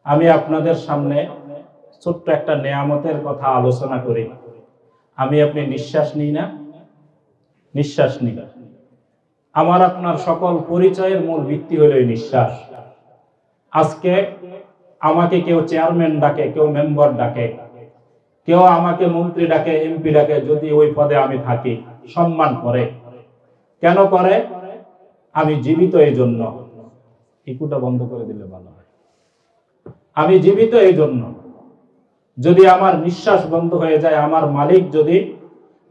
আমি আপনাদের সামনে ছোট্ট একটা নেয়ামতের কথা আলোচনা করি। আমি আপনি নিঃশ্বাস নিই না, নিঃশ্বাস নিই। আমার আপনার সকল পরিচয়ের মূল ভিত্তি হলো এই নিঃশ্বাস। আজকে আমাকে কেউ চেয়ারম্যান ডাকে, কেউ মেম্বার ডাকে, কেউ আমাকে মন্ত্রী ডাকে, এমপি ডাকে, যদি ওই পদে আমি থাকি, সম্মান করে। কেন করে? আমি জীবিত এই জন্য। ইকুটা বন্ধ করে দিলে ভালো হয়। আমি জীবিত এই জন্য। যদি আমার নিঃশ্বাস বন্ধ হয়ে যায়, আমার মালিক যদি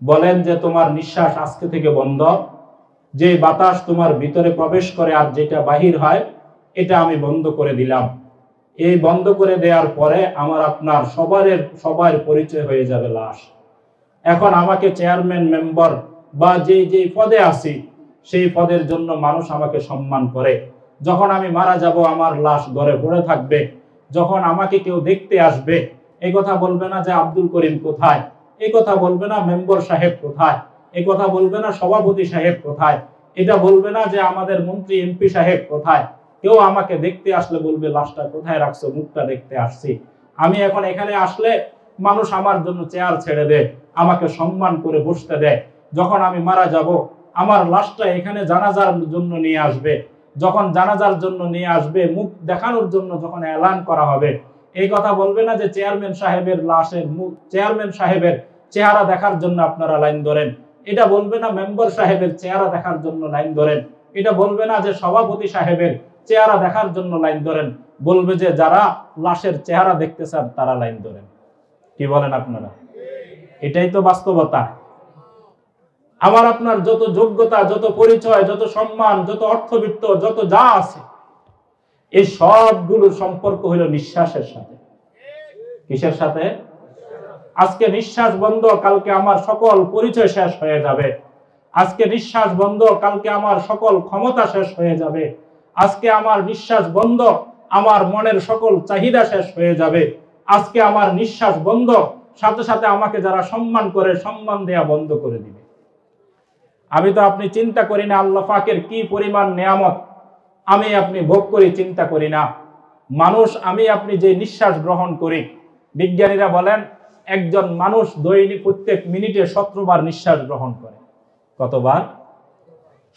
বলেন যে তোমার নিঃশ্বাস আজকে থেকে বন্ধ, যে বাতাস তোমার ভিতরে প্রবেশ করে আর যেটা বাহির হয় এটা আমি বন্ধ করে দিলাম। এই বন্ধ করে দেওয়ার পরে আমার আপনার সবার পরিচয় হয়ে যাবে লাশ। এখন আমাকে চেয়ারম্যান, মেম্বার বা যেই পদে আছি সেই পদের জন্য মানুষ আমাকে সম্মান করে। যখন আমি মারা যাব আমার লাশ ঘরে পড়ে থাকবে। যখন আমাকে কেউ দেখতে আসবে, এই কথা বলবে না যে আব্দুল করিম কোথায়, এই কথা বলবে না মেম্বার সাহেব কোথায়, এই কথা বলবে না সভাপতি সাহেব কোথায়, এটা বলবে না যে আমাদের মন্ত্রী এমপি সাহেব কোথায়। কেউ আমাকে দেখতে আসলে বলবে লাশটা কোথায় রাখছো, মুখটা দেখতে আসছি। আমি এখন এখানে আসলে মানুষ আমার জন্য চেয়ার ছেড়ে দেয়, আমাকে সম্মান করে বসতে দেয়। যখন আমি মারা যাব আমার লাশটা এখানে জানাজার জন্য নিয়ে আসবে। যখন জানাজার জন্য নিয়ে আসবে, মুখ দেখানোর জন্য যখন এলান করা হবে, এই কথা বলবে না যে চেয়ারম্যান সাহেবের লাশের মুখ, চেয়ারম্যান সাহেবের চেহারা দেখার জন্য আপনারা লাইন ধরেন। এটা বলবে না মেম্বার সাহেবের চেহারা দেখার জন্য লাইন ধরেন। এটা বলবে না যে সভাপতি সাহেবের চেহারা দেখার জন্য লাইন ধরেন। বলবে যে যারা লাশের চেহারা দেখতে চান তারা লাইন ধরেন। কি বলেন আপনারা? এটাই তো বাস্তবতা। আমার আপনার যত যোগ্যতা, যত পরিচয়, যত সম্মান, যত অর্থবিত্ত, যত যা আছে, এই সবগুলো সম্পর্ক হলো নিঃশ্বাসের সাথে। কিসের সাথে? আজকে নিঃশ্বাস বন্ধ, কালকে আমার সকল পরিচয় শেষ হয়ে যাবে। আজকে নিঃশ্বাস বন্ধ, কালকে আমার সকল ক্ষমতা শেষ হয়ে যাবে। আজকে আমার নিঃশ্বাস বন্ধ, আমার মনের সকল চাহিদা শেষ হয়ে যাবে। আজকে আমার নিঃশ্বাস বন্ধ, সাথে সাথে আমাকে যারা সম্মান করে সম্মান দেয়া বন্ধ করে দিবে। আমি তো আপনি চিন্তা করি না আল্লাহ পাকের কি পরিমাণ নেয়ামত আমি আপনি ভোগ করি, চিন্তা করি না। মানুষ আমি আপনি যে নিঃশ্বাস গ্রহণ করি, বিজ্ঞানীরা বলেন একজন মানুষ দৈনিক প্রত্যেক মিনিটে 17 বার নিঃশ্বাস গ্রহণ করে। কতবার?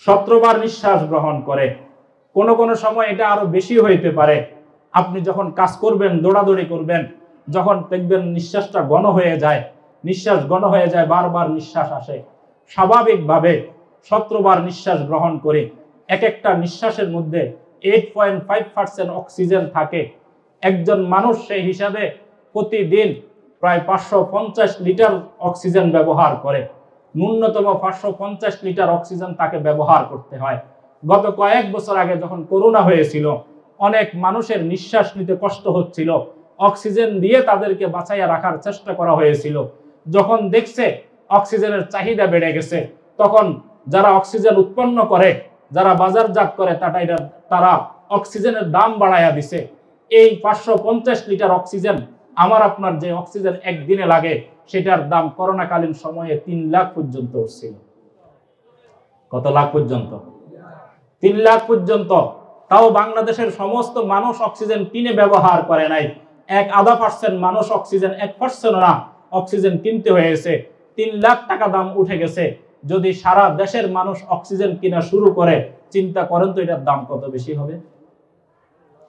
17 বার নিঃশ্বাস গ্রহণ করে। কোন কোন সময় এটা আরো বেশি হইতে পারে। আপনি যখন কাজ করবেন, দৌড়াদৌড়ি করবেন, যখন দেখবেন নিঃশ্বাসটা ঘন হয়ে যায়, নিঃশ্বাস ঘন হয়ে যায়, বারবার নিঃশ্বাস আসে, স্বাভাবিকভাবে 17 বার নিঃশ্বাস গ্রহণ করে এক একটা নিঃশ্বাসের মধ্যে 8.5% অক্সিজেন থাকে। একজন মানুষ সেই হিসাবে প্রতিদিন প্রায় 550 লিটার অক্সিজেন ব্যবহার করে। ন্যূনতম 550 লিটার অক্সিজেন তাকে ব্যবহার করতে হয়। গত কয়েক বছর আগে যখন করোনা হয়েছিল, অনেক মানুষের নিঃশ্বাস নিতে কষ্ট হচ্ছিল, অক্সিজেন দিয়ে তাদেরকে বাঁচাইয়া রাখার চেষ্টা করা হয়েছিল। যখন দেখছে অক্সিজেনের চাহিদা বেড়ে গেছে, তখন যারা অক্সিজেন উৎপন্ন করে, যারা বাজারজাত করে, তারা অক্সিজেনের দাম বাড়াইয়া দিছে। এই 550 লিটার অক্সিজেন, আমার আপনার যে অক্সিজেন একদিনে লাগে, সেটার দাম করোনাকালীন সময়ে 3 লাখ পর্যন্ত উঠছিল। কত লাখ পর্যন্ত? 3 লাখ পর্যন্ত। তাও বাংলাদেশের সমস্ত মানুষ অক্সিজেন কিনে ব্যবহার করে নাই। 1.5% মানুষ অক্সিজেন, 1% না, অক্সিজেন কিনতে হয়েছে। 3 লাখ টাকা দাম উঠে গেছে। যদি সারা দেশের মানুষ অক্সিজেন কিনা শুরু করে, চিন্তা করেন তো এটার দাম কত বেশি হবে।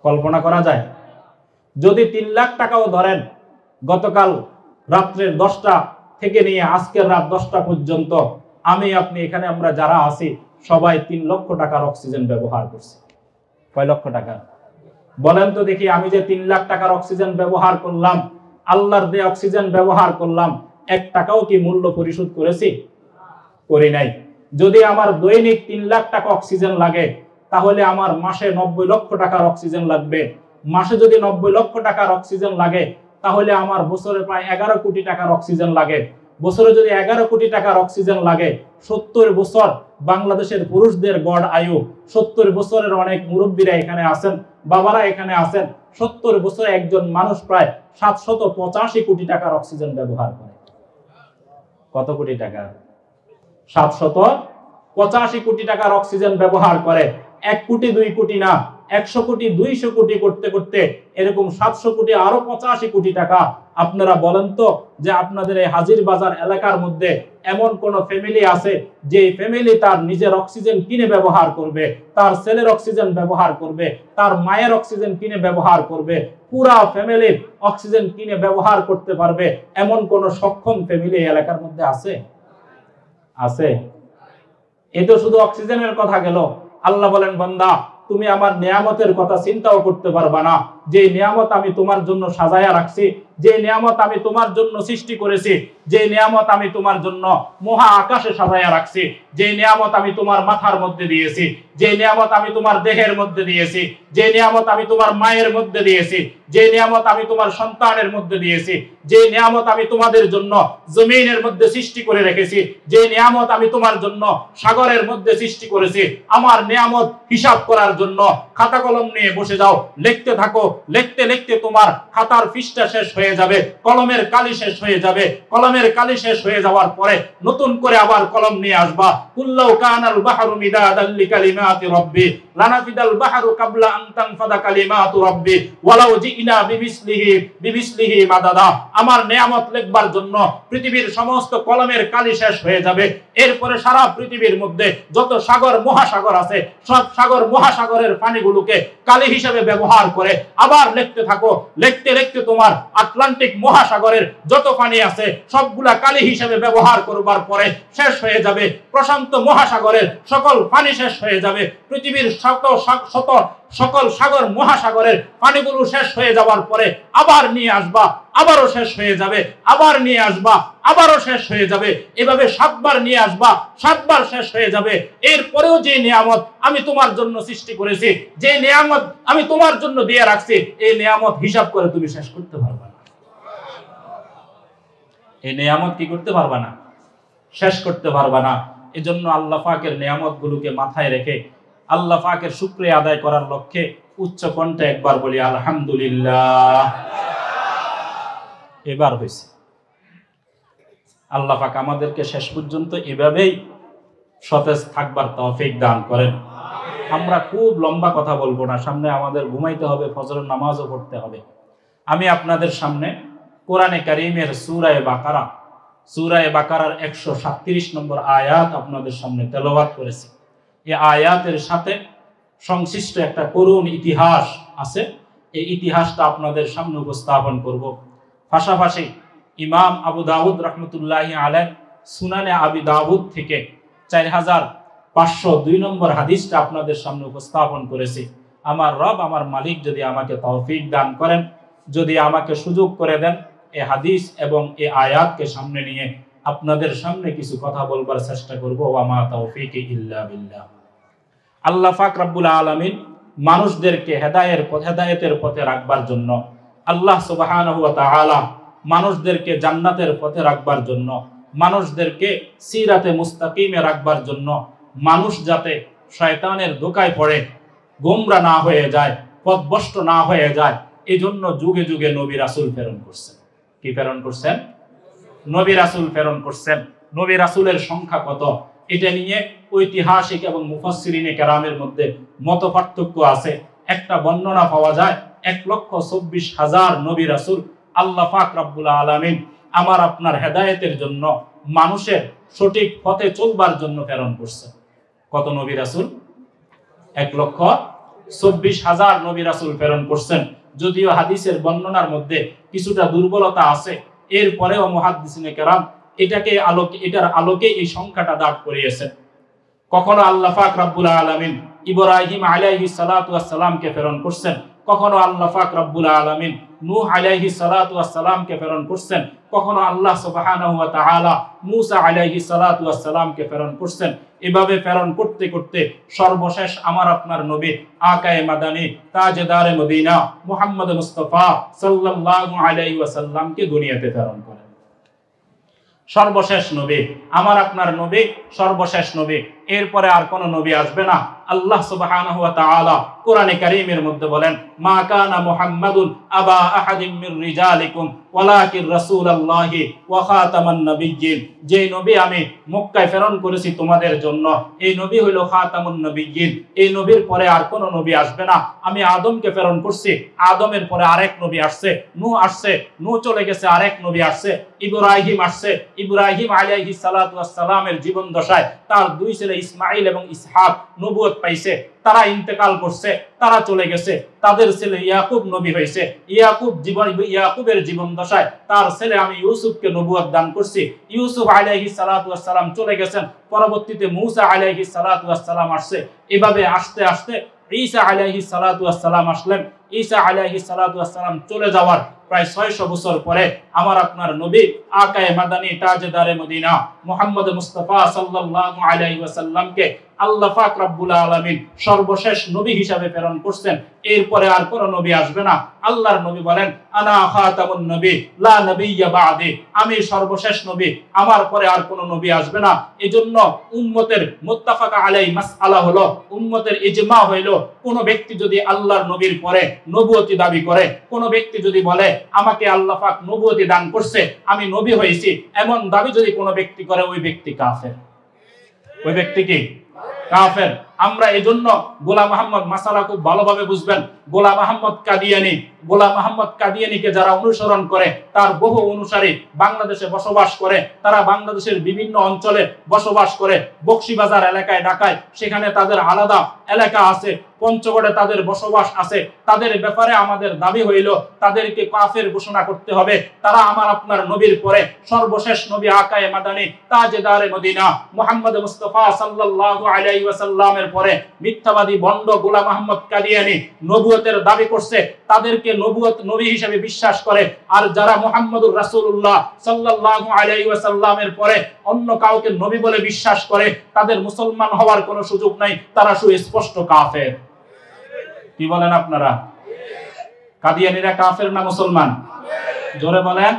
কল্পনা করা যায়? যদি 3 লাখ টাকাও ধরেন, গতকাল রাত্রের 10টা থেকে নিয়ে আজকের রাত 10টা পর্যন্ত আমি আপনি এখানে আমরা যারা আছি সবাই 3 লক্ষ টাকার অক্সিজেন ব্যবহার করছি। কয় লক্ষ টাকা? বলেন তো দেখি, আমি যে 3 লাখ টাকার অক্সিজেন ব্যবহার করলাম, আল্লাহর দেয়া অক্সিজেন ব্যবহার করলাম, 1 টাকাও কি মূল্য পরিশোধ করেছি? করি নাই। যদি আমার দৈনিক 3 লাখ টাকা অক্সিজেন লাগে, তাহলে আমার মাসে 90 লক্ষ টাকার অক্সিজেন লাগবে। মাসে যদি 90 লক্ষ টাকার অক্সিজেন লাগে, তাহলে আমার বছরে প্রায় 11 কোটি টাকার অক্সিজেন লাগে। বছরে যদি 11 কোটি টাকার অক্সিজেন লাগে, 70 বছর বাংলাদেশের পুরুষদের গড় আয়ু, 70 বছরের অনেক মুরব্বীরা এখানে আছেন, বাবারা এখানে আছেন, 70 বছরে একজন মানুষ প্রায় 785 কোটি টাকার অক্সিজেন ব্যবহার করে। কত কোটি টাকা? 785 কোটি টাকার অক্সিজেন ব্যবহার করে। 1 কোটি 2 কোটি না, 100 কোটি 200 কোটি করতে করতে এরকম 700 কোটি আরো 85 কোটি টাকা। আপনারা বলেন তো যে আপনাদের এই হাজির বাজার এলাকার মধ্যে এমন কোন ফ্যামিলি আছে যে ফ্যামিলি তার নিজের অক্সিজেন কিনে ব্যবহার করবে, তার ছেলের অক্সিজেন ব্যবহার করবে, তার মায়ের অক্সিজেন কিনে ব্যবহার করবে, পুরা ফ্যামিলির অক্সিজেন কিনে ব্যবহার করতে পারবে এমন কোন সক্ষম ফ্যামিলি এলাকার মধ্যে আছে? আছে? এই তো শুধু অক্সিজেনের কথা গেল। আল্লাহ বলেন, বান্দা তুমি আমার নিয়ামতের কথা চিন্তাও করতে পারবা না, যে নিয়ামত আমি তোমার জন্য সাজায়া রাখছি, যে নিয়ামত আমি তোমার জন্য সৃষ্টি করেছি, যে নিয়ামত আমি তোমার জন্য মহা আকাশে সাজায়া রাখছি, যে নিয়ামত আমি তোমার মাথার মধ্যে দিয়েছি, যে নিয়ামত আমি তোমার দেহের মধ্যে দিয়েছি, যে নিয়ামত আমি তোমার মায়ের মধ্যে দিয়েছি, যে নিয়ামত আমি তোমার সন্তানের মধ্যে দিয়েছি, যে নিয়ামত আমি তোমাদের জন্য জমিনের মধ্যে সৃষ্টি করে রেখেছি, যে নিয়ামত আমি তোমার জন্য সাগরের মধ্যে সৃষ্টি করেছি, আমার নিয়ামত হিসাব করার জন্য খাতা কলম নিয়ে বসে যাও, লিখতে থাকো। লিখতে লিখতে তোমার খাতার পৃষ্ঠা শেষ হয়ে যাবে, কলমের কালি শেষ হয়ে যাবে। কলমের কালি শেষ হয়ে যাওয়ার পরে নতুন করে আবার কলম নিয়ে আসবা। কুল্লাউ কানাল বাহরু মিদাদাল লিকালিমাতি রাব্বি লানাফিদাল বাহরু ক্বাবলা আন তানফাদা কালিমাতু রাব্বি ওয়ালাউ জিনা বিমিসলিহি মাদাদা। আমার নিয়ামত লিখবার জন্য পৃথিবীর সমস্ত কলমের কালি শেষ হয়ে যাবে। এরপরে সারা পৃথিবীর মধ্যে যত সাগর মহাসাগর আছে, সব সাগর মহাসাগরের পানিগুলোকে কালি হিসেবে ব্যবহার করে আবার লিখতে থাকো। লিখতে লিখতে তোমার আটলান্টিক মহাসাগরের যত পানি আছে সবগুলা কালি হিসেবে ব্যবহার করবার পরে শেষ হয়ে যাবে। প্রশান্ত মহাসাগরের সকল পানি শেষ হয়ে যাবে। পৃথিবীর সকল সাগর মহাসাগরের পানিগুলো শেষ হয়ে যাওয়ার পরে আবার নিয়ে আসবা, আবারও শেষ হয়ে যাবে, আবার নিয়ে আসবা, আবারও শেষ হয়ে যাবে। এভাবে 7 বার নিয়ে আসবা, 7 বার শেষ হয়ে যাবে। এরপরেও যে নিয়ামত আমি তোমার জন্য সৃষ্টি করেছি, যে নিয়ামত আমি তোমার জন্য দিয়ে রাখছি, এই নিয়ামত হিসাব করে তুমি শেষ করতে পারবা না। এই নিয়ামত কি করতে পারবা না? শেষ করতে পারবা না। এজন্য আল্লাহ পাকের নিয়ামতগুলোকে মাথায় রেখে আল্লাহ পাকের শুকরিয়া আদায় করার লক্ষ্যে উচ্চ কণ্ঠে একবার বলি আলহামদুলিল্লাহ। এবার হয়েছে। আল্লাহ পাক আমাদেরকে শেষ পর্যন্ত এভাবেই সতেজ থাকবার তৌফিক দান করেন। আমরা খুব লম্বা কথা বলবো না, সামনে আমাদের ঘুমাইতে হবে, ফজরের নামাজও পড়তে হবে। আমি আপনাদের সামনে কোরআনে কারীমের সূরা বাকারার 137 নম্বর আয়াত আপনাদের সামনে তেলাওয়াত করেছি। এই আয়াতের সাথে সংশ্লিষ্ট একটা করুণ ইতিহাস আছে, এই ইতিহাসটা আপনাদের সামনে উপস্থাপন করব। পাশাপাশি ইমাম আবু দাউদ রাহমাতুল্লাহি আলাইহি সুনানে আবি দাউদ থেকে 4502 নম্বর হাদিসটা আপনাদের সামনে উপস্থাপন করেছি। আমার রব, আমার মালিক যদি আমাকে তৌফিক দান করেন, যদি আমাকে সুযোগ করে দেন, এই হাদিস এবং এই আয়াতকে সামনে নিয়ে আপনাদের সামনে কিছু কথা বলবার চেষ্টা করব। ওয়া মা তাওফীকি ইল্লা বিল্লাহ। আল্লাহ পাক রব্বুল আলামিন মানুষদেরকে হেদায়েতের পথে রাখবার জন্য, আল্লাহ সুবহানাহু ওয়া তাআলা মানুষদেরকে জান্নাতের পথে রাখবার জন্য, মানুষদেরকে সিরাতে মুস্তাকিমে রাখবার জন্য, মানুষ যাতে শয়তানের ধোঁকায় পড়ে গোমরা না হয়ে যায়, পথভ্রষ্ট না হয়ে যায়, এই জন্য যুগে যুগে নবী রাসূল প্রেরণ করছেন। কি প্রেরণ করছেন? নবী রাসূল প্রেরণ করছেন। নবী রাসূলের সংখ্যা কত, এটা নিয়ে ঐতিহাসিক এবং মুফাসসিরিনে কেরামের মধ্যে মতপার্থক্য আছে। একটা বর্ণনা পাওয়া যায় 1,24,000 নবী রাসূল আল্লাহ পাক রব্বুল আলামিন আমার আপনার হেদায়েতের জন্য, মানুষের সঠিক পথে চলবার জন্য প্রেরণ করছেন। কত নবী রাসূল? 1,24,000 নবী রাসূল প্রেরণ করছেন। যদিও হাদিসের বর্ণনার মধ্যে কিছুটা দুর্বলতা আছে, এরপরেও মুহাদ্দিসিনে কেরাম এটার আলোকে এই সংখ্যাটা দাঁড় করিয়েছেন। কখনো আল্লাহ পাক রব্বুল আলামিন ইব্রাহিম আলাইহিস সালাতু ওয়াস সালামকে প্রেরণ করছেন, কখনো আল্লাহ পাক রব্বুল আলামিন নূহ আলাইহিস সালাতু ওয়াস সালামকে প্রেরণ করছেন, কখনো আল্লাহ সুবহানাহু ওয়া তাআলা মূসা আলাইহিস সালাতু ওয়াস সালামকে প্রেরণ করছেন। এভাবে প্রেরণ করতে করতে সর্বশেষ আমার আপনার নবী আকায়ে মাদানী তাজদারে মদিনা মুহাম্মদ মুস্তাফা সাল্লাল্লাহু আলাইহি ওয়াসাল্লামকে দুনিয়াতে প্রেরণ করেন। সর্বশেষ নবী আমার আপনার নবী, সর্বশেষ নবী। এরপরে আর কোন নবী আসবে না। আল্লাহ সুবহানাহু ওয়া তাআলা কোরআনে কারীমের মধ্যে বলেন, মা কানা মুহাম্মাদুন আবা আহাদিম মির রিজালিকুম ওয়ালাকিন রাসূলুল্লাহি ওয়া খাতামান নাবিয়্যিন। যে নবী আমি মক্কায় প্রেরণ করেছি তোমাদের জন্য, এই নবী হইল খাতামুন নবিয়্যিন। এই নবীর পরে আর কোন নবী আসবে না। আমি আদমকে প্রেরণ করছি, আদমের পরে আরেক নবী আসছে, নূহ আসছে, নূহ চলে গেছে, আরেক নবী আসছে, ইব্রাহিম আসছে। ইব্রাহিম আলাইহিস সালাতু ওয়াস সালামের জীবন দশায় তার দুই ছেলে ইসমাঈল এবং ইসহাক নবুয়ত পাইছে, তারা ইন্তেকাল করছে, তারা চলে গেছে। তাদের ছেলে ইয়াকুব নবী হয়েছে। ইয়াকুবের জীবন দশায় তার ছেলে আমি ইউসুফকে নবুয়ত দান করছি। ইউসুফ আলাইহিস সালাতু ওয়াস সালাম চলে গেছেন, পরবর্তীতে মূসা আলাইহিস সালাতু ওয়াস সালাম আসছে। এভাবে আস্তে আস্তে ঈসা আলাইহিস সালাতু ওয়াস সালাম আসলেন। ঈসা আলাইহিস সালাতু ওয়াস সালাম চলে যাওয়ার প্রায় 600 বছর পরে আমার আপনার নবী আকায়ে মাদানী তাজদারে মদিনা মুহাম্মদ মুস্তাফা সাল্লাল্লাহু আলাইহি ওয়াসাল্লামকে আল্লাহ পাক রব্বুল আলামিন সর্বশেষ নবী হিসাবে প্রেরণ করছেন। এরপরে আর কোন নবী আসবে না। আল্লাহর নবী বলেন, আনা খাতামুন নবী লা নবিয়্যা বা'দি, আমি সর্বশেষ নবী, আমার পরে আর কোন নবী আসবে না। এজন্য উম্মতের মুত্তাফাক আলাই মাসআলা হলো, উম্মতের ইজমা হইলো, কোন ব্যক্তি যদি আল্লাহর নবীর পরে নবুয়তি দাবি করে, কোন ব্যক্তি যদি বলে আমাকে আল্লাহ পাক নবুয়তি দান করছে, আমি নবী হয়েছি, এমন দাবি যদি কোনো ব্যক্তি করে, ওই ব্যক্তি কাফের। ওই ব্যক্তি কি? কাফের। আমরা এজন্য গোলাম আহমদ মাসালা খুব ভালোভাবে বুঝবেন। গোলাম আহমদ কাদিয়ানী, গোলাম আহমদ কাদিয়ানীকে যারা অনুসরণ করে, তার বহু অনুসারী বাংলাদেশে বসবাস করে। তারা বাংলাদেশের বিভিন্ন অঞ্চলে বসবাস করে। বকশীবাজার এলাকায়, ঢাকায়, সেখানে তাদের আলাদা এলাকা আছে। পঞ্চগড়ে তাদের বসবাস আছে। তাদের ব্যাপারে আমাদের দাবি হইল তাদেরকে কাফের ঘোষণা করতে হবে। তারা আমার আপনার নবীর পরে সর্বশেষ নবী আকায়ে মাদানী তাজদারে মদিনা মুহাম্মদ মুস্তাফা সাল্লাল্লাহু আলাইহি ওয়াসাল্লামের পরে মিথ্যাবাদী ভণ্ড গোলাম আহমদ কাদিয়ানী নবুয়তের দাবি করছে, তাদেরকে নবুয়ত নবী হিসেবে বিশ্বাস করে। আর যারা মুহাম্মদুর রাসূলুল্লাহ সাল্লাল্লাহু আলাইহি ওয়াসাল্লামের পরে অন্য কাউকে নবী বলে বিশ্বাস করে, তাদের মুসলমান হওয়ার কোনো সুযোগ নাই, তারা সুস্পষ্ট কাফের। কি বলেন আপনারা? কাদিয়ানীরা কাফের না মুসলমান? জোরে বলেন।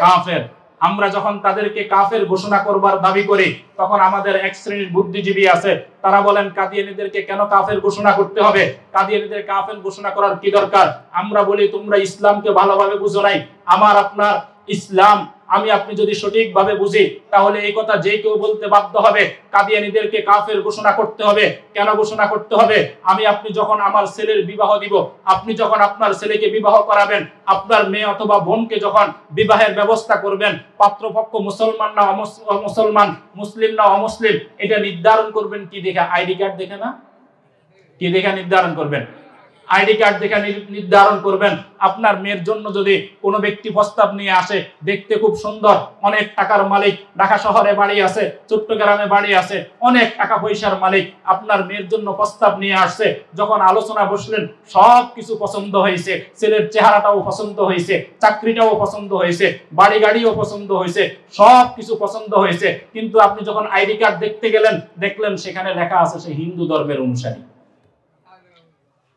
কাফের। আমরা যখন তাদেরকে কাফের ঘোষণা করবার দাবি করি, তখন আমাদের এক শ্রেণীর বুদ্ধিজীবী আছে, তারা বলেন কাদিয়ানীদেরকে কেন কাফের ঘোষণা করতে হবে, কাদিয়ানীদের কাফের ঘোষণা করার কি দরকার? আমরা বলি তোমরা ইসলামকে ভালোভাবে বুঝো নাই। আমার আপনার ইসলাম আমি আপনি যদি সঠিকভাবে বুঝি, তাহলে এই কথা যে কেউ বলতে বাধ্য হবে কাদিয়ানীদেরকে কাফের ঘোষণা করতে হবে। কেন ঘোষণা করতে হবে? আমি আপনি যখন আমার ছেলের বিবাহ দিব, আপনি যখন আপনার ছেলেকে বিবাহ করাবেন, আপনার মেয়ে অথবা বোনকে যখন বিবাহের ব্যবস্থা করবেন, পাত্রপক্ষ মুসলমান না অমুসলমান, মুসলিম না অমুসলিম, এটা নির্ধারণ করবেন কি দেখে? আইডি কার্ড দেখে না? কি দেখে নির্ধারণ করবেন? আইডি কার্ড দেখে নির্ধারণ করবেন। আপনার মেয়ের জন্য যদি কোনো ব্যক্তি প্রস্তাব নিয়ে আসে, দেখতে খুব সুন্দর, অনেক টাকার মালিক, ঢাকা শহরে বাড়ি আছে, চট্টগ্রামে বাড়ি আছে, অনেক টাকা পয়সার মালিক, আপনার মেয়ের জন্য প্রস্তাব নিয়ে আসছে। যখন আলোচনা বসলেন, সব কিছু পছন্দ হয়েছে, ছেলের চেহারাটাও পছন্দ হয়েছে, চাকরিটাও পছন্দ হয়েছে, বাড়ি গাড়িও পছন্দ হয়েছে, সব কিছু পছন্দ হয়েছে। কিন্তু আপনি যখন আইডি কার্ড দেখতে গেলেন, দেখলেন সেখানে লেখা আছে সে হিন্দু ধর্মের অনুসারী।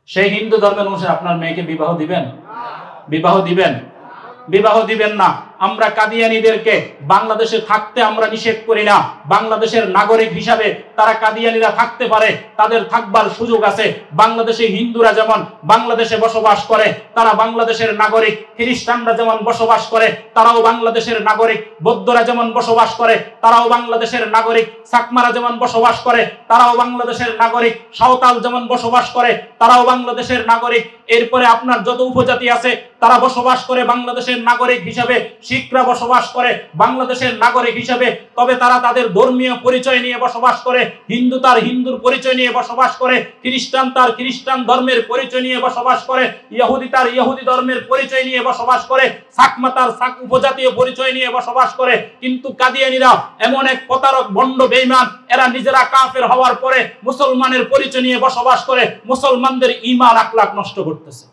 সেই হিন্দু ধর্মের অনুসারে আপনার মেয়েকে বিবাহ দিবেন? বিবাহ দিবেন? বিবাহ দিবেন না। আমরা কাদিয়ানীদেরকে বাংলাদেশে থাকতে আমরা নিষেধ করি না। বাংলাদেশের নাগরিক হিসাবে তারা কাদিয়ানীরা থাকতে পারে, তাদের থাকবার সুযোগ আছে। বাংলাদেশে হিন্দুরা যেমন বাংলাদেশে বসবাস করে, তারা বাংলাদেশের নাগরিক। খ্রিস্টানরা যেমন বসবাস করে, তারাও বাংলাদেশের নাগরিক। বৌদ্ধরা যেমন বসবাস করে, তারাও বাংলাদেশের নাগরিক। চাকমারা যেমন বসবাস করে, তারাও বাংলাদেশের নাগরিক। সাঁওতাল যেমন বসবাস করে, তারাও বাংলাদেশের নাগরিক। এরপরে আপনার যত উপজাতি আছে, তারা বসবাস করে বাংলাদেশের নাগরিক হিসাবে। শিখরা বসবাস করে বাংলাদেশের নাগরিক হিসাবে, তবে তারা তাদের ধর্মীয় পরিচয় নিয়ে বসবাস করে। হিন্দু তার হিন্দুর পরিচয় নিয়ে বসবাস করে, খ্রিস্টান তার খ্রিস্টান ধর্মের পরিচয় নিয়ে বসবাস করে, ইহুদি তার ইহুদি ধর্মের পরিচয় নিয়ে বসবাস করে, চাকমা তার উপজাতীয় পরিচয় নিয়ে বসবাস করে। কিন্তু কাদিয়ানীরা এমন এক প্রতারক, ভণ্ড, বেঈমান, এরা নিজেরা কাফের হওয়ার পরে মুসলমানের পরিচয় নিয়ে বসবাস করে, মুসলমানদের ঈমান আখলাক নষ্ট করতেছে।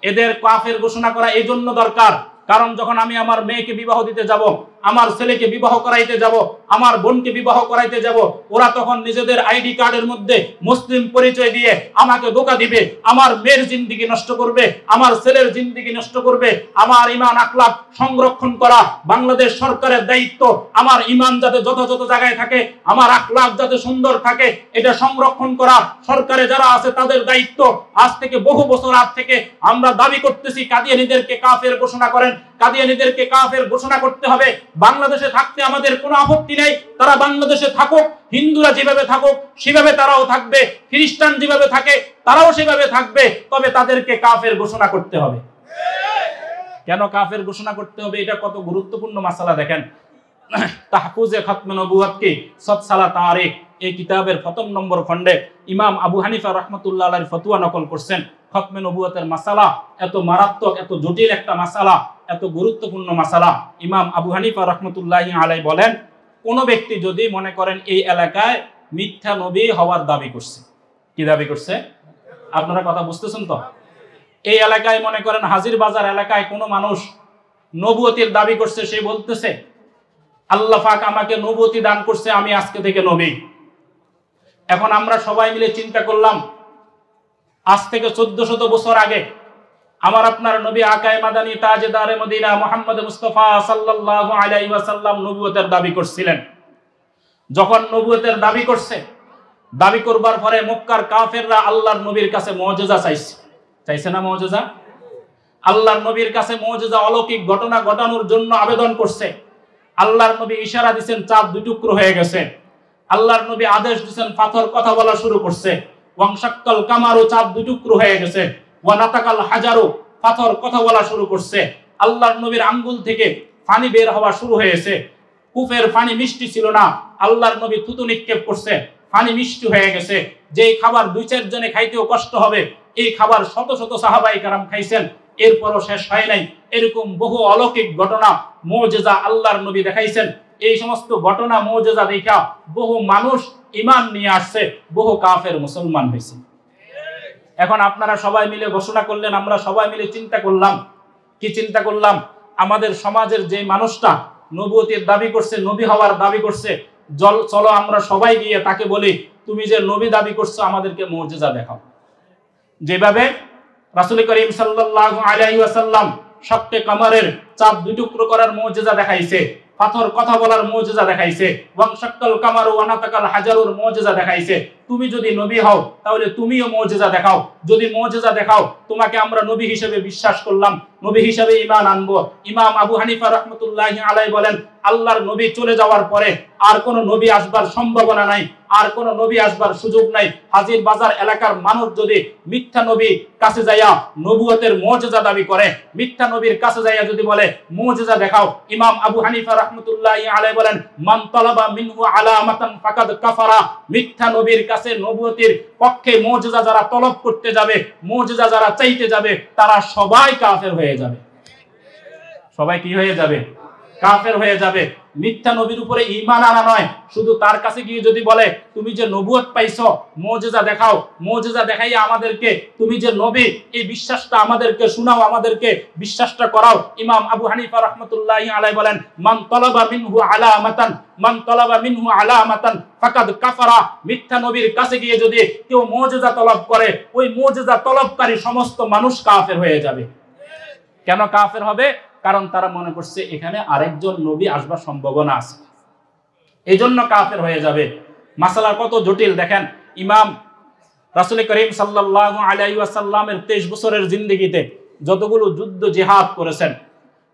এদের কাফের ঘোষণা করা এই জন্য দরকার, কারণ যখন আমি আমার মেয়েকে বিবাহ দিতে যাব, আমার ছেলেকে বিবাহ করাইতে যাব, আমার বোনকে বিবাহ করাইতে যাব, ওরা তখন নিজেদের আইডি কার্ডের মধ্যে মুসলিম পরিচয় দিয়ে আমাকে ধোঁকা দিবে, আমার মেয়ের জিন্দেগি নষ্ট করবে, আমার ছেলের জিন্দেগি নষ্ট করবে। আমার ঈমান আখলাক সংরক্ষণ করা বাংলাদেশ সরকারের দায়িত্ব। আমার ঈমান যাতে যথাযথ জায়গায় থাকে, আমার আখলাক যাতে সুন্দর থাকে, এটা সংরক্ষণ করা সরকারে যারা আছে তাদের দায়িত্ব। আজ থেকে বহু বছর আগ থেকে আমরা দাবি করতেছি কাদিয়ানীদেরকে কাফের ঘোষণা করেন, কাদিয়ানীদেরকে কাফের ঘোষণা করতে হবে। বাংলাদেশে থাকতে আমাদের কোনো আপত্তি নেই, তারা বাংলাদেশে থাকুক, হিন্দুরা যেভাবে থাকুক সেভাবে তারাও থাকবে, খ্রিস্টান যেভাবে থাকে তারাও সেভাবে থাকবে, তবে তাদেরকে কাফের ঘোষণা করতে হবে। কেন কাফের ঘোষণা করতে হবে? এটা কত গুরুত্বপূর্ণ মাসালা দেখেন। তাহফুজে খতমে নবুয়ত কি সৎসালা তারিখ এই কিতাবের প্রথম নম্বর খণ্ডে ইমাম আবু হানিফা রাহমাতুল্লাহ আলাইহির ফতোয়া নকল করছেন। খতমে নবুয়তের মাসালা এত মারাত্মক, এত জটিল একটা মাসালা, এত গুরুত্বপূর্ণ মাসালা। ইমাম আবু হানিফা রাহমাতুল্লাহি আলাইহি বলেন, কোন ব্যক্তি যদি মনে করেন এই এলাকায় মিথ্যা নবী হওয়ার দাবি করছে, কি দাবি করছে? আপনারা কথা বুঝতেছেন তো? এই এলাকায় মনে করেন হাজির বাজার এলাকায় কোনো মানুষ নবুয়তির দাবি করছে, সে বলতেছে আল্লাহ পাক আমাকে নবুয়তি দান করছে, আমি আজকে থেকে নবী। এখন আমরা সবাই মিলে চিন্তা করলাম, আজ থেকে 1400 বছর আগে আমার আপনার নবী আকায়ে মাদানী তাজদারে মদিনা মুহাম্মদ মুস্তাফা সাল্লাল্লাহু আলাইহি ওয়াসাল্লাম নবুয়তের দাবি করছিলেন। যখন নবুয়তের দাবি করছে, দাবি করবার পরে মক্কার কাফেররা আল্লাহর নবীর কাছে মুজিজা চাইছে, চাইছে না মুজিজা? আল্লাহর নবীর কাছে মুজিজা, অলৌকিক ঘটনা ঘটানোর জন্য আবেদন করছে। আল্লাহর নবী ইশারা দিয়েছেন, চাঁদ দুই টুকরো হয়ে গেছে। আল্লাহর নবী আদেশ দিয়েছেন, পাথর কথা বলা শুরু করছে। ওয়াংশাক্কাল কামারু, চাঁদ দুই টুকরো হয়ে গেছে। ওয়া নাতাকাল হাজারু, পাথর কথা বলা শুরু করছে। আল্লাহর নবীর আঙ্গুল থেকে পানি বের হওয়া শুরু হয়েছে। কূপের পানি মিষ্টি ছিল না, আল্লাহর নবী থুতু নিক্ষেপ করছে, পানি মিষ্টি হয়ে গেছে। যেই খাবার 2-4 জনে খাইতেও কষ্ট হবে, এই খাবার শত শত সাহাবায়ে কেরাম খাইছেন, এরপরও শেষ হয় নাই। এরকম বহু অলৌকিক ঘটনা মুজিজা আল্লাহর নবী দেখাইছেন। এই সমস্ত ঘটনা মুজিজা দেখা বহু মানুষ ঈমান নিয়ে আসছে, বহু কাফের মুসলমান হয়েছে। এখন আপনারা সবাই মিলে ঘোষণা করলেন, আমরা সবাই মিলে চিন্তা করলাম, কি চিন্তা করলাম? আমাদের সমাজের যে মানুষটা নবুয়তের দাবি করছে, নবী হওয়ার দাবি করছে, চলো আমরা সবাই গিয়ে তাকে বলি, তুমি যে নবী দাবি করছো আমাদেরকে মুজিজা দেখাও। যেভাবে রাসূল করিম সাল্লাল্লাহু আলাইহি ওয়াসাল্লাম শক্কে কামারের চাঁদ দুই টুকরো করার মুজিজা দেখাইছে, পাথর কথা বলার মুজিজা দেখাইছে, ওয়াংশাক্কাল কামারু ওয়া নাতাকাল হাজারুর মুজিজা দেখাইছে। তুমি যদি নবী হও তাহলে তুমিও মুজিজা দেখাও। যদি মুজিজা দেখাও, তোমাকে আমরা নবী হিসেবে বিশ্বাস করলাম, নবী হিসেবে ঈমান আনবো। ইমাম আবু হানিফা রাহমাতুল্লাহি আলাইহি বলেন, আল্লাহর নবী চলে যাওয়ার পরে আর কোন নবী আসবার সম্ভাবনা নাই, আর কোন নবী আসবার সুযোগ নাই। হাজির বাজার এলাকার মানুষ যদি মিথ্যা নবী কাছে যাইয়া নবুয়তের মুজিজা দাবি করে, মিথ্যা নবীর কাছে যাইয়া যদি বলে মুজিজা দেখাও, ইমাম আবু হানিফা রাহমাতুল্লাহি আলাইহি বলেন, মান তালাবা মিনহু আলামাতান ফাকাদ কাফারা। মিথ্যা নবীর কাছে নবুয়তির পক্ষে মুজিজা যারা তলব করতে যাবে, মুজিজা যারা চাইতে যাবে, তারা সবাই কাফের হয়ে যাবে। সবাই কি হয়ে যাবে? কাফের হয়ে যাবে। মিথ্যা নবীর উপরে ঈমান আনা নয়, শুধু তার কাছে গিয়ে যদি বলে তুমি যে নবুয়ত পাইছো, মুজিজা দেখাও, মুজিজা দেখাইয়া আমাদেরকে তুমি যে নবী এই বিশ্বাসটা আমাদেরকে শোনাও, আমাদেরকে বিশ্বাসটা করাও। ইমাম আবু হানিফা রাহমাতুল্লাহি আলাইহি বলেন, মান তালাবা মিনহু আলামাতান, মান তালাবা মিনহু আলামাতান ফাকাদ কাফারা। মিথ্যা নবীর কাছে গিয়ে যদি কেউ মুজিজা তলব করে, ওই মুজিজা তলবকারী সমস্ত মানুষ কাফের হয়ে যাবে। কেন কাফের হবে? কারণ তারা মনে করছে এখানে আরেকজন নবী আসবার সম্ভাবনা আছে, এই জন্য কাফের হয়ে যাবে। মাসালা কত জটিল দেখেন। ইমাম রাসূল করিম সাল্লাল্লাহু আলাইহি ওয়াসাল্লামের 23 বছরের জিন্দেগিতে যতগুলো যুদ্ধ জিহাদ করেছেন,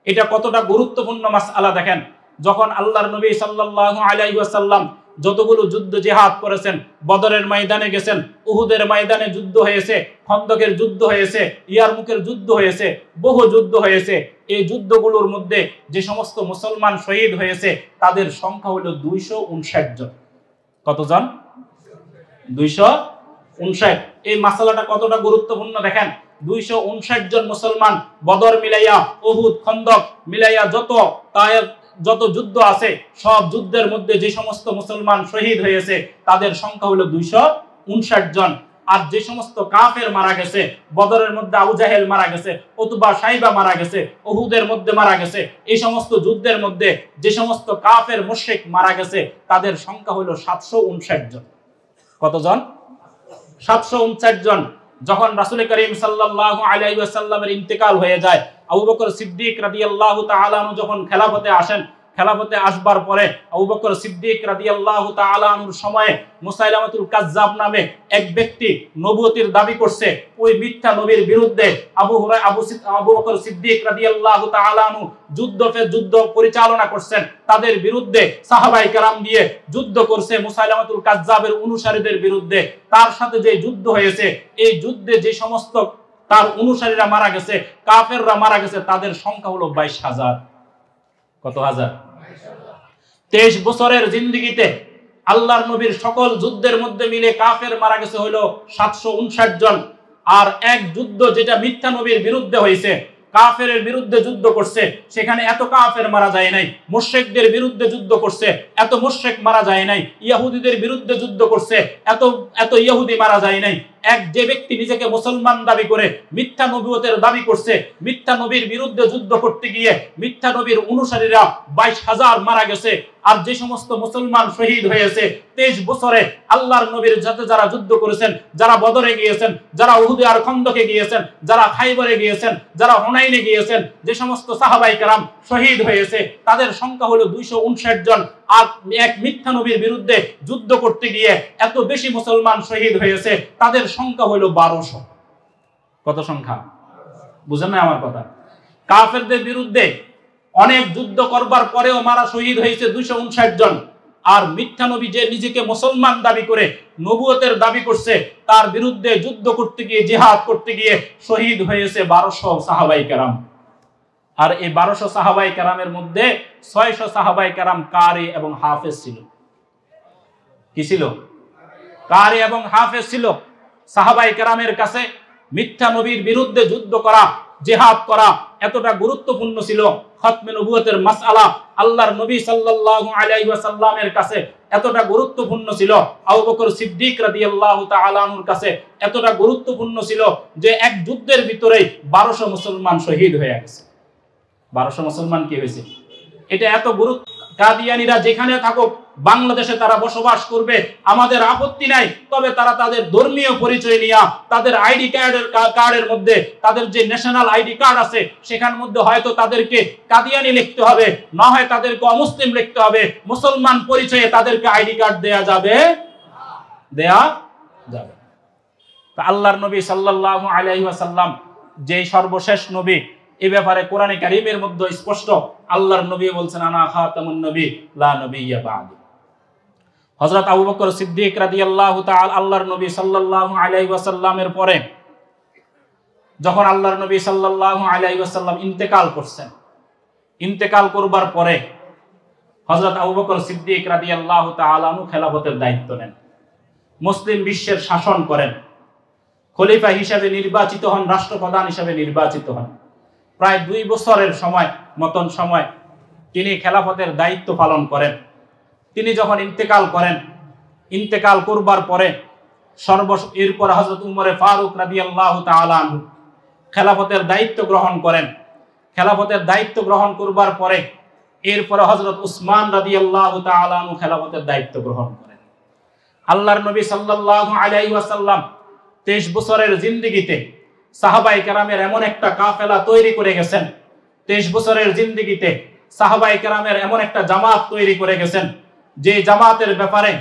এটা কতটা গুরুত্বপূর্ণ মাসআলা দেখেন। যখন আল্লাহর নবী সাল্লাল্লাহু আলাইহি ওয়াসাল্লাম যতগুলো যুদ্ধ জিহাদ করেছেন, বদরের ময়দানে গেছেন, উহুদের ময়দানে যুদ্ধ হয়েছে, খন্দকের যুদ্ধ হয়েছে, ইয়ারমুকের যুদ্ধ হয়েছে, বহু যুদ্ধ হয়েছে। এই যুদ্ধগুলোর মধ্যে যে সমস্ত মুসলমান শহীদ হয়েছে তাদের সংখ্যা হলো 259 জন। কতজন? 259। এই মাসালাটা কতটা গুরুত্বপূর্ণ দেখেন। 259 জন মুসলমান, বদর মিলাইয়া, উহুদ, খন্দক মিলাইয়া যত যুদ্ধ আছে, সব যুদ্ধের মধ্যে যে সমস্ত মুসলমান শহীদ হয়েছে তাদের সংখ্যা হলো 259 জন। আর যে সমস্ত কাফের মারা গেছে, বদরের মধ্যে আবু জাহেল মারা গেছে, উতবা সাইবা মারা গেছে, উহুদের মধ্যে মারা গেছে, এই সমস্ত যুদ্ধের মধ্যে যে সমস্ত কাফের মুশরিক মারা গেছে তাদের সংখ্যা হলো 759 জন। কতজন? 759 জন। যখন রাসূল করিম সাল্লাল্লাহু আলাইহি ওয়াসাল্লামের ইন্তেকাল হয়ে যায়, আবু বকর সিদ্দিক রাদিয়াল্লাহু তাআলা আনহু যখন খেলাফতে আসেন, খেলাফতে আসবার পরে আবু বকর সিদ্দিক রাদিয়াল্লাহু তাআলা আনহুর সময়ে মুসাইলামাতুল কাজ্জাব নামে এক ব্যক্তি নবুয়তির দাবি করছে। ওই মিথ্যা নবীর বিরুদ্ধে আবু বকর সিদ্দিক রাদিয়াল্লাহু তাআলা আনহু যুদ্ধ পরিচালনা করছেন। তাদের বিরুদ্ধে সাহাবায়ে কেরাম দিয়ে যুদ্ধ করছে মুসাইলামাতুল কাজ্জাবের অনুসারীদের বিরুদ্ধে। তার সাথে যে যুদ্ধ হয়েছে, এই যুদ্ধে যে সমস্ত তার অনুসারীরা মারা গেছে, কাফেররা মারা গেছে, তাদের সংখ্যা হলো 22,000। কত হাজার? 23 বছরের জিন্দেগিতে আল্লাহর নবীর সকল যুদ্ধের মধ্যে মিলে কাফের মারা গেছে হলো 759 জন। আর এক যুদ্ধ যেটা মিথ্যা নবীর বিরুদ্ধে হয়েছে, কাফেরের বিরুদ্ধে যুদ্ধ করছে, সেখানে এত কাফের মারা যায় নাই। মুশরিকদের বিরুদ্ধে যুদ্ধ করছে, এত মুশরিক মারা যায় নাই। ইহুদিদের বিরুদ্ধে যুদ্ধ করছে, এত ইহুদি মারা যায় নাই। যে ব্যক্তি নিজেকে মুসলমান দাবি করে মিথ্যা নবুয়তের দাবি করছে, মিথ্যা নবীর বিরুদ্ধে যুদ্ধ করতে গিয়ে মিথ্যা নবীর অনুসারীরা 22,000 মারা গেছে। আর যে সমস্ত মুসলমান শহীদ হয়েছে 23 বছরে আল্লাহর নবীর সাথে যারা যুদ্ধ করেছেন, যারা বদরে গিয়েছেন, যারা উহুদে আর খন্দকে গিয়েছেন, যারা খাইবরে গিয়েছেন, যারা হুনাইনে গিয়েছেন, যে সমস্ত সাহাবায়ে কেরাম শহীদ হয়েছে তাদের সংখ্যা হলো 259 জন। আর এক মিথ্যা নবীর বিরুদ্ধে যুদ্ধ করতে গিয়ে এত বেশি মুসলমান শহীদ হয়েছে, তাদের সংখ্যা হলো 1200। কত সংখ্যা? বুঝেন না আমার কথা? কাফেরদের বিরুদ্ধে অনেক যুদ্ধ করবার পরেও মারা শহীদ হয়েছে 259 জন। আর মিথ্যা নবী যে নিজেকে মুসলমান দাবি করে নবুয়তের দাবি করছে, তার বিরুদ্ধে যুদ্ধ করতে গিয়ে, জিহাদ করতে গিয়ে শহীদ হয়েছে 1200 সাহাবায়ে কেরাম। আর এই 1200 সাহাবায়ে কেরামের মধ্যে 600 সাহাবায়ে কেরাম কারি এবং হাফেজ ছিল। কি ছিল? কারি এবং হাফেজ ছিল। সাহাবায়ে কেরামের কাছে মিথ্যা নবীর বিরুদ্ধে যুদ্ধ করা, জিহাদ করা এতটা গুরুত্বপূর্ণ ছিল। খতমে নবুয়তের মাসআলা আল্লাহর নবী সাল্লাল্লাহু আলাইহি ওয়াসাল্লামের কাছে এতটা গুরুত্বপূর্ণ ছিল, আবু বকর সিদ্দিক রাদিয়াল্লাহু তাআলা আনহুর কাছে এতটা গুরুত্বপূর্ণ ছিল যে এক যুদ্ধের ভিতরেই 1200 মুসলমান শহীদ হয়ে গেছে। 1200 মুসলমান কি হয়েছে? এটা এত গুরুত্ব। কাদিয়ানীরা যেখানে থাকুক, বাংলাদেশে তারা বসবাস করবে, আমাদের আপত্তি নাই। তবে তারা তাদের ধর্মীয় পরিচয় নিয়ে, তাদের আইডি কার্ডের মধ্যে, তাদের যে ন্যাশনাল আইডি কার্ড আছে সেখানের মধ্যে হয়তো তাদেরকে কাদিয়ানী লিখতে হবে, না হয় তাদেরকে অমুসলিম লিখতে হবে। মুসলমান পরিচয়ে তাদেরকে আইডি কার্ড দেয়া যাবে তা আল্লাহর নবী সাল্লাল্লাহু আলাইহি ওয়াসাল্লাম যে সর্বশেষ নবী, এই ব্যাপারে কোরআনে কারীমের মধ্যে স্পষ্ট আল্লাহর নবী বলছেন, আনা খাতামুন নবী লা নবিয়্যা বা'দি। হযরত আবু বকর সিদ্দিক রাদিয়াল্লাহু তাআলা আল্লাহর নবী সাল্লাল্লাহু আলাইহি ওয়াসাল্লামের পরে যখন আল্লাহর নবী সাল্লাল্লাহু আলাইহি ওয়াসাল্লাম ইন্তেকাল করছেন, ইন্তেকাল করবার পরে হযরত আবু বকর সিদ্দিক রাদিয়াল্লাহু তাআলা আনহু খেলাফতের দায়িত্ব নেন, মুসলিম বিশ্বের শাসন করেন, খলিফা হিসেবে নির্বাচিত হন, রাষ্ট্রপ্রধান হিসেবে নির্বাচিত হন। প্রায় 2 বছরের মতন সময় তিনি খেলাফতের দায়িত্ব পালন করেন। তিনি যখন ইন্তেকাল করেন, ইন্তেকাল করবার পরে এরপর হযরত উমরে ফারুক রাদিয়াল্লাহু তাআলা আনহু খেলাফতের দায়িত্ব গ্রহণ করেন। খেলাফতের দায়িত্ব গ্রহণ করবার পরে এরপরে হযরত উসমান রাদিয়াল্লাহু তাআলা আনহু খেলাফতের দায়িত্ব গ্রহণ করেন। আল্লাহর নবী সাল্লাল্লাহু আলাইহি ওয়াসাল্লাম 23 বছরের জিন্দেগিতে সাহাবায়ে কেরামের এমন একটা কাফেলা তৈরি করে গেছেন, 23 বছরের জিন্দেগিতে সাহাবায়ে কেরামের এমন একটা জামাত তৈরি করে গেছেন, যে জামাতের ব্যাপারে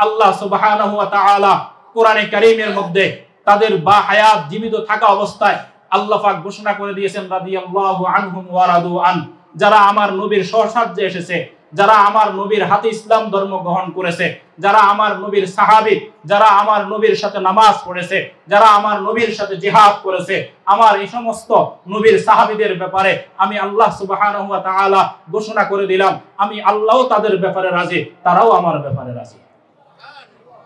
আল্লাহ সুবহানাহু ওয়া তাআলা কোরআনে কারীমের মধ্যে তাদের বা হায়াত জীবিত থাকা অবস্থায় আল্লাহ পাক ঘোষণা করে দিয়েছেন, রাদিয়াল্লাহু আনহুম ওয়া রাদু আন। যারা আমার নবীর সহসাহায্যে এসেছে, যারা আমার নবীর হাতে ইসলাম ধর্ম গ্রহণ করেছে, যারা আমার নবীর সাহাবী, যারা আমার নবীর সাথে নামাজ পড়েছে, যারা আমার নবীর সাথে জিহাদ করেছে, আমার এই সমস্ত নবীর সাহাবীদের ব্যাপারে আমি আল্লাহ সুবহানাহু ওয়া তাআলা ঘোষণা করে দিলাম, আমি আল্লাহও তাদের ব্যাপারে রাজি, তারাও আমার ব্যাপারে রাজি।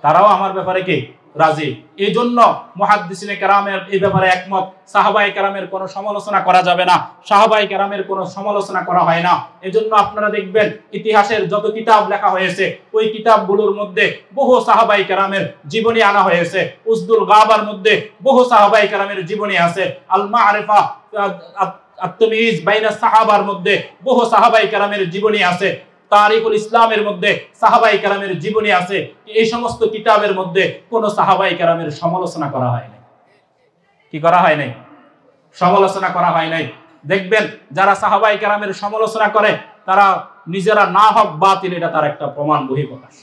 তারাও আমার ব্যাপারে কি রাজি। এই জন্য মুহাদ্দিসিনে কেরামের এই ব্যাপারে একমত, সাহাবায়ে কেরামের কোনো সমালোচনা করা যাবে না, সাহাবায়ে কেরামের কোনো সমালোচনা করা হয় না। এজন্য আপনারা দেখবেন ইতিহাসের যত কিতাব লেখা হয়েছে ওই কিতাবগুলোর মধ্যে বহু সাহাবায়ে কেরামের জীবনী আনা হয়েছে। উসদুল গাবার মধ্যে বহু সাহাবায়ে কেরামের জীবনী আছে। আল মারিফা আত-তাময়িজ বাইনা সাহাবার মধ্যে বহু সাহাবায়ে কেরামের জীবনী আছে। তারিখুল ইসলামের মধ্যে সাহাবায়ে কেরামের জীবনী আছে। এই সমস্ত কিতাবের মধ্যে কোন সাহাবায়ে কেরামের সমালোচনা করা হয় নাই। কি করা হয় নাই? সমালোচনা করা হয় নাই। দেখবেন যারা সাহাবায়ে কেরামের সমালোচনা করে তারা নিজেরা না হক বাতিল, এটা তার একটা প্রমাণ বহিঃপ্রকাশ।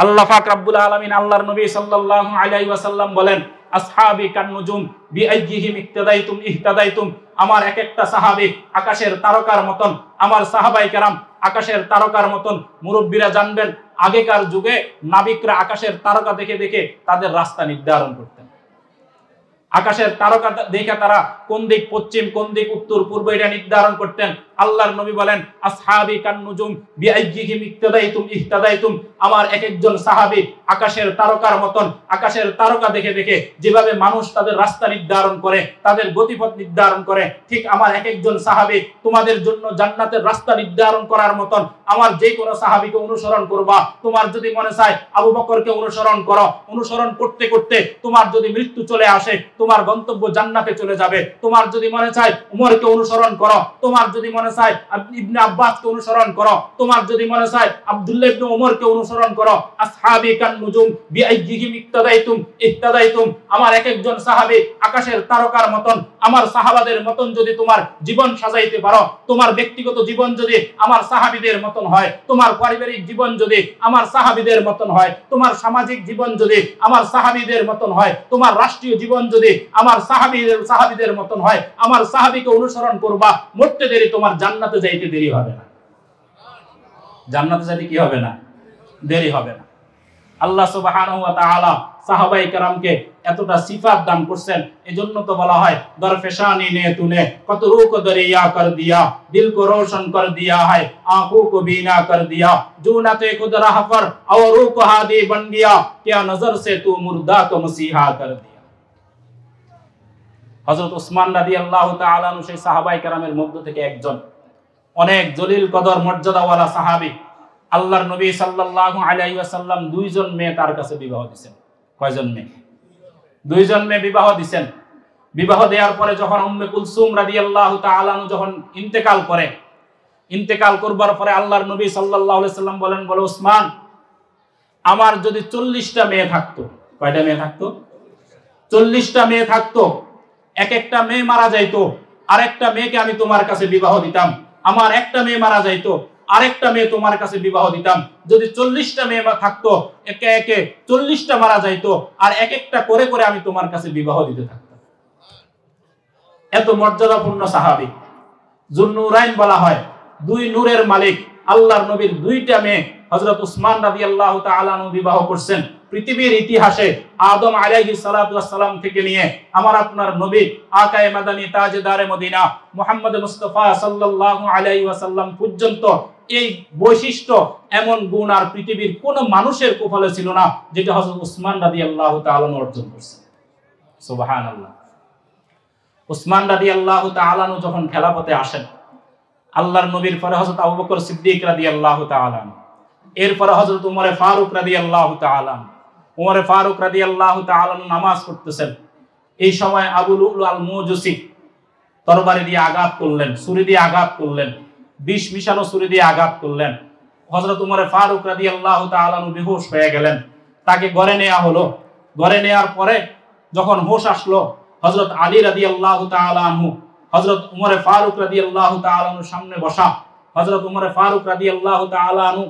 আল্লাহ পাক রব্বুল আলামিন আল্লাহর নবী সাল্লাল্লাহু আলাইহি ওয়াসাল্লাম বলেন, আসহাবি কান নুজুম বিআইয়িহিম ইক্তাদাইতুম ইহতাদাইতুম। আমার এক একটা সাহাবী আকাশের তারকার মতন, আমার সাহাবায়ে কেরাম আকাশের তারকার মতন। মুরব্বীরা জানবেন আগেকার যুগে নাবিকরা আকাশের তারকা দেখে দেখে তাদের রাস্তা নির্ধারণ করতেন। আকাশের তারকা দেখে তারা কোন দিক পশ্চিম, কোন দিক উত্তর, পূর্ব এটা নির্ধারণ করতেন। আল্লাহর নবী বলেন, আসহাবি কান নুজুম বিআইয়িহিম ইক্তাদাইতুম ইহতাদাইতুম। আমার এক একজন সাহাবী আকাশের তারকার মতন, আকাশের তারকা দেখে দেখে যেভাবে মানুষ তাদের রাস্তা নির্ধারণ করে, তাদের গতিপথ নির্ধারণ করে, ঠিক আমার এক একজন সাহাবী তোমাদের জন্য জান্নাতের রাস্তা নির্ধারণ করার মতন। আমার যে কোনো সাহাবীকে অনুসরণ করবা। তোমার যদি মনে চায় আবু বকরকে অনুসরণ করো, অনুসরণ করতে করতে তোমার যদি মৃত্যু চলে আসে তোমার গন্তব্য জান্নাতে চলে যাবে। তোমার যদি মনে চায় উমরকে অনুসরণ করো, তোমার যদি মনে চায় ইবনে আব্বাসকে অনুসরণ করো, তোমার যদি মনে চায় আব্দুল্লাহ ইবনে উমরকে অনুসরণ করো। আসহাবি কান নুজুম বিআইয়িহিম ইক্তাদাইতুম ইহতাদাইতুম। আমার এক একজন সাহাবী আকাশের তারকার মতন। আমার সাহাবাদের মতন যদি তোমার জীবন সাজাইতে পারো, তোমার ব্যক্তিগত জীবন যদি আমার সাহাবীদের মতন হয়, তোমার পারিবারিক জীবন যদি আমার সাহাবীদের মতন হয়, তোমার সামাজিক জীবন যদি আমার সাহাবীদের মতন হয়, তোমার রাষ্ট্রীয় জীবন যদি আমার সাহাবীদের মতন হয়, আমার সাহাবীকে অনুসরণ করবা। মরতে দেরি, তোমার জান্নাতে যাইতে দেরি হবে না। জান্নাতে যাইতে কি হবে না? দেরি হবে না। আল্লাহ সুবহানাহু ওয়া তাআলা সাহাবায়ে কেরামকে এতটা সিফাত দান করছেন। এজন্য তো বলা হয় দরফেশানি নে তুনে কত রূহ কো দরিয়া কর দিয়া, দিল কো রোশন কর দিয়া है, आंखों को बीना कर दिया, जो नते खुद राह पर और रूह को हादी बन गया, क्या नजर से तू मुर्दा को मसीहा कर दिया। হযরত ওসমান রাদিয়াল্লাহু তাআলা আনহু সেই সাহাবায়ে কেরামের মধ্য থেকে একজন, অনেক জলিল কদর মর্যাদাওয়ালা সাহাবী। আল্লাহর নবী সাল্লাল্লাহু আলাইহি ওয়াসাল্লাম দুইজন মেয়ে তার কাছে বিবাহ দিবেন। কয়জন মেয়ে? দুইজন মেয়ে বিবাহ দিবেন। বিবাহ দেওয়ার পরে যখন উম্মে কুলসুম রাদিয়াল্লাহু তাআলা আনহু যখন ইন্তেকাল করে, ইন্তেকাল করবার পরে আল্লাহর নবী সাল্লাল্লাহু আলাইহি ওয়াসাল্লাম বলেন, বলে ওসমান, আমার যদি 40টা মেয়ে থাকতো। কয়টা মেয়ে থাকতো? 40টা মেয়ে থাকতো। এক একটা মেয়ে মারা যাইতো, আরেকটা মেয়েকে আমি তোমার কাছে বিবাহ দিতাম। আমার একটা মেয়ে মারা যাইতো, আরেকটা মেয়ে তোমার কাছে বিবাহ দিতাম। যদি 40টা মেয়ে থাকতো, একে একে 40টা মারা যাইতো, আর এক একটা করে করে আমি তোমার কাছে বিবাহ দিতে থাকতাম। এত মর্যাদাপূর্ণ সাহাবী। যুন্নুরাইন বলা হয়, দুই নূরের মালিক। আল্লাহর নবীর দুইটা মেয়ে হযরত ওসমান রাদিয়াল্লাহু তাআলা আনহু বিবাহ করছেন। পৃথিবীর ইতিহাসে আদম আলাইহিস সালাতু ওয়াস সালাম থেকে নিয়ে আমার আপনার নবী আকায়ে মাদানী তাজদারে মদিনা মুহাম্মদ মুস্তাফা সাল্লাল্লাহু আলাইহি ওয়াসাল্লাম পর্যন্ত এই বৈশিষ্ট্য, এমন গুণ আর পৃথিবীর কোন মানুষের কপালে ছিল না যেটা হযরত ওসমান রাদিয়াল্লাহু তাআলা অর্জন করেছেন। সুবহানাল্লাহ। ওসমান রাদিয়াল্লাহু তাআলা আনহু যখন খেলাফতে আসেন, আল্লাহর নবীর পরে হযরত আবু বকর সিদ্দিক রাদিয়াল্লাহু তাআলা, এরপরে হযরত উমর ফারুক রাদিয়াল্লাহু তাআলা। উমর ফারুক রাদিয়াল্লাহু তাআলা নামাজ পড়তেছেন। এই সময় আবু লুলু আল মুজুসি তরবারি দিয়ে আঘাত করলেন, ছুরি দিয়ে আঘাত করলেন, বিষ মিশানো ছুরি দিয়ে আঘাত করলেন। হযরত উমর ফারুক রাদিয়াল্লাহু তাআলা বেহুশ হয়ে গেলেন। তাকে ঘরে নেওয়া হলো। ঘরে নেওয়ার পরে যখন হোশ আসলো, হযরত আলী রাদিয়াল্লাহু তাআলা আনহু হযরত উমর ফারুক রাদিয়াল্লাহু তাআলা আনহুর সামনে বসা। হযরত উমর ফারুক রাদিয়াল্লাহু তাআলা আনহু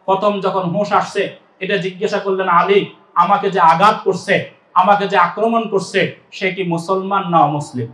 প্রথম যখন হোশ আসছে, এটা জিজ্ঞাসা করলেন, আলী, আমাকে যে আঘাত করছে, আমাকে যে আক্রমণ করছে, সে কি মুসলমান না অমুসলিম?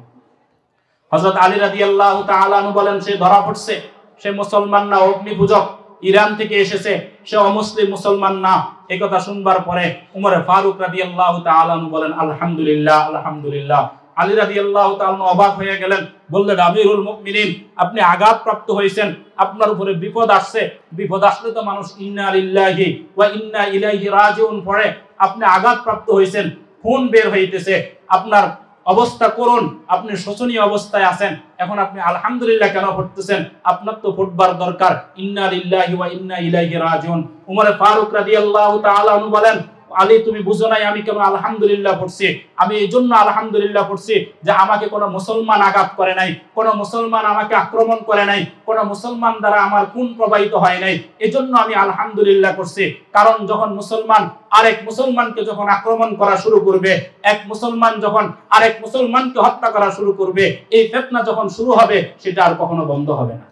হযরত আলী রাদিয়াল্লাহু তাআলা আনহু বলেন, সে ধরা পড়ছে, সে মুসলমান না, অগ্নিপূজক, ইরান থেকে এসেছে, সে অমুসলিম, মুসলমান না। এই কথা শুনবার পরে উমর ফারুক রাদিয়াল্লাহু তাআলা আনহু বলেন, আলহামদুলিল্লাহ, আলহামদুলিল্লাহ। আলী রাদিয়াল্লাহু তাআলা অবাক হয়ে গেলেন, বললেন, আমিরুল মুমিনিন, আপনি আঘাতপ্রাপ্ত হয়েছেন, আপনার উপরে বিপদ আসছে। বিপদ আসলে তো মানুষ ইন্না লিল্লাহি ওয়া ইন্না ইলাইহি রাজিউন পড়ে। আপনি আঘাতপ্রাপ্ত হয়েছেন, খুন বের হইতেছে, আপনার অবস্থা করুন, আপনি শোচনীয় অবস্থায় আছেন, এখন আপনি আলহামদুলিল্লাহ কেন পড়তেছেন? আপনার তো পড়বার দরকার ইন্না লিল্লাহি ওয়া ইন্না ইলাইহি রাজিউন। উমর ফারুক রাদিয়াল্লাহু তাআলা আনহু বলেন, আলী তুমি বুঝো নাই আমি কেন আলহামদুলিল্লাহ পড়ছি? আমি এই জন্য আলহামদুলিল্লাহ পড়ছি যে আমাকে কোনো মুসলমান আঘাত করে নাই, কোনো মুসলমান আমাকে আক্রমণ করে নাই, কোনো মুসলমান দ্বারা আমার খুন প্রবাহিত হয় নাই, এজন্য আমি আলহামদুলিল্লাহ করছি। কারণ যখন মুসলমান আরেক মুসলমানকে যখন আক্রমণ করা শুরু করবে, এক মুসলমান যখন আরেক মুসলমানকে হত্যা করা শুরু করবে, এই ফিতনা যখন শুরু হবে সেটা আর কখনো বন্ধ হবে না।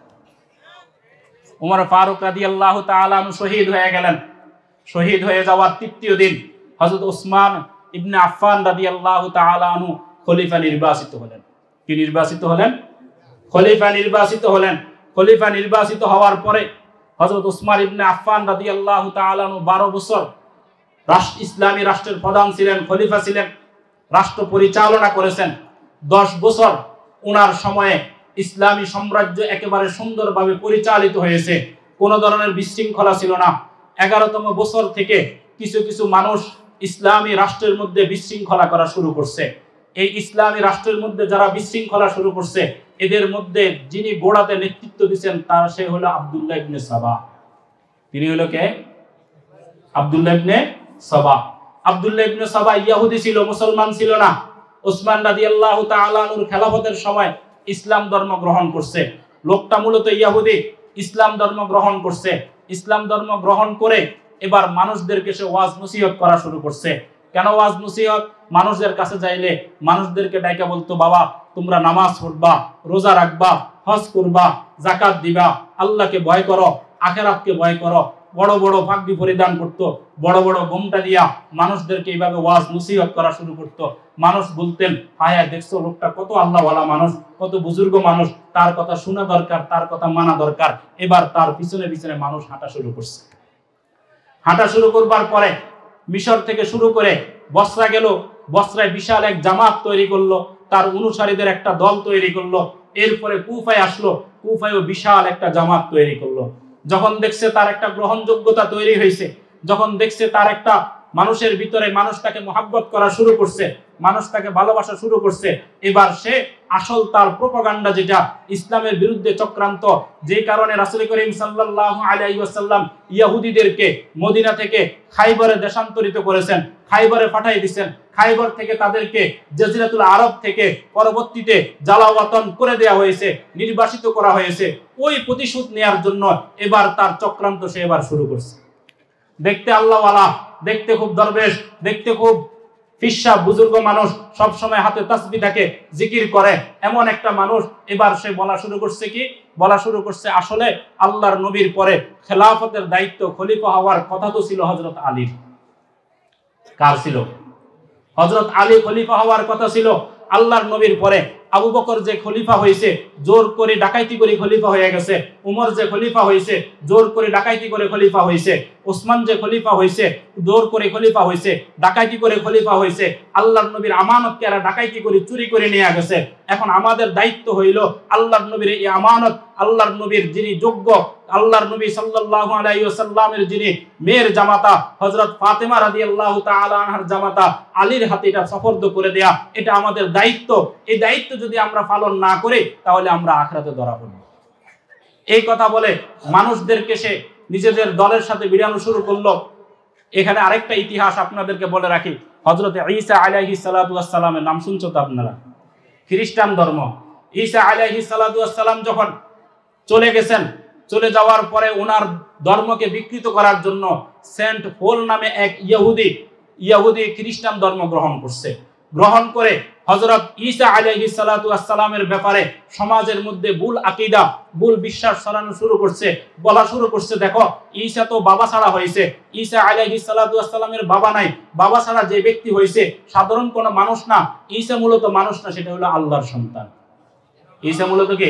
উমর ফারুক রাদিয়াল্লাহু তাআলা আনহু শহীদ হয়ে গেলেন। শহীদ হয়ে যাওয়ার তৃতীয় দিন হযরত উসমান ইবনে আফফান রাদিয়াল্লাহু তাআলা আনহু খলিফা নির্বাচিত হলেন। কি নির্বাচিত হলেন? খলিফা নির্বাচিত হলেন। খলিফা নির্বাচিত হওয়ার পরে হযরত উসমান ইবনে আফফান রাদিয়াল্লাহু তাআলা আনহু 12 বছর ইসলামী রাষ্ট্রের প্রধান ছিলেন, খলিফা ছিলেন, রাষ্ট্র পরিচালনা করেছেন। 10 বছর ওনার সময়ে ইসলামী সাম্রাজ্য একেবারে সুন্দরভাবে পরিচালিত হয়েছে, কোনো ধরনের বিশৃঙ্খলা ছিল না। 11তম বছর থেকে কিছু কিছু মানুষ ইসলামী রাষ্ট্রের মধ্যে বিশৃঙ্খলা করা শুরু করছে। এই ইসলামী রাষ্ট্রের মধ্যে যারা বিশৃঙ্খলা শুরু করছে, এদের মধ্যে যিনি গোড়াতে নেতৃত্ব দিচ্ছেন তার সে হলো আব্দুল্লাহ ইবনে সাবা। তিনি হলো কে? আব্দুল্লাহ ইবনে সাবা। আব্দুল্লাহ ইবনে সাবা ইহুদি ছিল, মুসলমান ছিল না। উসমান রাদিয়াল্লাহু তাআলা আনহুর খেলাফতের সময় ইসলাম ধর্ম গ্রহণ করছে। লোকটা মূলত ইহুদি, ইসলাম ধর্ম গ্রহণ করছে। ইসলাম ধর্ম গ্রহণ করে এবার মানুষদেরকে সে ওয়াজ নসিহত করা শুরু করছে। কেন ওয়াজ নসিহত? মানুষদের কাছে যাইলে মানুষদেরকে ডাইকা বলতো, বাবা তোমরা নামাজ পড়বা, রোজা রাখবা, হজ করবা, যাকাত দিবা, আল্লাহকে ভয় করো, আখিরাতকে ভয় করো। বড় বড় পাগড়ি পরিধান করতো, বড় বড় ঘোমটা দিয়া মানুষদেরকে এইভাবে ওয়াজ নসিহত করা শুরু করতো। মানুষ বলতেন, হায় দেখছো লোকটা কত আল্লাহওয়ালা মানুষ, কত বুজুর্গ মানুষ, তার কথা শোনা দরকার, তার কথা মানা দরকার। এবার তার পিছনে পিছনে মানুষ হাঁটা শুরু করছে। হাঁটা শুরু করবার পরে মিশর থেকে শুরু করে বসরা গেল, বসরায় বিশাল এক জামাত তৈরি করলো, তার অনুসারীদের একটা দল তৈরি করলো। এরপরে কুফায় আসলো, কুফায়ও বিশাল একটা জামাত তৈরি করলো। যখন দেখছে তার একটা গ্রহণযোগ্যতা তৈরি হয়েছে, যখন দেখছে তার একটা মানুষের ভিতরে মানুষ তাকে মহাব্বত করা শুরু করছে, মানুষ তাকে ভালোবাসা শুরু করছে, এবার সে আসল তার প্রোপাগান্ডা যেটা ইসলামের বিরুদ্ধে চক্রান্ত, যে কারণে রাসূল করিম সাল্লাল্লাহু আলাইহি ওয়াসাল্লাম ইহুদিদেরকে মদিনা থেকে খাইবরে দেশান্তরিত করেছেন, খাইবরে পাঠিয়ে দিয়েছেন। খাইবর থেকে তাদেরকে জাজিরাতুল আরব থেকে পরবর্তীতে জালাওয়াতন করে দেওয়া হয়েছে, নির্বাসিত করা হয়েছে। ওই প্রতিশোধ নেয়ার জন্য এবার তার চক্রান্ত সে এবার শুরু করছে। দেখতে আল্লাহওয়ালা, দেখতে খুব দরবেশ, দেখতে খুব ফিসা বুজুর্গ মানুষ, সব সময় হাতে তাসবিহ থাকে, জিকির করে, এমন একটা মানুষ। এবার সে বলা শুরু করছে কি? বলা শুরু করছে আসলে আল্লাহর নবীর পরে খেলাফতের দায়িত্ব, খলিফা হওয়ার কথা তো ছিল হযরত আলীর। কার ছিল? হযরত আলী খলিফা হওয়ার কথা ছিল। আল্লাহর নবীর পরে আবু বকর যে খলিফা হয়েছে, জোর করে ডাকাইতি করে খলিফা হয়ে গেছে। উমর যে খলিফা হয়েছে, জোর করে ডাকাইতি করে খলিফা হয়েছে। ওসমান যে খলিফা হয়েছে, জোর করে খলিফা হয়েছে, ডাকাইতি করে খলিফা হয়েছে। আল্লাহর নবীর আমানতকে এরা ডাকাইতি করে চুরি করে নিয়ে গেছে। এখন আমাদের দায়িত্ব হইল আল্লাহর নবীর এই আমানত, আল্লাহর নবীর যিনি যোগ্য, আল্লাহর নবী সাল্লাল্লাহু আলাইহি ওয়াসাল্লামের যিনি মেয়ের জামাতা হযরত ফাতেমা রাদিয়াল্লাহু তাআলা আনহার জামাতা আলীর হাতে এটা সুপর্দ করে দেয়া, এটা আমাদের দায়িত্ব। এই দায়িত্ব যদি আমরা পালন না করি তাহলে আমরা আখিরাতে ধরা পড়ব। এই কথা বলে মানুষদেরকে সে নিজেদের দলের সাথে ভিড়ানো শুরু করলো। এখানে আরেকটা ইতিহাস আপনাদেরকে বলে রাখি, হযরত ঈসা আলাইহিস সালাতু ওয়াস সালামের নাম শুনছো তো আপনারা? খ্রিস্টান ধর্ম। ঈসা আলাইহিস সালাতু ওয়াস সালাম যখন চলে গেছেন, চলে যাওয়ার পরে ওনার ধর্মকে বিকৃত করার জন্য সেন্ট পল নামে এক ইহুদি খ্রিস্টান ধর্ম গ্রহণ করছে। গ্রহণ করে হযরত ঈসা আলাইহিস সালাতু ওয়াস সালামের ব্যাপারে সমাজের মধ্যে ভুল আকীদা, ভুল বিশ্বাস ছড়ানো শুরু করছে। বলা শুরু করছে, দেখো ঈসা তো বাবা ছাড়া হয়েছে, ঈসা আলাইহিস সালাতু ওয়াস সালামের বাবা নাই, বাবা ছাড়া যে ব্যক্তি হয়েছে সাধারণ কোনো মানুষ না, ঈসা মূলত মানুষ না, সেটা হলো আল্লাহর সন্তান। ঈসা মূলত কি?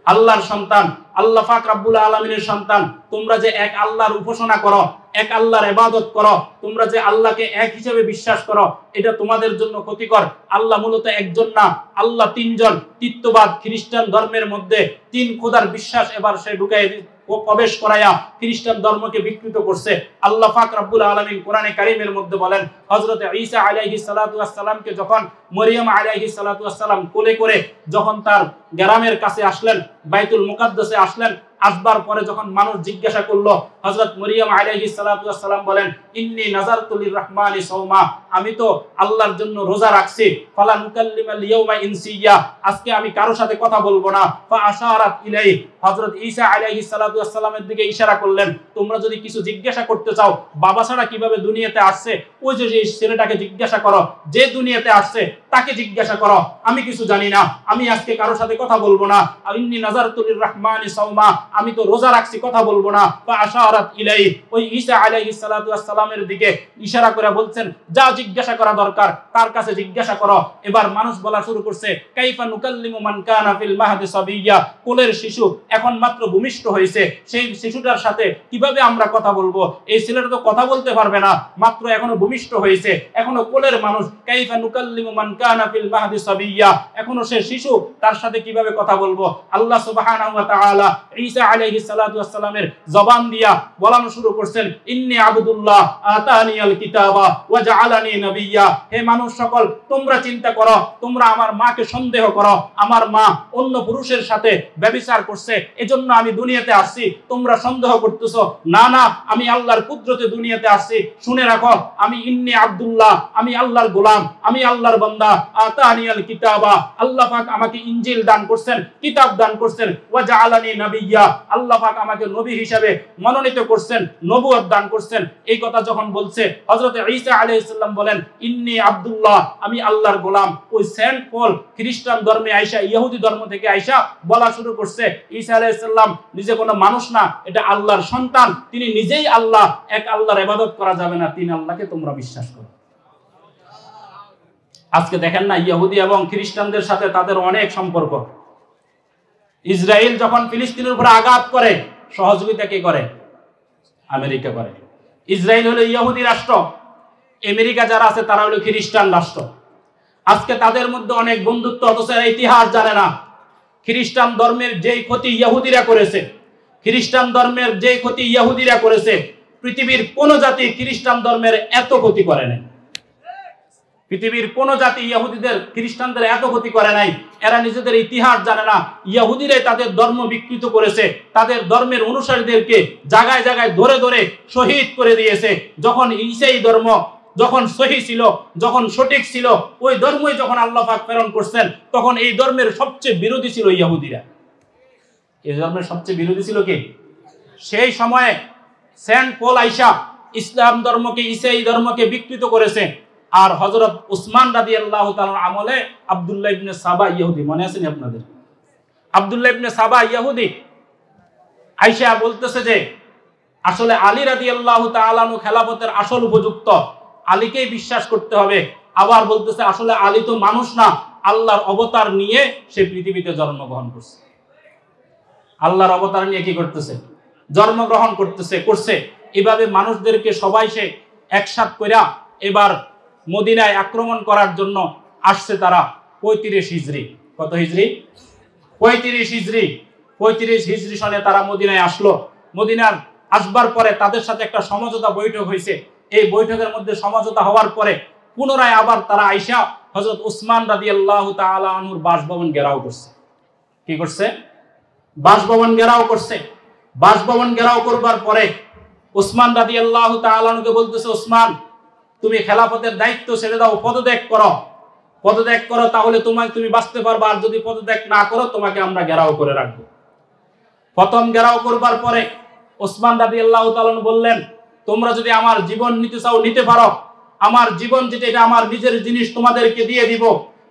আল্লাহর সন্তান, আল্লাহ পাক রব্বুল আলামিনের সন্তান। তোমরা যে এক আল্লাহর উপাসনা করো, এক আল্লাহর ইবাদত করো, তোমরা যে আল্লাহকে এক হিসেবে বিশ্বাস করো, এটা তোমাদের জন্য ক্ষতিকর। আল্লাহ মূলত একজন না, আল্লাহ তিনজন। তৃতীয়বাদ খ্রিস্টান ধর্মের মধ্যে তিন খোদার বিশ্বাস এবার সে ঢুকাই ও প্রবেশ করায়া খ্রিস্টান ধর্মকে বিকৃত করছে। আল্লাহ পাক রব্বুল আলামিন কোরআনে কারীমের মধ্যে বলেন, হযরত ঈসা আলাইহিস সালাতু ওয়াস সালামকে যখন মরিয়ম আলাইহিস সালাতু ওয়াস সালাম কোলে করে যখন তার গ্রামের কাছে আসলেন, বাইতুল মুকাদ্দাসে আসলেন, আসবার পরে যখন মানুষ জিজ্ঞাসা করলো, হযরত মরিয়ম আলাইহিস সালাতু ওয়াস সালাম বলেন, ইন্নী নাযারতু লিররহমানি সাওমা, আমি তো আল্লাহর জন্য রোজা রাখছি, ফালা নুকাল্লিমাল ইয়াওমা ইনসিয়া, আজকে আমি কারো সাথে কথা বলবো না। ফা আশারাত ইলাই, হযরত ঈসা আলাইহিস সালাতু ওয়াস সালামের দিকে ইশারা করলেন, তোমরা যদি কিছু জিজ্ঞাসা করতে চাও, বাবা ছাড়া কিভাবে দুনিয়াতে আসছে, ওই যে ছেলেটাকে জিজ্ঞাসা করো, যে দুনিয়াতে আসছে তাকে জিজ্ঞাসা করো, আমি কিছু জানি না, আমি আজকে কারো সাথে কথা বলবো না। ইন্নী নাযারতু লিররহমানি সাওমা, আমি তো রোজা রাখছি, কথা বলবো না। ফা আশারাত ইলাই, ওই ঈসা আলাইহিস সালাতু ওয়াস সালামের দিকে ইশারা করে বলছেন, যা জিজ্ঞাসা করা দরকার তার কাছে জিজ্ঞাসা করো। এবার মানুষ বলা শুরু করছে, কাইফা নুকাল্লিমু মান কানা ফিল মাহদি সাবিয়্যা, কোলের শিশু এখন মাত্র ভূমিষ্ঠ হয়েছে, সেই শিশুটার সাথে কিভাবে আমরা কথা বলবো? এই ছেলেটা তো কথা বলতে পারবে না, মাত্র এখনো ভূমিষ্ঠ হয়েছে, এখনো কোলের মানুষ। কাইফা নুকাল্লিমু মান কানা ফিল মাহদি সাবিয়্যা, এখনো সে শিশু, তার সাথে কিভাবে কথা বলবো? আল্লাহ সুবহানাহু ওয়া তাআলা ঈসা আলাইহিস সালাতু ওয়াস সালামের জবান দিয়া বলানো শুরু করছেন, ইন্নী আবদুল্লাহ আতানিয়াল কিতাবা ওয়া জাআলানি নাবিয়্যা। হে মানুষ সকল, তোমরা চিন্তা করো, তোমরা আমার মাকে সন্দেহ করো, আমার মা অন্য পুরুষের সাথে ব্যভিচার করছে, এজন্য আমি দুনিয়াতে আসছি, তোমরা সন্দেহ করতেছো। না না, আমি আল্লাহর কুদরতে দুনিয়াতে আসছি। শুনে রাখো, আমি ইন্নী আব্দুল্লাহ, আমি আল্লাহর গোলাম, আমি আল্লাহর বান্দা। আতানিয়াল কিতাবা, আল্লাহ পাক আমাকে ইনজিল দান করছেন, কিতাব দান করছেন। ওয়া জাআলানি নাবিয়্যা, আল্লাহ পাক আমাকে নবী হিসেবে মনোনীত করছেন, নবুয়ত দান করছেন। এই কথা যখন বলছে, হযরত ঈসা আলাইহিস সালাম বলেন, ইন্নী আব্দুল্লাহ, আমি আল্লাহর গোলাম। ওই সেন্ট পল খ্রিস্টান ধর্মে আইসা, ইহুদি ধর্ম থেকে আইসা বলা শুরু করছে, ঈসা আলাইহিস সালাম নিজে কোনো মানুষ না, এটা আল্লাহর সন্তান, তিনি নিজেই আল্লাহ, এক আল্লাহর ইবাদত করা যাবে না, তিন আল্লাহকে তোমরা বিশ্বাস করো। আজকে দেখেন না, ইহুদি এবং খ্রিস্টানদের সাথে তাদের অনেক সম্পর্ক। ইসরায়েল যখন ফিলিস্তিনের উপর আঘাত করে, সহযোগিতা কে করে? আমেরিকা করে। ইসরায়েল হলো ইহুদি রাষ্ট্র, আমেরিকা যারা আছে তারা হলো খ্রিস্টান রাষ্ট্র। আজকে তাদের মধ্যে অনেক বন্ধুত্ব, অথচ ইতিহাস জানে না খ্রিস্টান ধর্মের যেই ক্ষতি ইহুদিরা করেছে, খ্রিস্টান ধর্মের যেই ক্ষতি ইহুদিরা করেছে, পৃথিবীর কোন জাতি খ্রিস্টান ধর্মের এত ক্ষতি করে নাই। পৃথিবীর কোন জাতি ইহুদিদের, খ্রিস্টানদের এত ক্ষতি করে নাই। এরা নিজেদের ইতিহাস জানে না। ইহুদিরাই তাদের ধর্ম বিকৃত করেছে, তাদের ধর্মের অনুসারীদেরকে জায়গায় জায়গায় ধরে ধরে শহীদ করে দিয়েছে। যখন ঈসাই ধর্ম যখন সহি ছিল, যখন সঠিক ছিল, ওই ধর্মই যখন আল্লাহ পাক প্রেরণ করছেন, তখন এই ধর্মের সবচেয়ে বিরোধী ছিল ইহুদিরা। এই ধর্মের সবচেয়ে বিরোধী ছিল কি? সেই সময়ে সেন্ট পল আইসা ইসলাম ধর্মকে, ঈসাই ধর্মকে বিকৃত করেছে। আর হযরত উসমান রাদিয়াল্লাহু তাআলার আমলে আব্দুল্লাহ ইবনে সাবা ইহুদি, মনে আছে নি আপনাদের? আব্দুল্লাহ ইবনে সাবা ইহুদি আইসা বলতেছে যে আসলে আলী রাদিয়াল্লাহু তাআলা আনহু খেলাফতের আসল উপযুক্ত, আলীকেই বিশ্বাস করতে হবে। আবার বলতেছে আসলে আলী তো মানুষ না, আল্লাহর অবতার নিয়ে সে পৃথিবীতে জন্মগ্রহণ করছে। আল্লাহর অবতার নিয়ে কি করতেছে? জন্মগ্রহণ করছে। এভাবে মানুষদেরকে সবাই সে একসাথ কইরা এবার মদিনায় আক্রমণ করার জন্য আসছে তারা 35 হিজরি। কত হিজরি? 35 হিজরি। 35 হিজরি সনে তারা মদিনায় আসলো। মদিনার আসবার পরে তাদের সাথে একটা সমঝোতা বৈঠক হয়েছে। এই বৈঠকের মধ্যে সমঝোতা হওয়ার পরে পুনরায় আবার তারা আইসা হযরত উসমান রাদিয়াল্লাহু তাআলা আনহুর বাসভবন ঘেরাও করছে। কি করছে? বাসভবন ঘেরাও করছে। বাসভবন ঘেরাও করবার পরে উসমান রাদিয়াল্লাহু তাআলা আনহুকে বলতেছে, উসমান, তুমি খেলাফতের দায়িত্ব ছেড়ে দাও, পদত্যাগ করো। পদত্যাগ করো, তাহলে তুমি বাঁচতে পারবা, আর যদি পদত্যাগ না করো তোমাকে আমরা ঘেরাও করে রাখবো। প্রথম ঘেরাও করবার পরে উসমান রাদিয়াল্লাহু তাআলা বললেন, তোমরা যদি আমার জীবন নিতে চাও নিতে পারো, আমার জীবন যেটা এটা আমার নিজের জিনিস, তোমাদেরকে দিয়ে দিব,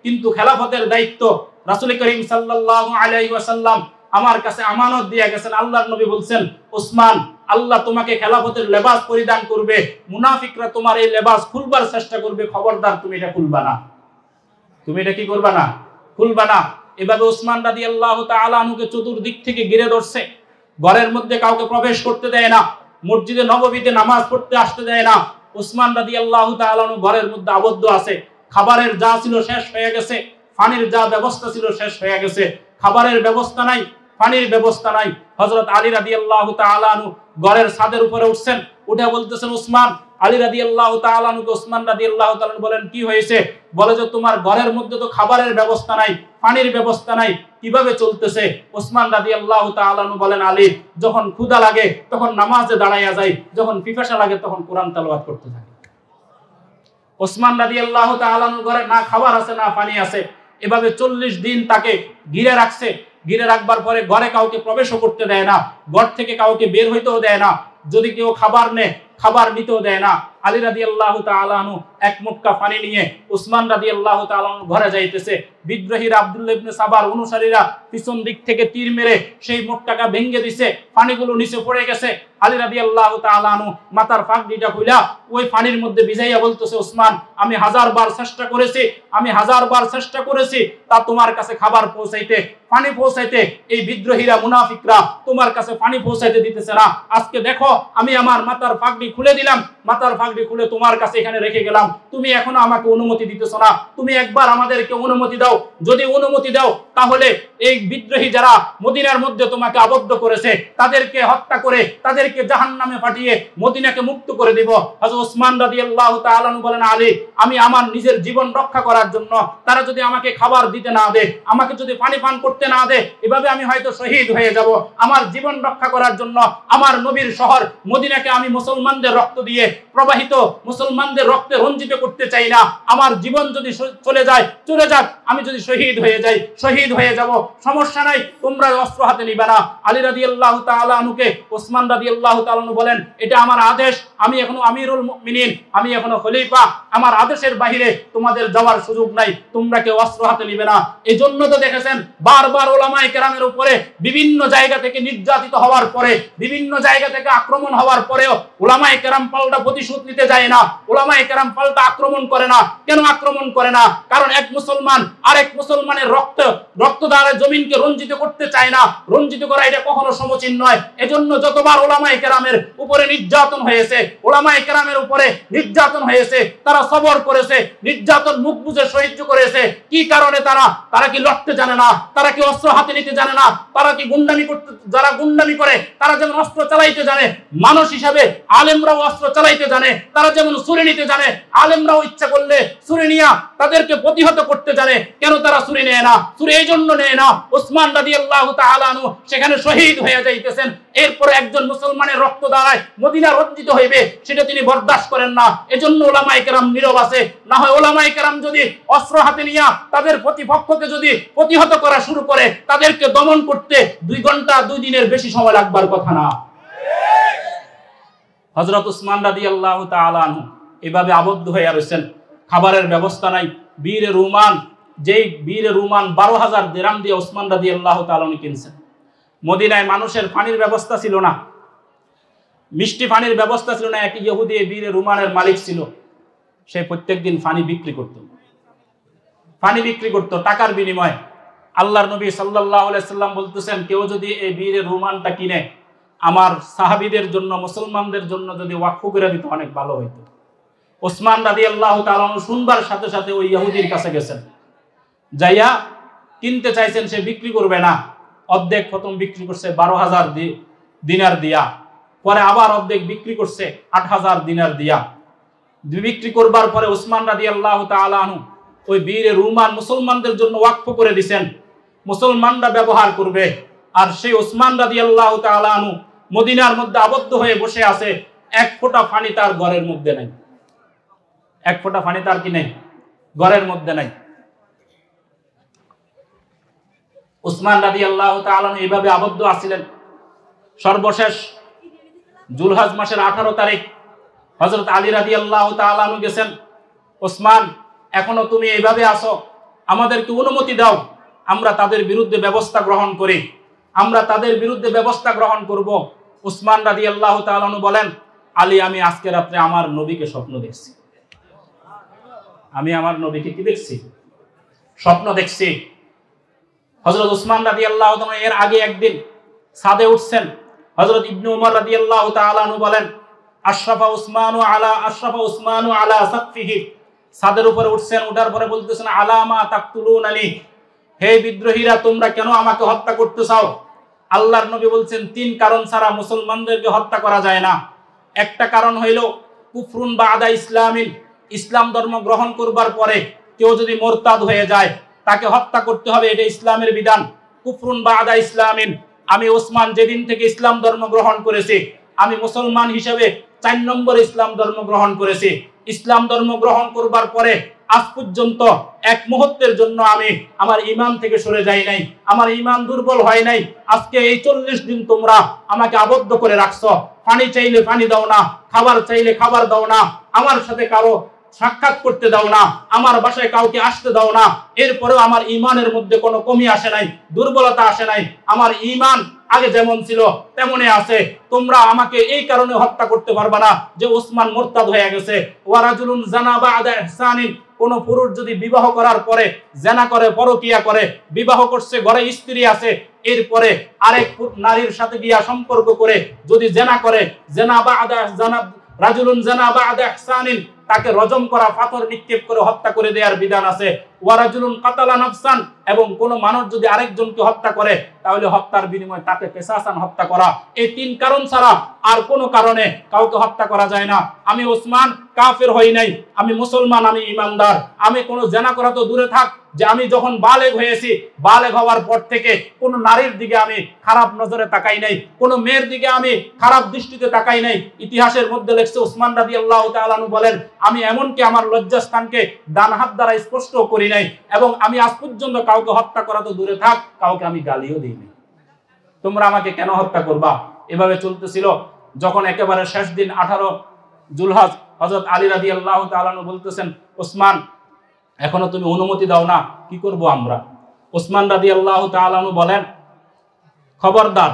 কিন্তু খেলাফতের দায়িত্ব রাসূল করিম সাল্লাল্লাহু আলাইহি ওয়াসাল্লাম আমার কাছে আমানত দিয়ে গেছেন। আল্লাহর নবী বলছেন, উসমান, আল্লাহ তোমাকে খেলাফতের লেবাস পরিধান করবে, মুনাফিকরা তোমার এই লেবাস খুলবার চেষ্টা করবে, খবরদার তুমি এটা খুলবা না। তুমি এটা কি করবা না? খুলবা না। এভাবে উসমান রাদিয়াল্লাহু তাআলা আনহুকে চতুর্দিক থেকে ঘিরে ধরছে। ঘরের মধ্যে কাউকে প্রবেশ করতে দেয় না, মসজিদে নববীতে নামাজ পড়তে আসতে দেয় না। উসমান রাদিয়াল্লাহু তাআলা আনহু ঘরের মধ্যে আবদ্ধ আছে। খাবারের যা ছিল শেষ হয়ে গেছে, পানির যা ব্যবস্থা ছিল শেষ হয়ে গেছে, খাবারের ব্যবস্থা নাই, পানির ব্যবস্থা নাই। হযরত আলী রাদিয়াল্লাহু তাআলা আনহু ঘরের ছাদের উপরে উঠছেন, উঠে বলতেছেন উসমান। আলী রাদিয়াল্লাহু তাআলা আনহুকে উসমান রাদিয়াল্লাহু তাআলা আনহু বলেন, কি হয়েছে? বলে যে তোমার ঘরের মধ্যে তো খাবারের ব্যবস্থা নাই, পানির ব্যবস্থা নাই, কিভাবে চলতেছে? উসমান রাদিয়াল্লাহু তাআলা আনহু বলেন, আলী, যখন ক্ষুধা লাগে তখন নামাজে দাঁড়াইয়া যায়, যখন পিপাসা লাগে তখন কোরআন তেলাওয়াত করতে থাকে। ওসমান রাদিয়াল্লাহু তাআলা আনহুর ঘরে না খাবার আছে না পানি আছে। এভাবে 40 দিন তাকে ঘিরে রাখছে। ঘিরে রাখবার পরে ঘরে কাউকে প্রবেশও করতে দেয় না, ঘর থেকে কাউকে বের হইতেও দেয় না। যদি কেউ খাবার নেয়, খাবার নিতেও দেয় না। আলী রাদিয়াল্লাহু তাআলা আনহু এক মুট্টা পানি নিয়ে উসমান রাদিয়াল্লাহু তাআলা আনহু ঘরে যাইতেছে। বিদ্রোহীরা আব্দুল্লাহ ইবনে সাবার অনুসারীরা পিছন দিক থেকে তীর মেরে সেই মুট্টাকে ভেঙে দিছে, পানিগুলো নিচে পড়ে গেছে। আলী রাদিয়াল্লাহু তাআলা আনহু মাথার পাগড়িটা খুইলা ওই পানির মধ্যে ভিজাইয়া বলতেছে, ওসমান, আমি 1000 বার চেষ্টা করেছি, আমি 1000 বার চেষ্টা করেছি, তা তোমার কাছে খাবার পৌঁছাইতে, পানি পৌঁছাইতে এই বিদ্রোহীরা মুনাফিকরা তোমার কাছে পানি পৌঁছাইতে দিতেছে না। আজকে দেখো, আমি আমার মাথার পাগড়ি খুলে দিলাম, মাথার পাগড়ি খুলে তোমার কাছে এখানে রেখে গেলাম, তুমি এখনো আমাকে অনুমতি দিতেছো না। তুমি একবার আমাদেরকে অনুমতি দাও, যদি অনুমতি দাও তাহলে এই বিদ্রোহী যারা মদিনার মধ্যে তোমাকে আবদ্ধ করেছে তাদেরকে হত্যা করে তাদেরকে জাহান্নামে পাঠিয়ে মদিনাকে মুক্ত করে দেব। হযরত ওসমান রাদিয়াল্লাহু তাআলা আনহু বলেন, আলী, আমি আমার নিজের জীবন রক্ষা করার জন্য তারা যদি আমাকে খাবার দিতে না দেয়, আমাকে যদি পানি পান করতে না দেয়, এভাবে আমি হয়তো শহীদ হয়ে যাব। আমার জীবন রক্ষা করার জন্য আমার নবীর শহর মদিনাকে আমি মুসলমানদের রক্ত দিয়ে প্রবাহিত, মুসলমানদের রক্তে রঞ্জিত করতে চাই না। আমার জীবন যদি চলে যায় চলে যাক, আমি যদি শহীদ হয়ে যাই শহীদ হয়ে যাব, সমস্যা নাই, তোমরা অস্ত্র হাতে নিবে না। আলী রাদিয়াল্লাহু তাআলা আনহুকে ওসমান রাদিয়াল্লাহু তাআলা আনহু বলেন, এটা আমার আদেশ, আমি এখনো আমিরুল মুমিনিন, আমি এখনো খলিফা, আমার আদেশের বাইরে তোমাদের যাওয়ার সুযোগ নাই, তোমরা কেউ অস্ত্র হাতে নিবে না। এজন্য তো দেখেছেন বারবার উলামায়ে কেরামের উপরে বিভিন্ন জায়গা থেকে নির্যাতিত হওয়ার পরে, বিভিন্ন জায়গা থেকে আক্রমণ হওয়ার পরেও উলামায়ে কেরাম পাল্টা প্রতিশোধ নিতে যায় না, উলামায়ে কেরাম পাল্টা আক্রমণ করে না। কেন আক্রমণ করে না? কারণ এক মুসলমান আরেক মুসলমানের রক্ত দ্বারা জমিনকে রঞ্জিত করতে চায় না। রঞ্জিত করা এটা কখনো সমীচীন নয়। এজন্য যতবার উলামায়ে কেরামের উপরে নির্যাতন হয়েছে, উলামায়ে কেরামের উপরে নির্যাতন হয়েছে, তারা সবর করেছে, নির্যাতন মুখ বুজে সহ্য করেছে। কি কারণে? তারা কি লড়তে জানে না? তারা কি অস্ত্র হাতে নিতে জানে না? তারা কি গুন্ডামি করতে, যারা গুন্ডামি করে তারা যেমন অস্ত্র চালাইতে জানে, মানুষ হিসাবে আলেমরাও অস্ত্র চালাইতে জানে। তারা যেমন ছুরি নিতে জানে, আলেমরাও ইচ্ছা করলে ছুরি নিয়ে তাদেরকে প্রতিহত করতে জানে। কেন তারা ছুরি নেয় না? ছুরি এই জন্য নেয় না, ওসমান রাদিয়াল্লাহু তাআলা আনহু সেখানে শহীদ হয়ে যাইতেছেন, এরপরে একজন মুসলমানের রক্ত দ্বারায় মদিনা রঞ্জিত হইবে, সেটা তিনি বরদাস্ত করেন না। এজন্য উলামায়ে কেরাম নীরব আছে। না হয় উলামায়ে কেরাম যদি অস্ত্র হাতে নিয়ে তাদের প্রতিপক্ষকে যদি প্রতিহত করা শুরু করে, তাদেরকে দমন করতে 2 ঘন্টা 2 দিনের বেশি সময় লাগবার কথা না। হযরত ওসমান রাদিয়াল্লাহু তাআলা আনহু এভাবে আবদ্ধ হয়ে রয়েছেন, খাবারের ব্যবস্থা নাই। বীরে রুমান, যেই বীরে রুমান 12,000 দিরহাম দিয়ে ওসমান রাদিয়াল্লাহু তাআলা আনহু কিনছেন। মদিনায় মানুষের পানির ব্যবস্থা ছিল না, মিষ্টি পানির ব্যবস্থা ছিল না। এক ইহুদি বীরে রুমানের মালিক ছিল, সে প্রত্যেকদিন পানি বিক্রি করত, পানি বিক্রি করত টাকার বিনিময়ে। আল্লাহর নবী সাল্লাল্লাহু আলাইহি সাল্লাম বলতেছেন, কেউ যদি এই বীরে রুমানটা কিনে আমার সাহাবীদের জন্য, মুসলমানদের জন্য যদি ওয়াকফ করে দিত অনেক ভালো হইতো। ওসমান রাদিয়াল্লাহু তাআলা আনহু শুনবার সাথে সাথে ওই ইহুদির কাছে গেছেন, যাইয়া কিনতে চাইছেন, সে বিক্রি করবে না। অর্ধেক প্রথম বিক্রি করছে 12,000 দিনার দিয়া, পরে আবার অর্ধেক বিক্রি করছে 8,000 দিনার দিয়া। বিক্রি করবার পরে ওসমান রাদিয়াল্লাহু তাআলা আনহু ওই বীরে রুমান মুসলমানদের জন্য ওয়াকফ করে দিবেন, মুসলমানরা ব্যবহার করবে। আর সেই ওসমান রাদিয়াল্লাহু তাআলা আনহু মদিনার মধ্যে আবদ্ধ হয়ে বসে আছে, এক ফোঁটা পানি তার ঘরের মধ্যে নাই, এক ফোঁটা পানি তার কি নেই, ঘরের মধ্যে নাই। ওসমান রাদিয়াল্লাহু তাআলা আনহু এইভাবে আবদ্ধ আছিলেন। সর্বশেষ জুলহজ মাসের 18 তারিখ হযরত আলী রাদিয়াল্লাহু তাআলা আনহু গেছেন, ওসমান, এখনো তুমি এইভাবে আসো, আমাদেরকে অনুমতি দাও, আমরা তাদের বিরুদ্ধে ব্যবস্থা গ্রহণ করি, আমরা তাদের বিরুদ্ধে ব্যবস্থা গ্রহণ করব। ওসমান রাদিয়াল্লাহু তাআলা আনহু বলেন, আলী, আমি আজকে রাতে আমার নবীকে স্বপ্ন দেখছি। আমি আমার নবীকে কি দেখছি? স্বপ্ন দেখছি। হযরত ওসমান রাদিয়াল্লাহু তাআলা এর আগে একদিন ছাদে উঠছেন। হযরত ইবনে উমর রাদিয়াল্লাহু তাআলা আনহু বলেন, আশরাফা উসমানু আলা সাকফিহি, ছাদের উপরে উঠছেন, উঠার পরে বলতেছেন, আলামা তাকতুলুনানি, হে বিদ্রোহীরা, তোমরা কেন আমাকে হত্যা করতে চাও? আল্লাহর নবী বলছেন 3 কারণ ছাড়া মুসলমানদেরকে হত্যা করা যায় না। একটা কারণ হইল কুফরুন বাদা ইসলামিন, ইসলাম ধর্ম গ্রহণ করবার পরে কেউ যদি মোরতাদ হয়ে যায় তাকে হত্যা করতে হবে, এটা ইসলামের বিধান। কুফরুন বাদা ইসলামিন, আমি ওসমান যেদিন থেকে ইসলাম ধর্ম গ্রহণ করেছি, আমি মুসলমান হিসেবে 4 নম্বর ইসলাম ধর্ম গ্রহণ করেছি। ইসলাম ধর্ম গ্রহণ করবার পরে আজ পর্যন্ত এক মুহূর্তের জন্য আমি আমার ঈমান থেকে সরে যাই নাই, আমার ঈমান দুর্বল হয় নাই। আজকে এই 40 দিন তোমরা আমাকে আবদ্ধ করে রাখছো, পানি চাইলে পানি দাও না, খাবার চাইলে খাবার দাও না, আমার সাথে কারো সাক্ষাৎ করতে দাও না, আমার বাসায় কাউকে আসতে দাও না। এরপরেও আমার ঈমানের মধ্যে কোনো কমি আসে নাই, দুর্বলতা আসে নাই, আমার ঈমান আগে যেমন ছিল তেমনই আছে। তোমরা আমাকে এই কারণে হত্যা করতে পারবে না যে ওসমান মুরতাদ হয়ে গেছে। ওয়ারাজুলুন জানা বা'দা ইহসানিন, কোন পুরুষ যদি বিবাহ করার পরে জেনা করে, পরকিয়া করে, বিবাহ করছে, ঘরে স্ত্রী আছে, এরপরে আরেক নারীর সাথে গিয়া সম্পর্ক করে যদি জেনা করে, জানা রাজুলুন জানা বা'দা ইহসানিন, তাকে রজম করা, পাথর নিক্ষেপ করে হত্যা করে দেওয়ার বিধান আছে। ওয়ারাজুলুন কাতালা নাফসান, এবং কোন মানুষ যদি আরেকজনকে হত্যা করে তাহলে হত্যার বিনিময়ে তাকে কিসাসান হত্যা করা। এই 3 কারণ ছাড়া আর কোনো কারণে কাউকে হত্যা করা যায় না। আমি ওসমান কাফের হই নাই, আমি মুসলমান, আমি ঈমানদার। আমি কোনো জেনা করা তো দূরে থাক, যে আমি যখন বালেগ হয়েছি, বালেগ হওয়ার পর থেকে কোন নারীর দিকে আমি খারাপ নজরে তাকাই নাই, কোন মেয়ের দিকে আমি খারাপ দৃষ্টিতে তাকাই নাই। ইতিহাসের মধ্যে লেখছে ওসমান রাদিয়াল্লাহু তাআলা আনহু বলেন, আমি এমনকি আমার লজ্জাস্থানকে ডান হাত দ্বারা স্পর্শ করি নাই, এবং আমি আজ পর্যন্ত কাউকে হত্যা করা তো দূরে থাক, কাউকে আমি গালিও দিই নাই। তোমরা আমাকে কেন হত্যা করবা? এভাবে চলতেছিল। যখন একেবারে শেষ দিন 18 জুলহজ, হযরত আলী রাদিয়াল্লাহু তাআলা আনহু বলতেছেন, ওসমান এখনো তুমি অনুমতি দাও না, কি করব আমরা? ওসমান রাদিয়াল্লাহু তাআলা আনহু বলেন, খবরদার,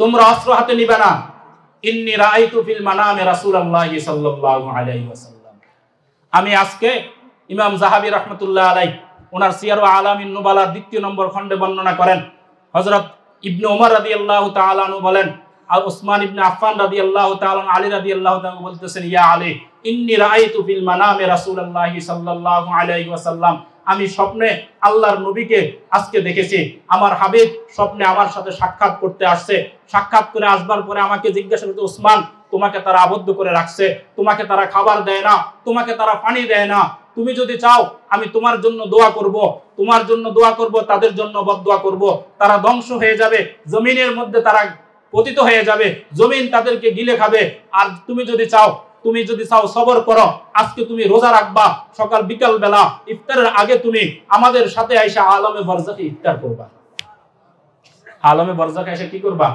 তোমরা অস্ত্র হাতে নিবে না। ইন্নী রাআইতু ফিল মানামে রাসূলুল্লাহি সাল্লাল্লাহু আলাইহি ওয়াসাল্লাম। আমি আজকে, ইমাম যাহাবী রাহমাতুল্লাহ আলাইহি ওনার সিয়ার ওয়া আলামিন নুবালার 2 নম্বর খণ্ডে বর্ণনা করেন, হযরত ইবনে ওমর রাদিয়াল্লাহু তাআলা আনহু বলেন, আর ওসমান ইবনে আফফান রাদিয়াল্লাহু তাআলা আলী রাদিয়াল্লাহু তাআলা বলতেছেন, ইয়া আলী ইন্নী রাআইতু ফিল মানামে রাসূলুল্লাহি সাল্লাল্লাহু আলাইহি ওয়াসাল্লাম, আমি স্বপ্নে আল্লাহর নবীকে আজকে দেখেছি। আমার হাবিব স্বপ্নে আমার সাথে সাক্ষাৎ করতে আসছে। সাক্ষাৎ করে আসবার পরে আমাকে জিজ্ঞাসা করতে, ওসমান তোমাকে তারা আবদ্ধ করে রাখছে, তোমাকে তারা খাবার দেয় না, তোমাকে তারা পানি দেয় না, তুমি যদি চাও আমি তোমার জন্য দোয়া করব, তোমার জন্য দোয়া করব, তাদের জন্য বদদোয়া করব, তারা ধ্বংস হয়ে যাবে, জমিনের মধ্যে তারা পতিত হয়ে যাবে, জমিন তাদেরকে গিলে খাবে। আর তুমি যদি চাও সবর করো, আজকে তুমি রোজা রাখবা, সকাল বিকাল বেলা ইফতারের আগে তুমি আমাদের সাথে আইসা আলমে বরজাখে ইফতার করবা। আলমে বরজাখে এসে কি করবা?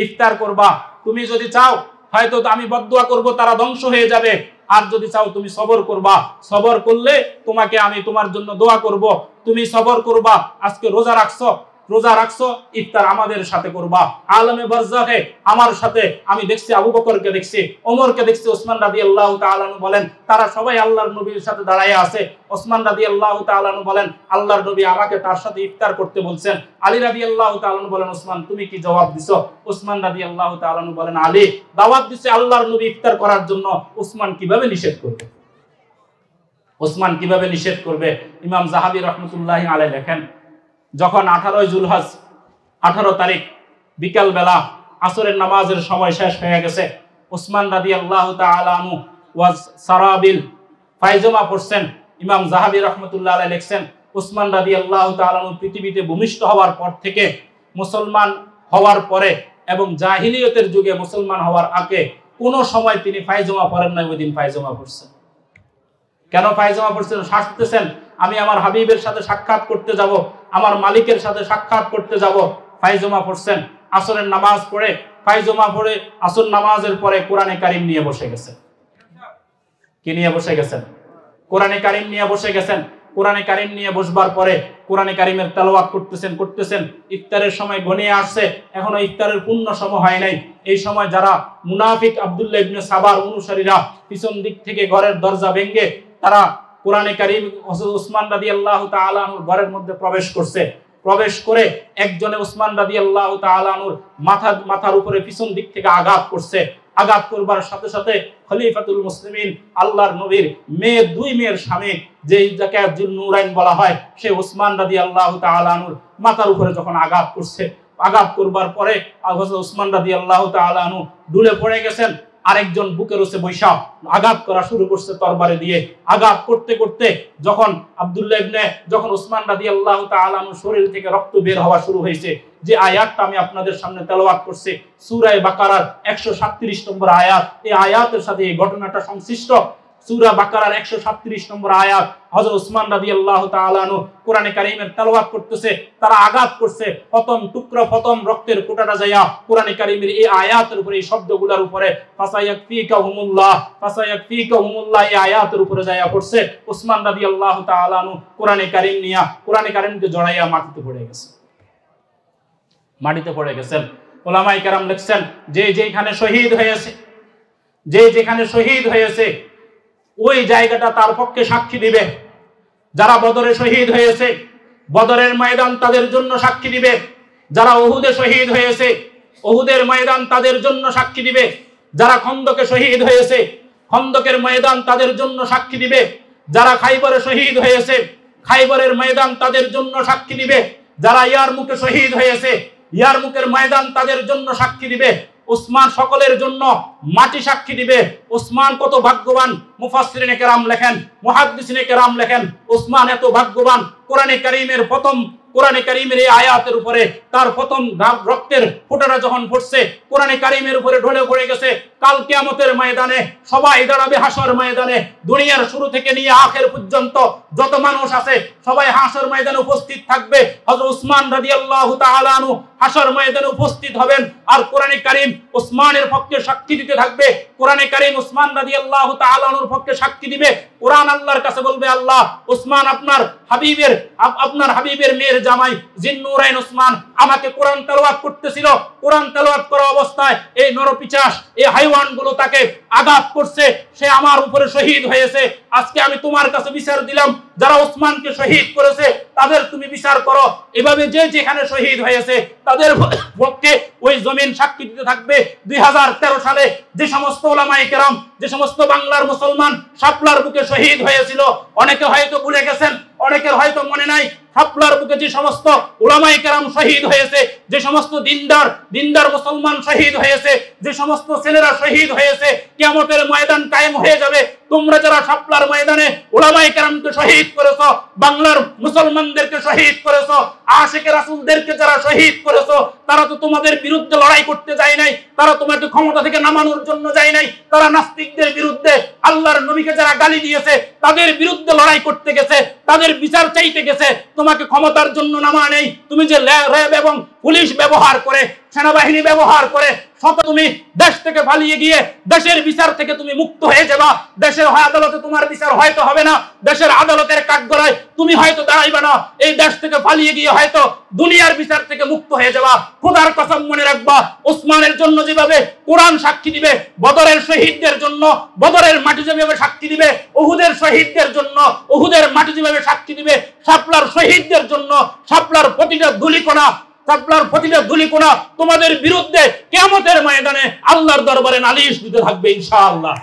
ইফতার করবা। তুমি যদি চাও হয়তো আমি বদদোয়া করব, তারা ধ্বংস হয়ে যাবে, আর যদি চাও তুমি সবর করবা, সবর করলে তোমাকে আমি তোমার জন্য দোয়া করব, তুমি সবর করবা। আজকে রোজা রাখছো, ইফতার আমাদের সাথে করবা। আলমে বারজাখে আমার সাথে আমি দেখছি, আবু বকরকে দেখছি, ওমরকে দেখছি, ওসমান রাদিয়াল্লাহু তাআলা আনহু বলেন তারা সবাই আল্লাহর নবীর সাথে দাঁড়ায় আছে। ওসমান রাদিয়াল্লাহু তাআলা আনহু বলেন, আল্লাহর নবী আমাকে তার সাথে ইফতার করতে বলছেন। আলী রাদিয়াল্লাহু তাআলা আনহু বলেন, ওসমান তুমি কি জবাব দিছো? ওসমান রাদিয়াল্লাহু তাআলা আনহু বলেন, আলী দাওয়াত দিছে আল্লাহর নবী ইফতার করার জন্য, ওসমান কিভাবে নিষেধ করবে? ওসমান কিভাবে নিষেধ করবে? ইমাম যাহাবী রাহমাতুল্লাহি আলাইহি লেখেন, যখন 18 জুলহজ 18 তারিখ বিকাল বেলা আসরের নামাজের সময় শেষ হয়ে গেছে, ওসমান রাদিয়াল্লাহু তাআলা আনহু ওয়াজ সারাবিল ফায়জামা পড়ছেন। ইমাম যাহাবী রাহমাতুল্লাহ আলাইহি লিখছেন, ওসমান রাদিয়াল্লাহু তাআলা আনহু পৃথিবীতে ভূমিষ্ঠ হওয়ার পর থেকে, মুসলমান হওয়ার পরে এবং জাহিলিয়তের যুগে মুসলমান হওয়ার আগে কোন সময় তিনি ফায়জামা পড়েন না। ওই দিন ফায়জামা পড়ছেন। কেন ফায়জামা পড়ছেন? শাস্তেছেন, আমি আমার হাবিবের সাথে সাক্ষাৎ করতে যাব, আমার মালিকের সাথে সাক্ষাৎ করতে যাব। ফায়জামা পড়ছেন। আসরের নামাজ পড়ে, ফায়জামা পড়ে আসর নামাজের পরে কোরআনে কারীম নিয়ে বসে গেছেন। কি নিয়ে বসে গেছেন? কোরআনে কারীম নিয়ে বসে গেছেন। কোরআনে কারীম নিয়ে বসবার পরে কোরআনে কারীমের তেলাওয়াত করতেছেন। ইফতারের সময় ঘনিয়ে আসছে, এখনো ইফতারের পূর্ণ সময় হয় নাই। এই সময় যারা মুনাফিক আব্দুল্লাহ ইবনে সাবার অনুসারীরা পিছন দিক থেকে ঘরের দরজা ভেঙে তারা কোরআনে কারীম ওসমান রাদিয়াল্লাহু তাআলা আনহুর ঘরের মধ্যে প্রবেশ করছে। প্রবেশ করে একজনে ওসমান রাদিয়াল্লাহু তাআলা আনহুর মাথার উপরে পিছন দিক থেকে আঘাত করছে। আঘাত করবার সাথে সাথে খলিফাতুল মুসলিমিন আল্লাহর নবীর দুই মেয়ের স্বামী, যেই যাকে জুন নুরাইন বলা হয়, সে ওসমান রাদিয়াল্লাহু তাআলা আনহুর মাথার উপরে যখন আঘাত করছে, আঘাত করবার পরে হযরত ওসমান রাদিয়াল্লাহু তাআলা আনহু ডুলে পড়ে গেছেন। আরেকজন বুকের উপরে বৈশা আঘাত করা শুরু করছে তরবারি দিয়ে। আঘাত করতে করতে যখন যখন ওসমান রাদিয়াল্লাহু তাআলা আনহুর শরীর থেকে রক্ত বের হওয়া শুরু হয়েছে, যে আয়াতটা আমি আপনাদের সামনে তেলাওয়াত করছি সূরা বাকারার 137 নম্বর আয়াত, এই আয়াতের সাথে এই ঘটনাটা সংশ্লিষ্ট। সূরা বাকারার 137 নম্বর আয়াত, হযরত ওসমান রাদিয়াল্লাহু তাআলা আনহু কোরআনে কারীমের তেলাওয়াত করতেছে, তারা আঘাত করছে, প্রথম টুকরা প্রথম রক্তের ফোঁটাটা যায়া কোরআনে কারীমের এই আয়াতের উপরে, এই শব্দগুলোর উপরে ফাসায়াকফিকাহুমুল্লাহ এই আয়াতের উপরে যায়া পড়ছে। ওসমান রাদিয়াল্লাহু তাআলা আনহু কোরআনে কারীম নিয়া কোরআনে কারীমকে জড়াইয়া মাটিতে পড়ে গেছে, মাটিতে পড়ে গেছেন। উলামায়ে কেরাম লিখছেন যে যেখানে শহীদ হয়েছে, যে যেখানে শহীদ হয়েছে ওই জায়গাটা তার পক্ষে সাক্ষী দিবে। যারা বদরে শহীদ হয়েছে বদরের ময়দান তাদের জন্য সাক্ষী দিবে। যারা উহুদে শহীদ হয়েছে উহুদের ময়দান তাদের জন্য সাক্ষী দিবে। যারা খন্দকে শহীদ হয়েছে খন্দকের ময়দান তাদের জন্য সাক্ষী দিবে। যারা খাইবরে শহীদ হয়েছে খাইবরের ময়দান তাদের জন্য সাক্ষী দিবে। যারা ইয়ারমুকে শহীদ হয়েছে ইয়ারমুকের ময়দান তাদের জন্য সাক্ষী দিবে। ওসমান সকলের জন্য মাটি সাক্ষী দিবে। ওসমান কত ভাগ্যবান, মুফাসসিরিনে কেরাম লেখেন, মুহাদ্দিসিনে কেরাম লেখেন, ওসমান এত ভাগ্যবান। কোরআনে কারীমের এই আয়াতের উপরে তার প্রথম রক্তের ফোঁটাটা যখন পড়ছে কোরআনে কারীমের উপরে ঢলে পড়ে গেছে। কাল কিয়ামতের ময়দানে সবাই দাঁড়াবে হাসর ময়দানে। দুনিয়ার শুরু থেকে নিয়ে আখের পর্যন্ত যত মানুষ আছে সবাই হাসর ময়দানে উপস্থিত থাকবে। হযরত ওসমান রাদিয়াল্লাহু তাআলা আনহু হাসর ময়দানে উপস্থিত হবেন। আর কোরআনে কারীম ওসমানের পক্ষে সাক্ষী দিতে থাকবে। কোরআনে কারীম ওসমান রাদিয়াল্লাহু তাআলা আনহুর পক্ষে সাক্ষী দিবে। কোরআন আল্লাহর কাছে বলবে, আল্লাহ ওসমান আপনার হাবিবের মেয়ের জামাই জিন্নুরাইন ওসমান আমাকে কোরআন তেলাওয়াত করতেছিল। কোরআন তেলাওয়াত করা অবস্থায় এই নরপিশাচ এই হাইওয়ানগুলো তাকে আঘাত করছে, সে আমার উপরে শহীদ হয়েছে। আজকে আমি তোমার কাছে বিচার দিলাম, যারা ওসমানকে শহীদ করেছে তাদের তুমি বিচার করো। এভাবে যে যেখানে শহীদ হয়েছে তাদের পক্ষে ওই জমিন সাক্ষী দিতে থাকবে। 2013 সালে যে সমস্ত উলামায়ে কেরাম, যে সমস্ত বাংলার মুসলমান শাপলার বুকে শহীদ হয়েছিল, অনেকে হয়তো ভুলে গেছেন, অনেকের হয়তো মনে নাই। শাপলার বুকে যে সমস্ত উলামায়ে কেরাম শহীদ হয়েছে, যে সমস্ত দিনদার মুসলমান শহীদ হয়েছে, যে সমস্ত ছেলেরা শহীদ হয়েছে, কিয়ামতের ময়দান কায়েম হয়ে যাবে। তোমরা যারা শাপলার ময়দানে উলামায়ে কেরামকে শহীদ করেছো, বাংলার মুসলমানদেরকে শহীদ করেছো, আশিকে রাসূলদেরকে যারা শহীদ করেছো, তারা তো তোমাদের বিরুদ্ধে লড়াই করতে যায় নাই, তারা তোমাকে ক্ষমতা থেকে নামানোর জন্য যায় নাই। তারা নাস্তিকদের বিরুদ্ধে, আল্লাহর নবীকে যারা গালি দিয়েছে তাদের বিরুদ্ধে লড়াই করতে গেছে, তাদের বিচার চাইতে গেছে। তোমাকে ক্ষমতার জন্য নামা নেই। তুমি যে র্যাব এবং পুলিশ ব্যবহার করে, সেনাবাহিনী ব্যবহার করে তুমি দেশ থেকে পালিয়ে গিয়ে দেশের বিচার থেকে তুমি মুক্ত হয়ে যাবা। দেশের আদালতে তোমার বিচার হয়তো হবে না, দেশের আদালতের কাঠগড়ায় তুমি হয়তো দাঁড়াইবে না। এই দেশ থেকে পালিয়ে গিয়ে হয়তো দুনিয়ার বিচার থেকে মুক্ত হয়ে যাবা। খোদার কসম মনে রাখবা, ওসমানের জন্য যেভাবে কোরআন সাক্ষী দিবে, বদরের শহীদদের জন্য বদরের মাটি যেভাবে সাক্ষী দিবে, উহুদের শহীদদের জন্য উহুদের মাটি যেভাবে সাক্ষী দিবে, শাপলার শহীদদের জন্য শাপলার প্রতিটা ধুলিকণা তোমাদের বিরুদ্ধে কিয়ামতের ময়দানে আল্লাহর দরবারে নালিশ দিতে থাকবে ইনশাআল্লাহ।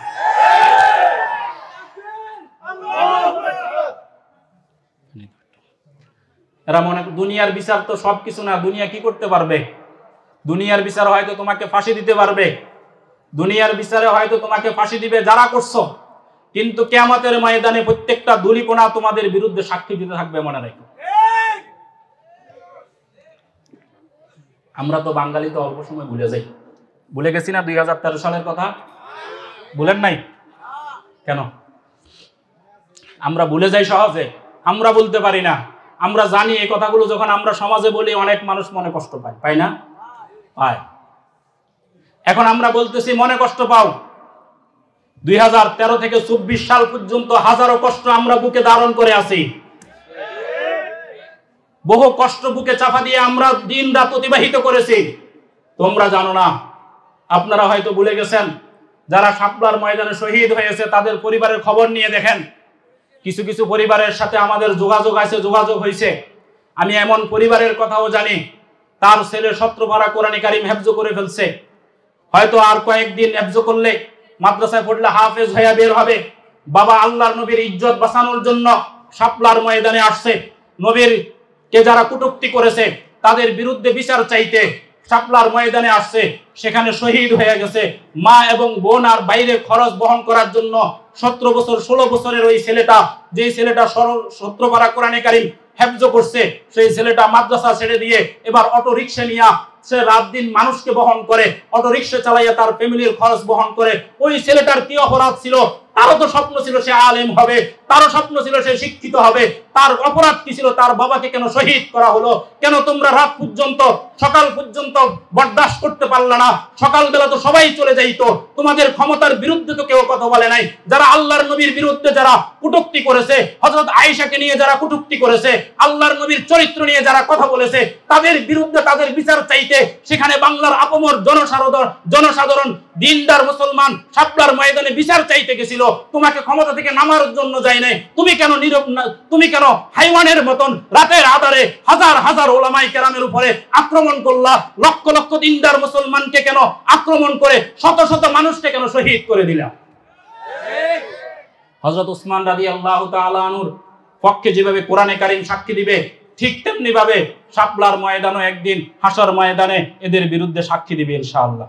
এরা মনে দুনিয়ার বিচার তো সবকিছু না। দুনিয়া কি করতে পারবে? দুনিয়ার বিচার হয়তো তোমাকে ফাঁসি দিতে পারবে, দুনিয়ার বিচারে হয়তো তোমাকে ফাঁসি দিবে যারা করছো, কিন্তু কিয়ামতের ময়দানে প্রত্যেকটা ধুলিকণা তোমাদের বিরুদ্ধে সাক্ষী দিতে থাকবে, মনে রাখো। আমরা তো বাঙালি তো অল্প সময় ভুলে যাই। ভুলে গেছি না 2013 সালের কথা? ভুলেন নাই কেন? আমরা ভুলে যাই সহজে, আমরা বলতে পারি না। আমরা জানি এই কথাগুলো যখন আমরা সমাজে বলি অনেক মানুষ মনে কষ্ট পায়, পায় না? পায়। এখন আমরা বলতেছি মনে কষ্ট পাও। 2013 থেকে 24 সাল পর্যন্ত হাজারো কষ্ট আমরা বুকে ধারণ করে আছি। বহু কষ্ট বুকে চাপা দিয়ে আমরা দিন রাত অতিবাহিত করেছি। তোমরা জানো না, আপনারা হয়তো ভুলে গেছেন। যারা শাপলার ময়দানে শহীদ হয়েছে তাদের পরিবারের খবর নিয়ে দেখেন। কিছু কিছু পরিবারের সাথে আমাদের যোগাযোগ হয়েছে। আমি এমন পরিবারের কথাও জানি, তার ছেলে 17 পারা কোরআনে কারীম হেফজ করে ফেলছে। হয়তো আর কয়েকদিন হেফজ করলে, মাদ্রাসায় পড়লে হাফেজ হয়ে বের হবে। বাবা আল্লাহর নবীর ইজ্জত বাঁচানোর জন্য শাপলার ময়দানে আসছে। নবীর কে যারা কটূক্তি করেছে তাদের বিরুদ্ধে বিচার চাইতে শাপলার ময়দানে আসছে, সেখানে শহীদ হয়ে গেছে। মা এবং বোন আর বাইরে খরচ বহন করার জন্য 17 বছর 16 বছরের ওই ছেলেটা, যে ছেলেটা 17 পারা কোরআনে কারীম হেফজ করছে, সেই ছেলেটা মাদ্রাসা ছেড়ে দিয়ে এবার অটো রিক্সা নিয়ে সে রাত দিন মানুষকে বহন করে, অটো রিক্সা চালাইয়া তার ফ্যামিলির খরচ বহন করে। ওই ছেলেটার কি অপরাধ ছিল? তারও তো স্বপ্ন ছিল সে আলেম হবে, তারও স্বপ্ন ছিল সে শিক্ষিত হবে। তার অপরাধ কি ছিল? তার বাবাকে কেন শহীদ করা হলো? কেন তোমরা রাত পর্যন্ত, সকাল পর্যন্ত বরদাস্ত করতে পারলে না? সকালবেলা তো সবাই চলে যাইতো, তোমাদের ক্ষমতার বিরুদ্ধে তো কেউ কথা বলে নাই। যারা আল্লাহর নবীর বিরুদ্ধে যারা কটূক্তি করেছে, হযরত আয়েশাকে নিয়ে যারা কটূক্তি করেছে, আল্লাহর নবীর চরিত্র নিয়ে যারা কথা বলেছে, তাদের বিরুদ্ধে তাদের বিচার চাইতে সেখানে বাংলার আপমর জনসাধারণ দিনদার মুসলমান শাপলার ময়দানে বিচার চাইতে গেছিল। তোমাকে ক্ষমতা থেকে নামার জন্য যায় নাই। তুমি কেন নীরব? তুমি কেন হাইওয়ানের মতন রাতের আধারে হাজার হাজার ওলামায়ে কেরামের উপরে আক্রমণ করলা? লক্ষ লক্ষ দিনদার মুসলমানকে কেন আক্রমণ করে শত শত মানুষকে কেন শহীদ করে দিলা? হযরত উসমান রাদিয়াল্লাহু তাআলা আনহুর পক্ষে যেভাবে কোরআনে কারীম সাক্ষী দিবে, ঠিক তেমনি ভাবে শাপলার ময়দানও একদিন হাসর ময়দানে এদের বিরুদ্ধে সাক্ষী দিবে ইনশাআল্লাহ।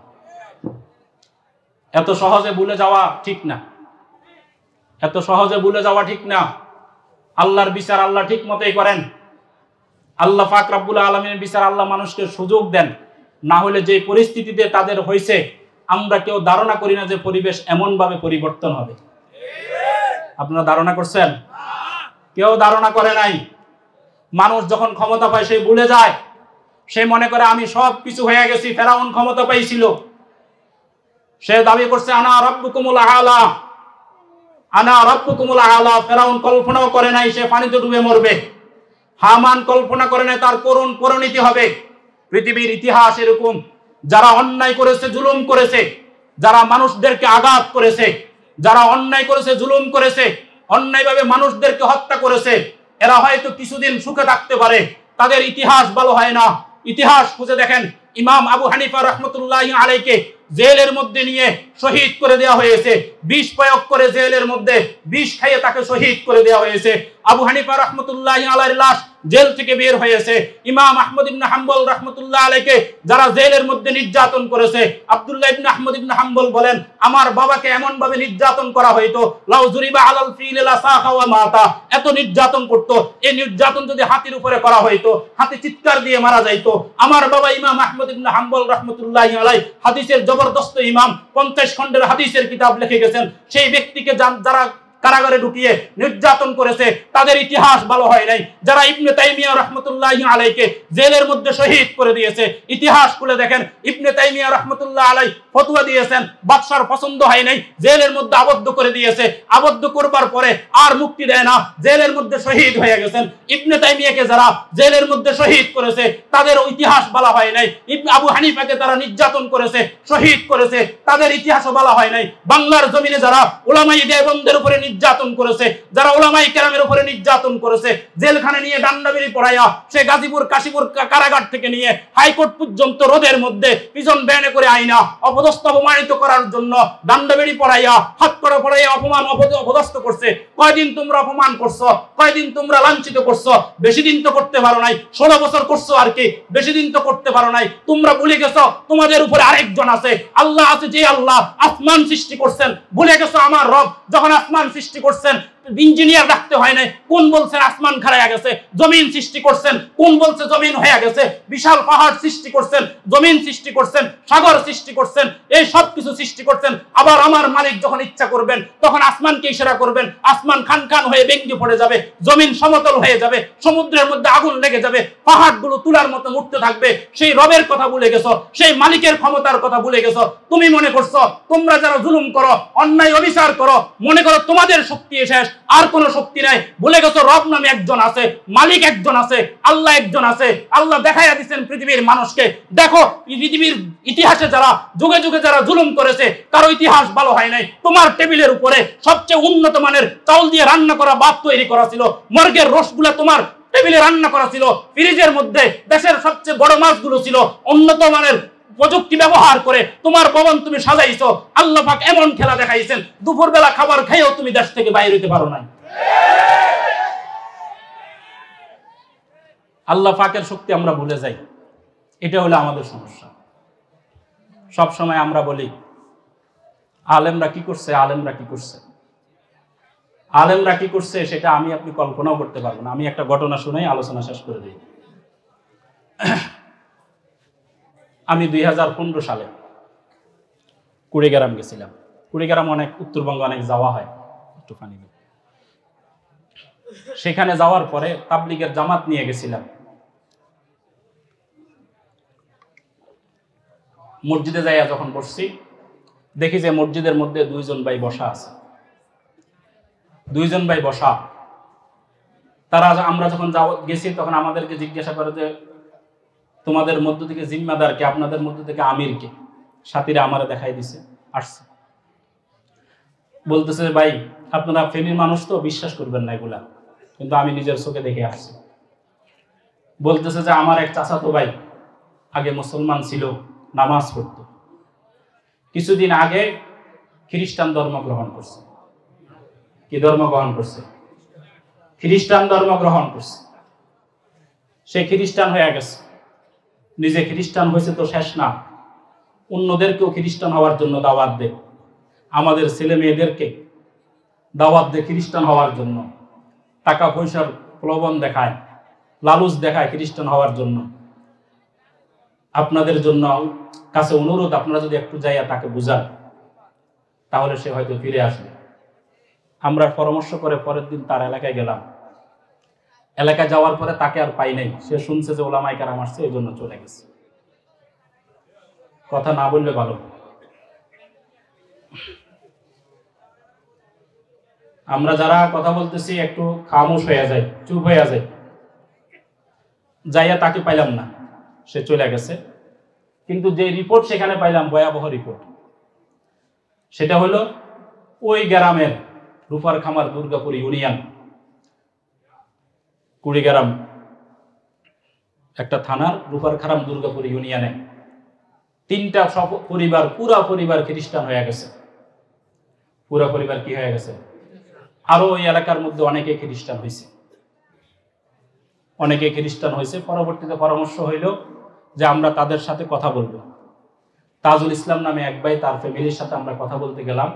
এত সহজে ভুলে যাওয়া ঠিক না, এত সহজে ভুলে যাওয়া ঠিক না। আল্লাহর বিচার আল্লাহ ঠিক মতোই করেন। আল্লাহ পাক রব্বুল আলামিনের বিচার আল্লাহ মানুষকে সুযোগ দেন। না হলে যে পরিস্থিতিতে তাদের হয়েছে, আমরা কেউ ধারণা করি না যে পরিবেশ এমন ভাবে পরিবর্তন হবে। আপনারা ধারণা করছেন? কেউ ধারণা করে নাই। মানুষ যখন ক্ষমতা পায় সে ভুলে যায়, সে মনে করে আমি সব কিছু হয়ে গেছি। ফেরাউন ক্ষমতা পাইছিল, সে দাবি করছে আনা রাব্বুকুমুল আলা, আনা রাব্বুকুমুল আলা। ফেরাউন কল্পনাও করে নাই সে পানিতে ডুবে মরবে। হামান কল্পনা করে নাই তার করুণ পরিণতি হবে। পৃথিবীর ইতিহাস এরকম, যারা অন্যায় করেছে, জুলুম করেছে, যারা মানুষদেরকে আঘাত করেছে, যারা অন্যায় করেছে, জুলুম করেছে, অন্যায়ভাবে মানুষদেরকে হত্যা করেছে, এরা হয়তো কিছুদিন সুখে থাকতে পারে, তাদের ইতিহাস ভালো হয় না। ইতিহাস খুঁজে দেখেন, ইমাম আবু হানিফা রাহমাতুল্লাহি আলাইহিকে জেলের মধ্যে নিয়ে শহীদ করে দেওয়া হয়েছে। বিষ প্রয়োগ করে জেলের মধ্যে বিষ খাইয়ে তাকে শহীদ করে দেওয়া হয়েছে। আবু হানিফা রাহমাতুল্লাহি আলাইহির লাশ জেল থেকে বের হয়েছে। ইমাম আহমদ ইবনে হাম্বল রাহমাতুল্লাহ আলাইহিকে যারা জেলের মধ্যে নির্যাতন করেছে, আব্দুল্লাহ ইবনে আহমদ ইবনে হাম্বল বলেন, আমার বাবাকে এমন ভাবে নির্যাতন করা হইতো, লাউ জুরিবা আলাল ফিল লা সাখা ওয়া মাতা। এত নির্যাতন করত, এই নির্যাতন যদি হাতির উপরে করা হইতো, হাতি চিৎকার দিয়ে মারা যাইতো। আমার বাবা ইমাম আহমদ ইবনে হাম্বল রাহমাতুল্লাহি আলাইহি হাদিসের জবরদস্ত ইমাম, 50 খণ্ডের হাদিসের কিতাব লিখে গেছেন। সেই ব্যক্তিকে যারা কারাগারে ঢুকিয়ে নির্যাতন করেছে, তাদের ইতিহাস ভালো হয় নাই। যারা ইবনে তাইমিয়া রাহমাতুল্লাহি আলাইহিকে জেলের মধ্যে শহীদ করে দিয়েছে, ইতিহাস খুলে দেখেন, ইবনে তাইমিয়া রাহমাতুল্লাহ আলাইহি ফতোয়া দিয়েছেন, বাদশার পছন্দ হয় নাই, জেলের মধ্যে আবদ্ধ করে দিয়েছে। আবদ্ধ করবার পরে আর মুক্তি দেয় না, জেলের মধ্যে শহীদ হয়ে গেছেন। ইবনে তাইমিয়াকে যারা জেলের মধ্যে শহীদ করেছে, তাদের ইতিহাস বলা হয় নাই। ইবনে আবু হানিফাকে তারা নির্যাতন করেছে, শহীদ করেছে, তাদের ইতিহাসও বলা হয় নাই। বাংলার জমিনে যারা উলামায়ে দেওবন্দের উপরে নির্যাতন করেছে, যারা উলামায়ে কেরামের উপরে নির্যাতন করেছে, জেলখানে নিয়ে ডান্ডাবেড়ি পড়াইয়া সে গাজীপুর কাশীপুর কারাগার থেকে নিয়ে হাইকোর্ট পর্যন্ত রোদের মধ্যে পিছন ব্যানে করে আইনা অপদস্থ অপমানিত করার জন্য ডান্ডাবেড়ি পড়াইয়া হাত করা পড়াইয়া অপমান অপদস্থ করছে। কয়দিন তোমরা অপমান করছো, কয়দিন তোমরা লাঞ্ছিত করছো? বেশি দিন তো করতে পারো নাই, 16 বছর করছো আর কি, বেশি দিন তো করতে পারো নাই। তোমরা ভুলে গেছো তোমাদের উপরে আরেকজন আছে, আল্লাহ আছে, যে আল্লাহ আসমান সৃষ্টি করছেন। ভুলে গেছো আমার রব যখন আসমান সৃষ্টি করছেন ইঞ্জিনিয়ার রাখতে হয় নাই, কোন বলছেন আসমান খাড়াইয়া গেছে? জমিন সৃষ্টি করছেন, কোন বলছে জমিন হয়ে গেছে? বিশাল পাহাড় সৃষ্টি করছেন, জমিন সৃষ্টি করছেন, সাগর সৃষ্টি করছেন, এই সব কিছু সৃষ্টি করছেন। আবার আমার মালিক যখন ইচ্ছা করবেন তখন আসমানকে ইশারা করবেন, আসমান খান খান হয়ে ভেঙে পড়ে যাবে, জমিন সমতল হয়ে যাবে, সমুদ্রের মধ্যে আগুন লেগে যাবে, পাহাড়গুলো তুলার মতো উঠতে থাকবে। সেই রবের কথা ভুলে গেছো, সেই মালিকের ক্ষমতার কথা ভুলে গেছো। তুমি মনে করছো তোমরা যারা জুলুম করো, অন্যায় অবিচার করো, মনে করো তোমাদের শক্তি শেষ, আর কোন শক্তি নাই। ভুলে গেছো রব নামে একজন আছে, মালিক একজন আছে, আল্লাহ একজন আছে। আল্লাহ দেখাইয়া দিচ্ছেন পৃথিবীর মানুষকে, দেখো পৃথিবীর ইতিহাসে যারা যুগে যুগে যারা জুলুম করেছে কারো ইতিহাস ভালো হয় নাই। তোমার টেবিলের উপরে সবচেয়ে উন্নত মানের চাউল দিয়ে রান্না করা ভাত তৈরি করা ছিল, মর্গের রসগুলা তোমার টেবিলে রান্না করা ছিল, ফ্রিজের মধ্যে দেশের সবচেয়ে বড় মাছগুলো ছিল, উন্নত মানের প্রযুক্তি ব্যবহার করে তোমার ভবন তুমি সাজাইছো। আল্লাহ পাক এমন খেলা দেখাইছেন, দুপুরবেলা খাবার খাইও তুমি দেশ থেকে বাইরে হইতে পারো নাই। আল্লাহ পাকের শক্তি আমরা ভুলে যাই, এটা হলো আমাদের সমস্যা। সব সময় আমরা বলি আলেমরা কি করছে, আলেমরা কি করছে, আলেমরা কি করছে, সেটা আমি আপনি কল্পনাও করতে পারবো না। আমি একটা ঘটনা শুনেই আলোচনা শেষ করে দিই। আমি 2015 সালে কুড়িগ্রাম গেছিলাম। কুড়িগ্রাম অনেক, উত্তরবঙ্গে অনেক যাওয়া হয়, একটু পানি। সেখানে যাওয়ার পরে তাবলিগের জামাত নিয়ে গেছিলাম। মসজিদে যাইয়া যখন বসছি, দেখি যে মসজিদের মধ্যে দুইজন ভাই বসা আছে। দুইজন ভাই বসা, তারা আমরা যখন গেছি তখন আমাদেরকে জিজ্ঞাসা করে যে তোমাদের মধ্য থেকে জিম্মাদার কে, আপনাদের মধ্য থেকে আমির কে? সাথীরা আমারে দেখাই দিছে, আসছে। বলতেছে ভাই আপনারা ফেনীর মানুষ তো, বিশ্বাস করবেন না এগুলা, কিন্তু আমি নিজের চোখে দেখে আসছি। বলতেছে যে আমার এক চাচাতো ভাই আগে মুসলমান ছিল, নামাজ পড়তো, কিছুদিন আগে খ্রিস্টান ধর্ম গ্রহণ করছে। কি ধর্ম গ্রহণ করছে? খ্রিস্টান ধর্ম গ্রহণ করছে। সে খ্রিস্টান হয়ে গেছে। নিজে খ্রিস্টান হয়েছে তো শেষ না, অন্যদেরকেও খ্রিস্টান হওয়ার জন্য দাওয়াত দেয়। আমাদের ছেলে মেয়েদেরকে দাওয়াত দেয় খ্রিস্টান হওয়ার জন্য। টাকা পয়সার প্রলোভন দেখায়, লালুচ দেখায় খ্রিস্টান হওয়ার জন্য। আপনাদের জন্য কাছে অনুরোধ, আপনারা যদি একটু যাইয়া তাকে বুঝান, তাহলে সে হয়তো ফিরে আসবে। আমরা পরামর্শ করে পরের দিন তার এলাকায় গেলাম। এলাকায় যাওয়ার পরে তাকে আর পাই নাই। সে শুনছে যে ওলামায়ে কেরাম আসছে, এই জন্য চলে গেছে। কথা না বললে ভালো। আমরা যারা কথা বলতেছি একটু খামোশ হয়ে যায়, চুপ হয়ে যায়। যাইয়া তাকে পাইলাম না, সে চলে গেছে। কিন্তু যে রিপোর্ট সেখানে পাইলাম, ভয়াবহ রিপোর্ট। সেটা হলো ওই গ্রামের রূপার খামার দুর্গাপুর ইউনিয়ন, কুড়িগ্রাম একটা থানার রূপার খারাম দুর্গাপুর ইউনিয়নে 3টা পরিবার, পুরা পরিবার খ্রিস্টান হয়ে গেছে। পুরা পরিবার কি হয়ে গেছে? আরো ওই এলাকার মধ্যে অনেকে খ্রিস্টান হয়েছে, অনেকে খ্রিস্টান হয়েছে। পরবর্তীতে পরামর্শ হইল যে আমরা তাদের সাথে কথা বলবো। তাজুল ইসলাম নামে এক ভাই, তার ফ্যামিলির সাথে আমরা কথা বলতে গেলাম।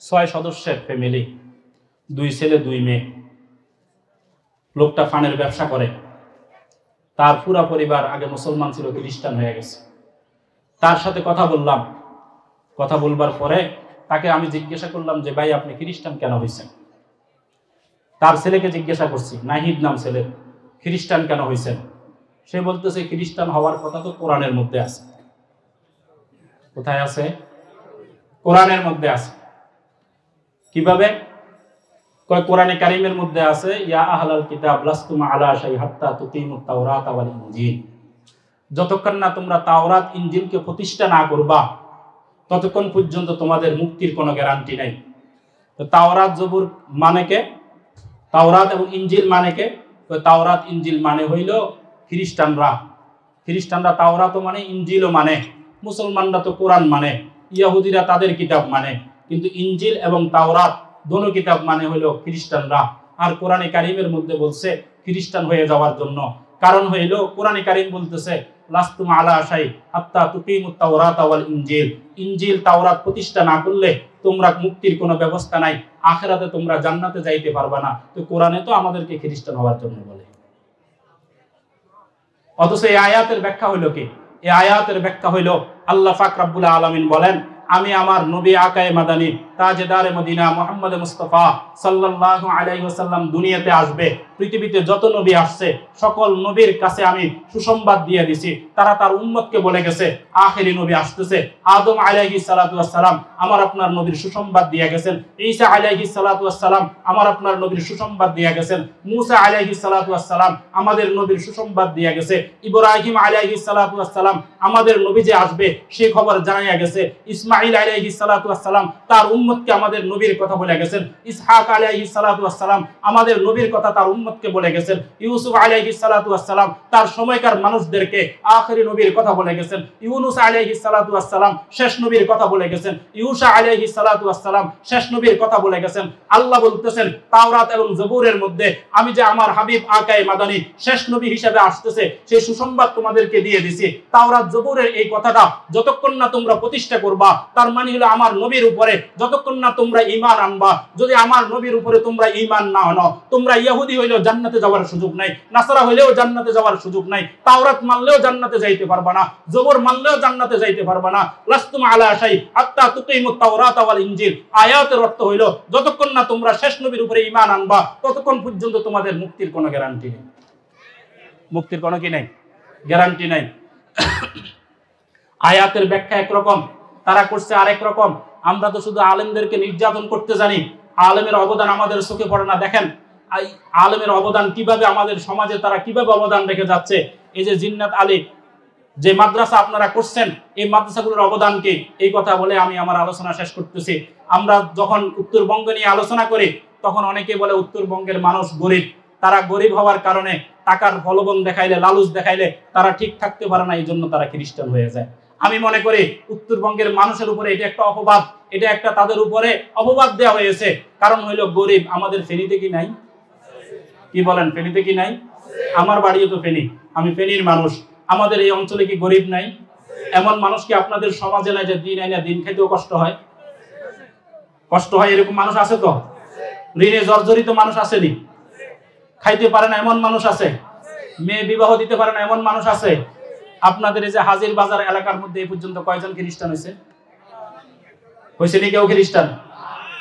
6 সদস্যের ফ্যামিলি, 2 ছেলে 2 মেয়ে। লোকটা ফানের ব্যবসা করে। তার পুরা পরিবার আগে মুসলমান ছিল, খ্রিস্টান হয়ে গেছে। তার সাথে কথা বললাম। কথা বলবার পরে তাকে আমি জিজ্ঞাসা করলাম যে ভাই আপনি খ্রিস্টান কেন হয়েছেন? তার ছেলেকে জিজ্ঞাসা করছি, নাহিদ নাম ছেলে, খ্রিস্টান কেন হয়েছেন? সে বলতেছে খ্রিস্টান হওয়ার কথা তো কোরআনের মধ্যে আছে। কোথায় আছে? কোরআনের মধ্যে আছে। কিভাবে? কয় কোরআনে কারিমের মধ্যে আছে, ইয়া আহলাল কিতাব লাস্তুম আলা শাই হাত্তা তুকিমুত তাওরাত ওয়াল ইনজিল। যতক্ষণ না তোমরা তাওরাত ইনজিলকে প্রতিষ্ঠা না করবা, ততক্ষণ পর্যন্ত তোমাদের মুক্তির কোনো গ্যারান্টি নাই। তো তাওরাত জবুর মানে কে? তাওরাত এবং ইনজিল মানে কে? তো তাওরাত ইনজিল মানে হইল খ্রিস্টানরা। খ্রিস্টানরা তাওরাতও মানে, ইনজিলও মানে। মুসলমানরা তো কোরআন মানে, ইহুদিরা তাদের কিতাব মানে। কিন্তু ইনজিল এবং তাওরাত দোনো কিতাব মানে হইল খ্রিস্টানরা। আর কোরআনে কারিমের মধ্যে বলছে খ্রিস্টান হয়ে যাওয়ার জন্য। কারণ হইল কোরআনে কারিম বলতেছে লাস্তুম আলা শাই হাত্তা তুকিমুত তাওরাত ওয়াল ইনজিল। ইনজিল তাওরাত প্রতিষ্ঠা না করলে তোমরা মুক্তির কোনো ব্যবস্থা নাই, আখিরাতে তোমরা জান্নাতে যাইতে পারবা না। তো কোরআনে তো আমাদেরকে খ্রিস্টান হওয়ার জন্য বলে। অথচ এই আয়াতের ব্যাখ্যা হইল কি? এই আয়াতের ব্যাখ্যা হইল আল্লাহ পাক রব্বুল আলামিন বলেন, আমি আমার নবী আকায়ে মাদানী তাজেদারে মদিনা মুহাম্মদ মুস্তাফা সাল্লাল্লাহু আলাইহি ওয়াসাল্লাম দুনিয়াতে আসবে। পৃথিবীতে যত নবী আসছে সকল নবীর কাছে আমি সুসংবাদ দিয়ে দিছি। তারা তার উম্মতকে বলে গেছে আখেরি নবী আসতেছে। আদম আলাইহিস সালাতু ওয়াস সালাম আমার আপনার নবীর সুসংবাদ দিয়ে গেছেন। ঈসা আলাইহিস সালাতু ওয়াস সালাম আমার আপনার নবীর সুসংবাদ দিয়ে গেছেন। মূসা আলাইহিস সালাতু ওয়াস সালাম আমাদের নবীর সুসংবাদ দিয়ে গেছে। ইব্রাহিম আলাইহিস সালাতু ওয়াস সালাম আমাদের নবী যে আসবে সেই খবর জানাইয়া গেছে। ইসমাঈল ইসমাঈল আলাইহিস সালাতু ওয়াস সালাম তার উম্মতকে আমাদের নবীর কথা বলে গেছেন, ইসহাক আলাইহিস সালাতু ওয়াস সালাম আমাদের নবীর কথা তার উম্মতকে বলে গেছেন, ইউসুফ আলাইহিস সালাতু ওয়াস সালাম তার সময়কার মানুষদেরকে আখেরি নবীর কথা বলে গেছেন, ইউনূস আলাইহিস সালাতু ওয়াস সালাম শেষ নবীর কথা বলে গেছেন, ইউশা আলাইহিস সালাতু ওয়াস সালাম শেষ নবীর কথা বলে গেছেন। আল্লাহ বলতেছেন তাওরাত এবং জবুরের মধ্যে আমি যে আমার হাবিব আকায়ে মাদানী শেষ নবী হিসেবে আসতেছে সেই সুসংবাদ তোমাদেরকে দিয়ে দিছি। তাওরাত জবুরের এই কথাটা যতক্ষণ না তোমরা প্রতিষ্ঠা করবা, তার মানে হলো আমার নবীর উপরে যতক্ষণ না তোমরা ঈমান আনবা, যদি আমার নবীর উপরে তোমরা ঈমান না আনো, তোমরা ইহুদি হইলেও জান্নাতে যাওয়ার সুযোগ নাই, নাসারা হইলেও জান্নাতে যাওয়ার সুযোগ নাই, তাওরাত মানলেও জান্নাতে যাইতে পারবা না, জবুর মানলেও জান্নাতে যাইতে পারবা না। লাস্তুম আলা শাই হাত্তা তুকিমুত তাওরাত ওয়াল ইনজিল, আয়াতের অর্থ হইলো যতক্ষণ না তোমরা শেষ নবীর উপরে ঈমান আনবা ততক্ষণ পর্যন্ত তোমাদের মুক্তির কোনো গ্যারান্টি নেই। মুক্তির কোনো কি নাই, গ্যারান্টি নাই। আয়াতের ব্যাখ্যা একরকম, তারা করছে আরেক রকম। আমরা তো শুধু আলেমদেরকে নির্যাতন করতে জানি, আলেমের অবদান আমাদের চোখে পড়ে না। দেখেন আলেমের অবদান কিভাবে আমাদের সমাজে তারা কিভাবে অবদান রেখে যাচ্ছে। এই যে জিন্নাত আলী যে মাদ্রাসা আপনারা করছেন, এই মাদ্রাসাগুলোর অবদান কি, এই কথা বলে আমি আমার আলোচনা শেষ করতেছি। আমরা যখন উত্তরবঙ্গ নিয়ে আলোচনা করি তখন অনেকে বলে উত্তরবঙ্গের মানুষ গরিব, তারা গরিব হওয়ার কারণে টাকার প্রলোভন দেখাইলে, লালুচ দেখাইলে তারা ঠিক থাকতে পারে না, এই জন্য তারা খ্রিস্টান হয়ে যায়। আমি মনে করি উত্তরবঙ্গের মানুষের উপরে এটা একটা অপবাদ, এটা একটা তাদের উপরে অপবাদ দেওয়া হয়েছে। কারণ হইলো গরিব আমাদের ফেনীতে কি নাই? কি বলেন, ফেনীতে কি নাই? আমার বাড়িও তো ফেনী, আমি ফেনীর মানুষ। আমাদের এই অঞ্চলে কি গরিব নাই? এমন মানুষ কি আপনাদের সমাজে নাই যে দিন আইনা দিন খাইতেও কষ্ট হয়? কষ্ট হয় এরকম মানুষ আছে তো? ঋণে জর্জরিত মানুষ আসেনি? খাইতে পারে না এমন মানুষ আছে? মেয়ে বিবাহ দিতে পারে না এমন মানুষ আছে? আপনাদের এই যে হাজির বাজার এলাকার মধ্যে এই পর্যন্ত কয়জন খ্রিস্টান হয়েছে? হয়েছে নি কেউ খ্রিস্টান?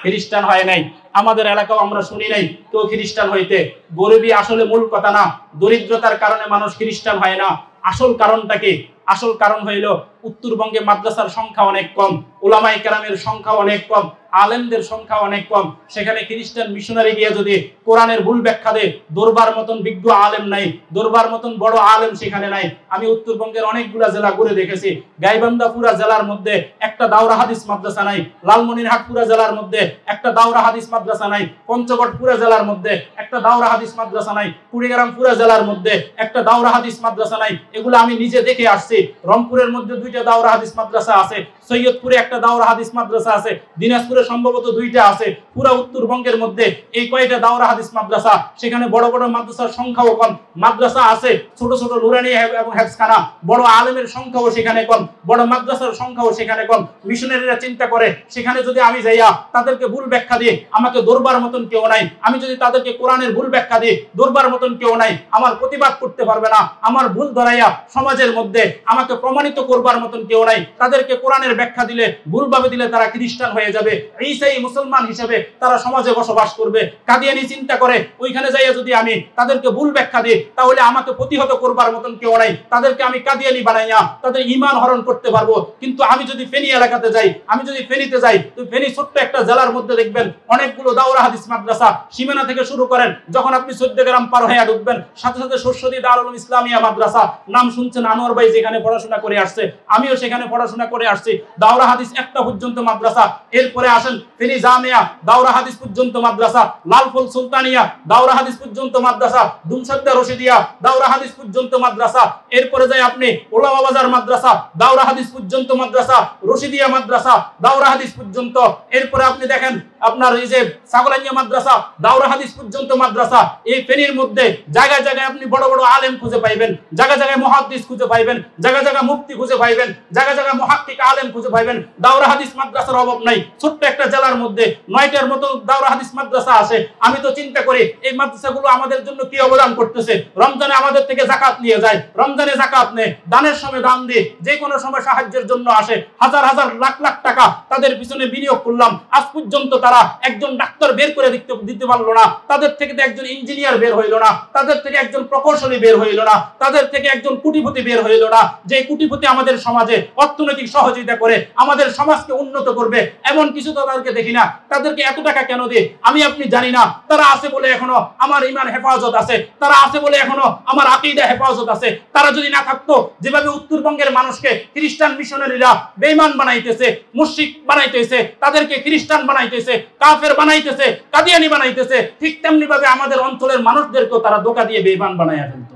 খ্রিস্টান হয় নাই। আমাদের এলাকাও আমরা শুনি নাই কেউ খ্রিস্টান হইতে। গরিবই আসলে মূল কথা না, দরিদ্রতার কারণে মানুষ খ্রিস্টান হয় না। আসল কারণটা কি? আসল কারণ হইল উত্তরবঙ্গে মাদ্রাসার সংখ্যা অনেক কম, উলামায়ে কেরামের সংখ্যা অনেক কম, আলেমদের সংখ্যা অনেক কম। সেখানে খ্রিস্টান মিশনারি গিয়ে যদি কোরআনের ভুল ব্যাখ্যা দেয়, দরবার মতন বিজ্ঞ আলেম নাই, দরবার মতন বড় আলেম সেখানে নাই। আমি উত্তরবঙ্গের অনেকগুলা জেলা ঘুরে দেখেছি, গাইবান্ধা পুরা জেলার মধ্যে একটা দাওরা হাদিস মাদ্রাসা নাই, লালমনিরহাট পুরা জেলার মধ্যে একটা দাওরা হাদিস মাদ্রাসা নাই, পঞ্চগড় পুরা জেলার মধ্যে একটা দাওরা হাদিস মাদ্রাসা নাই, কুড়িগ্রাম পুরা জেলার মধ্যে একটা দাওরা হাদিস মাদ্রাসা নাই। এগুলো আমি নিজে দেখে আসছি। রংপুরের মধ্যে 2টা দাওরা হাদিস মাদ্রাসা আছে, সৈয়দপুরে একটা দাওরা হাদিস মাদ্রাসা আছে, দিনাজপুরে সম্ভবত 2টা আছে। পুরা উত্তরবঙ্গের মধ্যে এই কয়টা দাওরা হাদিস মাদ্রাসা, সেখানে বড় বড় মাদ্রাসার সংখ্যাও কম। মাদ্রাসা আছে ছোট ছোট নুরানি এবং হেফজখানা, বড় আলেমের সংখ্যাও সেখানে কম, বড় মাদ্রাসার সংখ্যাও সেখানে কম। মিশনারিরা চিন্তা করে সেখানে যদি আমি যাইয়া তাদেরকে ভুল ব্যাখ্যা দিই, আমাকে দরবার মতন কেউ নাই। আমি যদি তাদেরকে কোরআনের ভুল ব্যাখ্যা দিই, দরবার মতন কেউ নাই, আমার প্রতিবাদ করতে পারবে না, আমার ভুল ধরাইয়া সমাজের মধ্যে আমাকে প্রমাণিত করবার মতন কেউ নাই। তাদেরকে কোরআনের ব্যাখ্যা দিলে, ভুলভাবে দিলে তারা খ্রিস্টান হয়ে যাবে, ঈসাই মুসলমান হিসেবে তারা সমাজে বসবাস করবে। কাদিয়ানি চিন্তা করে ওইখানে যাইয়া যদি আমি তাদেরকে ভুল ব্যাখ্যা দিই তাহলে আমাকে প্রতিহত করবার মতন কেউ নাই, তাদেরকে আমি কাদিয়ানি বানাইয়া তাদের ঈমান হরণ করতে পারবো। কিন্তু আমি যদি ফেনী এলাকাতে যাই, আমি যদি ফেনীতে যাই, তো ফেনী ছোট্ট একটা জেলার মধ্যে দেখবেন অনেকগুলো দাওরা হাদিস মাদ্রাসা। সীমানা থেকে শুরু করেন, যখন আপনি 14 গ্রাম পার হয়ে ঢুকবেন, সাথে সাথে শস্যদি দারুল ইসলামিয়া মাদ্রাসা, নাম শুনছেন আনোয়ার ভাই যেখানে পড়াশোনা করে আসছে, আমিও সেখানে পড়াশোনা করে আসছি। দাওরা হাদিস একটা পর্যন্ত মাদ্রাসা। এরপরে আসেন ফেনী জামিয়া, দাওরা হাদিস পর্যন্ত মাদ্রাসা, লালফল সুলতানিয়া, দাওরা হাদিস পর্যন্ত মাদ্রাসা, দুমসাদ্দা রশিদিয়া, দাওরা হাদিস পর্যন্ত মাদ্রাসা। এরপরে যাই আপনি ওলামা বাজার মাদ্রাসা, দাওরা হাদিস পর্যন্ত মাদ্রাসা, রশিদিয়া মাদ্রাসা, দাওরা হাদিস পর্যন্ত। এরপরে আপনি দেখেন আপনার এই যে ছাগলাইয়া মাদ্রাসা, দাওরা হাদিস পর্যন্ত মাদ্রাসা। এই ফেনীর মধ্যে জায়গায় জায়গায় আপনি বড় বড় আলেম খুঁজে পাইবেন, জায়গায় জায়গায় মুহাদ্দিস খুঁজে পাইবেন, জায়গায় জায়গায় মুফতি খুঁজে পাইবেন, জায়গায় জায়গায় মুহাক্কিক আলেম খুঁজে পাইবেন। দাওরা হাদিস মাদ্রাসার অভাব নাই। ছোট্ট একটা জেলার মধ্যে 9টার মতো দাওরা হাদিস মাদ্রাসা আছে। আমি তো চিন্তা করি এই মাদ্রাসাগুলো আমাদের জন্য কি অবদান করতেছে। রমজানে আমাদের থেকে যাকাত নিয়ে যায়, রমজানে যাকাত নেয়, দানের সময় দান দিয়ে, যে কোনো সময় সাহায্যের জন্য আসে। হাজার হাজার লাখ লাখ টাকা তাদের পিছনে বিনিয়োগ করলাম, আজ পর্যন্ত তারা তারা একজন ডাক্তার বের করে দিতে পারলো না, তাদের থেকে একজন ইঞ্জিনিয়ার বের হইল না, তাদের থেকে একজন প্রকৌশলী বের হইল না, তাদের থেকে একজন কোটিপতি বের হইল না, যে কোটিপতি আমাদের সমাজে অর্থনৈতিক সহযোগিতা করে আমাদের সমাজকে উন্নত করবে এমন কিছু তো তাদেরকে দেখি না। তাদেরকে এত টাকা কেন দেয় আমি আপনি জানি না। তারা আছে বলে এখনো আমার ঈমান হেফাজত আছে, তারা আছে বলে এখনো আমার আকীদা হেফাজত আছে। তারা যদি না থাকতো, যেভাবে উত্তরবঙ্গের মানুষকে খ্রিস্টান মিশনারিরা বেঈমান বানাইতেছে, মুশরিক বানাইতেছে, তাদেরকে খ্রিস্টান বানাইতেছে, কাফের বানাইতেছে, কাদিয়ানি বানাইতেছে, ঠিক তেমনি ভাবে আমাদের অঞ্চলের মানুষদেরকেও তারা ধোঁকা দিয়ে বেঈমান বানাইয়া ফেলতো।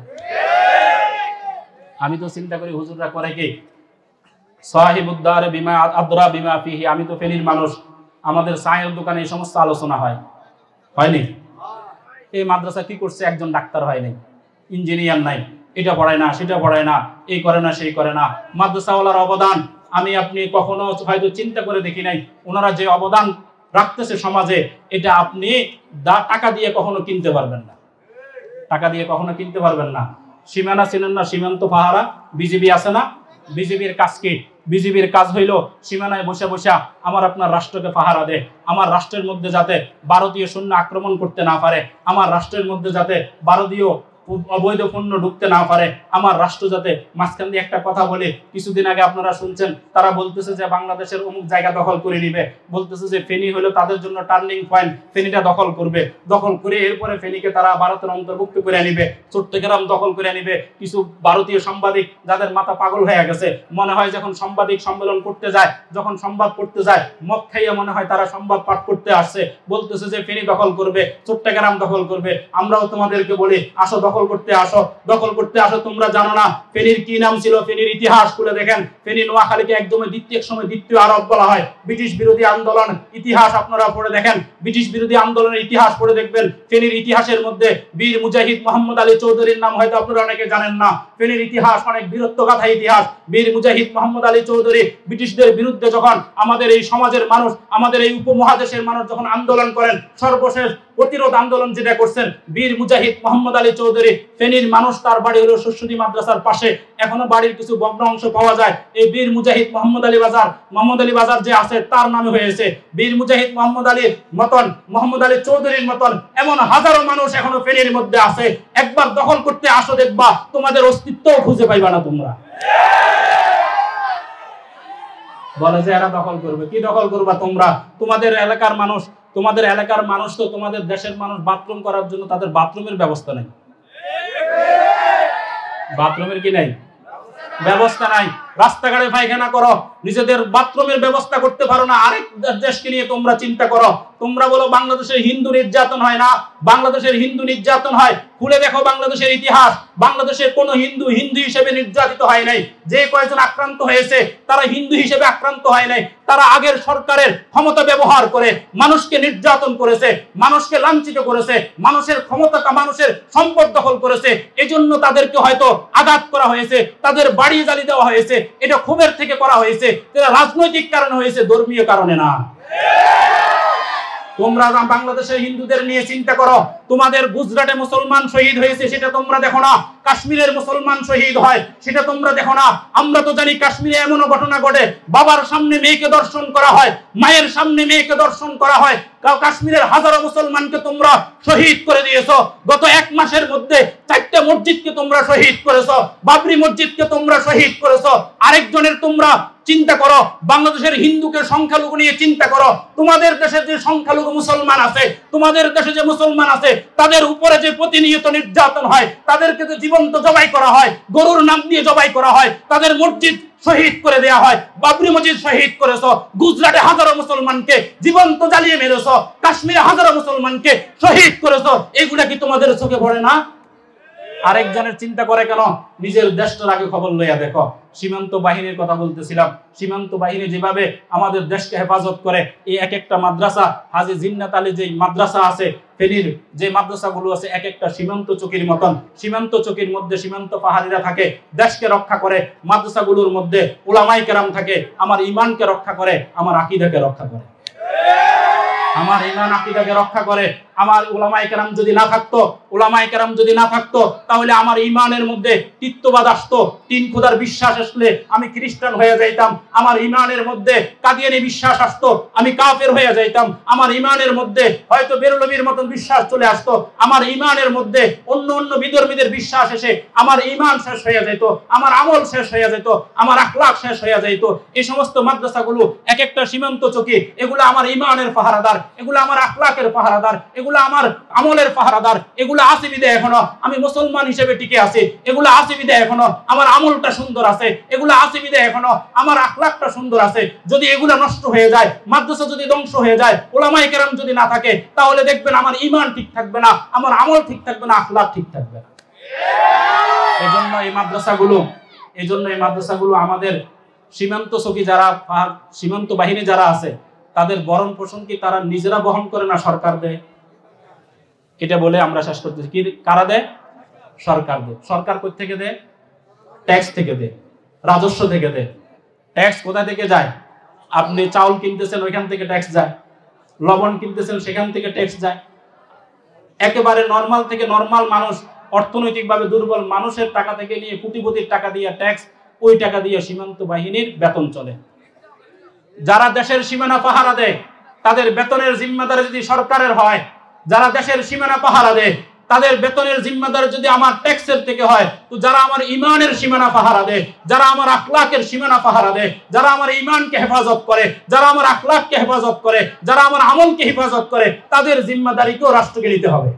আমি তো চিন্তা করি হুজুররা করে কি, সাহিবুদ্দার বিমা আদরা বিমা ফিহি। আমি তো ফেনীর মানুষ, আমাদের চায়ের দোকানে এই সমস্ত আলোচনা হয়নি? এই মাদ্রাসা কি করছে? একজন ডাক্তার হয় নাই, ইঞ্জিনিয়ার নাই, এটা পড়ায় না, সেটা পড়ায় না, এই করে না, সেই করে না। মাদ্রাসাওয়ালার অবদান আমি আপনি কখনো হয়তো চিন্তা করে দেখি নাই। ওনারা যে অবদান রাখতেছে সমাজে, এটা আপনি টাকা দিয়ে কখনো কিনতে পারবেন না, টাকা দিয়ে কখনো কিনতে পারবেন না। সীমানা চিনেন না? সীমান্ত পাহারা বিজিবি আছে না? বিজিবির কাজ কি? বিজিবির কাজ হইল সীমানায় বসে বসে আমার আপনার রাষ্ট্রকে পাহারা দেয়। আমার রাষ্ট্রের মধ্যে যাতে ভারতীয় সৈন্য আক্রমণ করতে না পারে, আমার রাষ্ট্রের মধ্যে যাতে ভারতীয় অবৈধ পণ্য ঢুকতে না পারে, আমার রাষ্ট্র যাতে। মাঝখান দিয়ে একটা কথা বলে, কিছুদিন আগে আপনারা শুনছেন, তারা বলতেছে যে বাংলাদেশের অমুক জায়গা দখল করে নিবে, বলতেছে যে ফেনী হলো তাদের জন্য টার্নিং পয়েন্ট, ফেনীটা দখল করবে, দখল করে এরপরে ফেনীকে তারা ভারতের অন্তর্ভুক্ত করে নিবে, চট্টগ্রাম দখল করে নিবে। কিছু ভারতীয় সাংবাদিক যাদের মাথা পাগল হয়ে গেছে, মনে হয় যখন সাংবাদিক সম্মেলন করতে যায়, যখন সংবাদ পড়তে যায়, মদ খাইয়া মনে হয় তারা সংবাদ পাঠ করতে আসছে, বলতেছে যে ফেনী দখল করবে, চট্টগ্রাম দখল করবে। আমরাও তোমাদেরকে বলি, আসো দখল করতে আসো, দখল করতে আসো। তোমরা জানো না ফেনীর কি নাম ছিল? ফেনীর ইতিহাস খুলে দেখেন। ফেনী নোয়াখালীকে একদমই দ্বিতীয় আরব বলা হয়। ব্রিটিশ বিরোধী আন্দোলন ইতিহাস আপনারা পড়ে দেখেন, ব্রিটিশ বিরোধী আন্দোলনের ইতিহাস পড়ে দেখবেন। ফেনীর ইতিহাসের মধ্যে বীর মুজাহিদ মোহাম্মদ আলী চৌধুরীর নাম হয়তো আপনারা অনেকে জানেন না। ফেনীর ইতিহাস অনেক বীরত্বগাথা ইতিহাস। বীর মুজাহিদ মোহাম্মদ আলী চৌধুরী ব্রিটিশদের বিরুদ্ধে যখন আমাদের এই সমাজের মানুষ, আমাদের এই উপমহাদেশের মানুষ যখন আন্দোলন করেন, সর্বশেষ প্রতিরোধ আন্দোলন যেটা করছেন বীর মুজাহিদ মোহাম্মদ আলী চৌধুরী। ফেনীর মানুষ, তার বাড়ি হলো শস্যদী মাদ্রাসার পাশে, এখনো বাড়ির কিছু ভগ্ন অংশ পাওয়া যায়। এই বীর মুজাহিদ মোহাম্মদ আলী বাজার যে আছে তার নামে হয়েছে। বীর মুজাহিদ মোহাম্মদ আলীর মতন, মোহাম্মদ আলী চৌধুরীর মতন এমন হাজারো মানুষ এখনো ফেনীর মধ্যে আছে। একবার দখল করতে আসো, দেখবা তোমাদের অস্তিত্বও খুঁজে পাইবা না তোমরা। বলে যে এরা দখল করবে, কি দখল করবা তোমরা? তোমাদের এলাকার মানুষ, তোমাদের এলাকার মানুষ তো তোমাদের দেশের মানুষ বাথরুম করার জন্য তাদের বাথরুমের ব্যবস্থা নাই। বাথরুমের কি নাই? ব্যবস্থা নাই। রাস্তাঘাটে পায়খানা করো, নিজেদের বাথরুমের ব্যবস্থা করতে পারো না। আরেক দেশকে নিয়ে তোমরা চিন্তা করো। তোমরা বলো বাংলাদেশের হিন্দু নির্যাতন হয় না, বাংলাদেশের হিন্দু নির্যাতন হয়। খুলে দেখো বাংলাদেশের ইতিহাস, বাংলাদেশের কোন হিন্দু হিসেবে নির্যাতিত হয় নাই। যে কয়েকজন আক্রান্ত হয়েছে তারা হিন্দু হিসেবে আক্রান্ত হয় নাই, তারা আগের সরকারের ক্ষমতা ব্যবহার করে মানুষকে নির্যাতন করেছে, মানুষকে লাঞ্ছিত করেছে, মানুষের ক্ষমতা, মানুষের সম্পদ দখল করেছে। এজন্য তাদেরকে হয়তো আঘাত করা হয়েছে, তাদের বাড়ি জ্বালিয়ে দেওয়া হয়েছে। এটা ক্ষোভের থেকে করা হয়েছে, এটা রাজনৈতিক কারণে হয়েছে, ধর্মীয় কারণে না। তোমরা বাংলাদেশের হিন্দুদের নিয়ে চিন্তা করো। তোমাদের গুজরাটে মুসলমান শহীদ হয়েছে, সেটা তোমরা দেখো না। কাশ্মীরের মুসলমান শহীদ হয়, সেটা তোমরা দেখো না। আমরা তো জানি কাশ্মীরে এমনও ঘটনা ঘটে, বাবার সামনে মেয়েকে দর্শন করা হয়, মায়ের সামনে মেয়েকে দর্শন করা হয়। কাশ্মীরের হাজারো মুসলমানকে তোমরা শহীদ করে দিয়েছো। গত 1 মাসের মধ্যে 4টা মসজিদকে তোমরা শহীদ করেছো, বাবরি মসজিদকে তোমরা শহীদ করেছো। আরেকজনের তোমরা চিন্তা করো, বাংলাদেশের হিন্দুকে সংখ্যালঘু নিয়ে চিন্তা করো। তোমাদের দেশে যে সংখ্যালঘু মুসলমান আছে, তোমাদের দেশে যে মুসলমান আছে, তাদের উপরে যে প্রতিনিয়ত নির্যাতন হয়, তাদেরকে যে জীবন্ত জবাই করা হয়, গরুর নাম দিয়ে জবাই করা হয়, তাদের মসজিদ শহীদ করে দেয়া হয়। বাবরি মসজিদ শহীদ করেছো, গুজরাটে হাজারো মুসলমানকে জীবন্ত জ্বালিয়ে মেরেছো, কাশ্মীরে হাজারো মুসলমানকে শহীদ করেছো। এগুলা কি তোমাদের চোখে পড়ে না? আরেকজনের চিন্তা করে কেন? নিজের দেশটার আগে খবর লইয়া দেখো। সীমান্ত বাহিনীর কথা বলতেছিলাম, সীমান্ত বাহিনী যেভাবে আমাদের দেশকে হেফাজত করে, এই এক একটা মাদ্রাসা, হাজী জিন্নাত আলী যে মাদ্রাসা আছে, ফেনীর যে মাদ্রাসাগুলো আছে, এক একটা সীমান্ত চৌকির মতন। সীমান্ত চৌকির মধ্যে সীমান্ত পাহাড়িরা থাকে, দেশকে রক্ষা করে। মাদ্রাসাগুলোর মধ্যে উলামায়ে কেরাম থাকে, আমার ঈমানকে রক্ষা করে, আমার আকীদাকে রক্ষা করে, আমার ঈমান আকীদাকে রক্ষা করে। আমার উলামায়ে কেরাম যদি না থাকতো, উলামায়ে কেরাম যদি না থাকতো, তাহলে আমার ঈমানের মধ্যে তিত্ববাদ আসতো, তিন খোদার বিশ্বাস আসলে আমি খ্রিস্টান হয়ে যাইতাম। আমার ঈমানের মধ্যে কাদিয়ানি বিশ্বাস আসতো, আমি কাফের হয়ে যাইতাম। আমার ঈমানের মধ্যে হয়তো বেরলভীর মতন বিশ্বাস চলে আসতো। আমার ঈমানের মধ্যে অন্য অন্য বিধর্মীদের বিশ্বাস এসে আমার ঈমান শেষ হয়ে যেত, আমার আমল শেষ হয়ে যেত, আমার আখলাক শেষ হয়ে যেত। এই সমস্ত মাদ্রাসাগুলো এক একটা সীমান্ত চৌকি, এগুলো আমার ঈমানের পাহারাদার, এগুলো আমার আখলাকের পাহারাদার, এগুলো আমার আমলের পাহারাদার। এগুলো আছে বিদে এখনো আমি মুসলমান হিসেবে টিকে আছি, এগুলো আছে বিদে এখনো আমার আমলটা সুন্দর আছে, এগুলো আছে বিদে এখনো আমার আখলাকটা সুন্দর আছে। যদি এগুলো নষ্ট হয়ে যায়, মাদ্রাসা যদি ধ্বংস হয়ে যায়, উলামায়ে কেরাম যদি না থাকে, তাহলে দেখবেন আমার ঈমান ঠিক থাকবে না, আমার আমল ঠিক থাকবে না, আখলাক ঠিক থাকবে না। এজন্য এই মাদ্রাসাগুলো আমাদের সীমান্ত চৌকি যারা, সীমান্ত বাহিনী যারা আছে, তাদের ভরণ পোষণ কি তারা নিজেরা বহন করে না সরকার দেয়? এটা বলে আমরা শেষ করতেছি। কি কারা দেয়? সরকার দেয়। সরকার কোথা থেকে দেয়? ট্যাক্স থেকে দেয়, রাজস্ব থেকে দেয়। ট্যাক্স কোথা থেকে যায়? আপনি চাউল কিনতেছেন, ওইখান থেকে ট্যাক্স যায়। লবণ কিনতেছেন, সেখান থেকে ট্যাক্স যায়। একেবারে নরমাল থেকে নরমাল মানুষ, অর্থনৈতিকভাবে দুর্বল মানুষের টাকা থেকে নিয়ে কোটিপতির টাকা দিয়ে ট্যাক্স, ওই টাকা দিয়ে সীমান্ত বাহিনীর বেতন চলে। যারা দেশের সীমানা পাহারা দেয়, তাদের বেতনের জিম্মাদারি যদি সরকারের হয়, যারা দেশের সীমানা পাহারা দেয়, তাদের বেতনের জিম্মাদারি যদি আমার ট্যাক্সের থেকে হয়, তো যারা আমার ঈমানের সীমানা পাহারা দেয়, যারা আমার আখলাকের সীমানা পাহারা দেয়, যারা আমার ঈমানকে হেফাজত করে, যারা আমার আখলাককে হেফাজত করে, যারা আমার আমলকে হেফাজত করে, তাদের জিম্মাদারিকেও রাষ্ট্রকে নিতে হবে।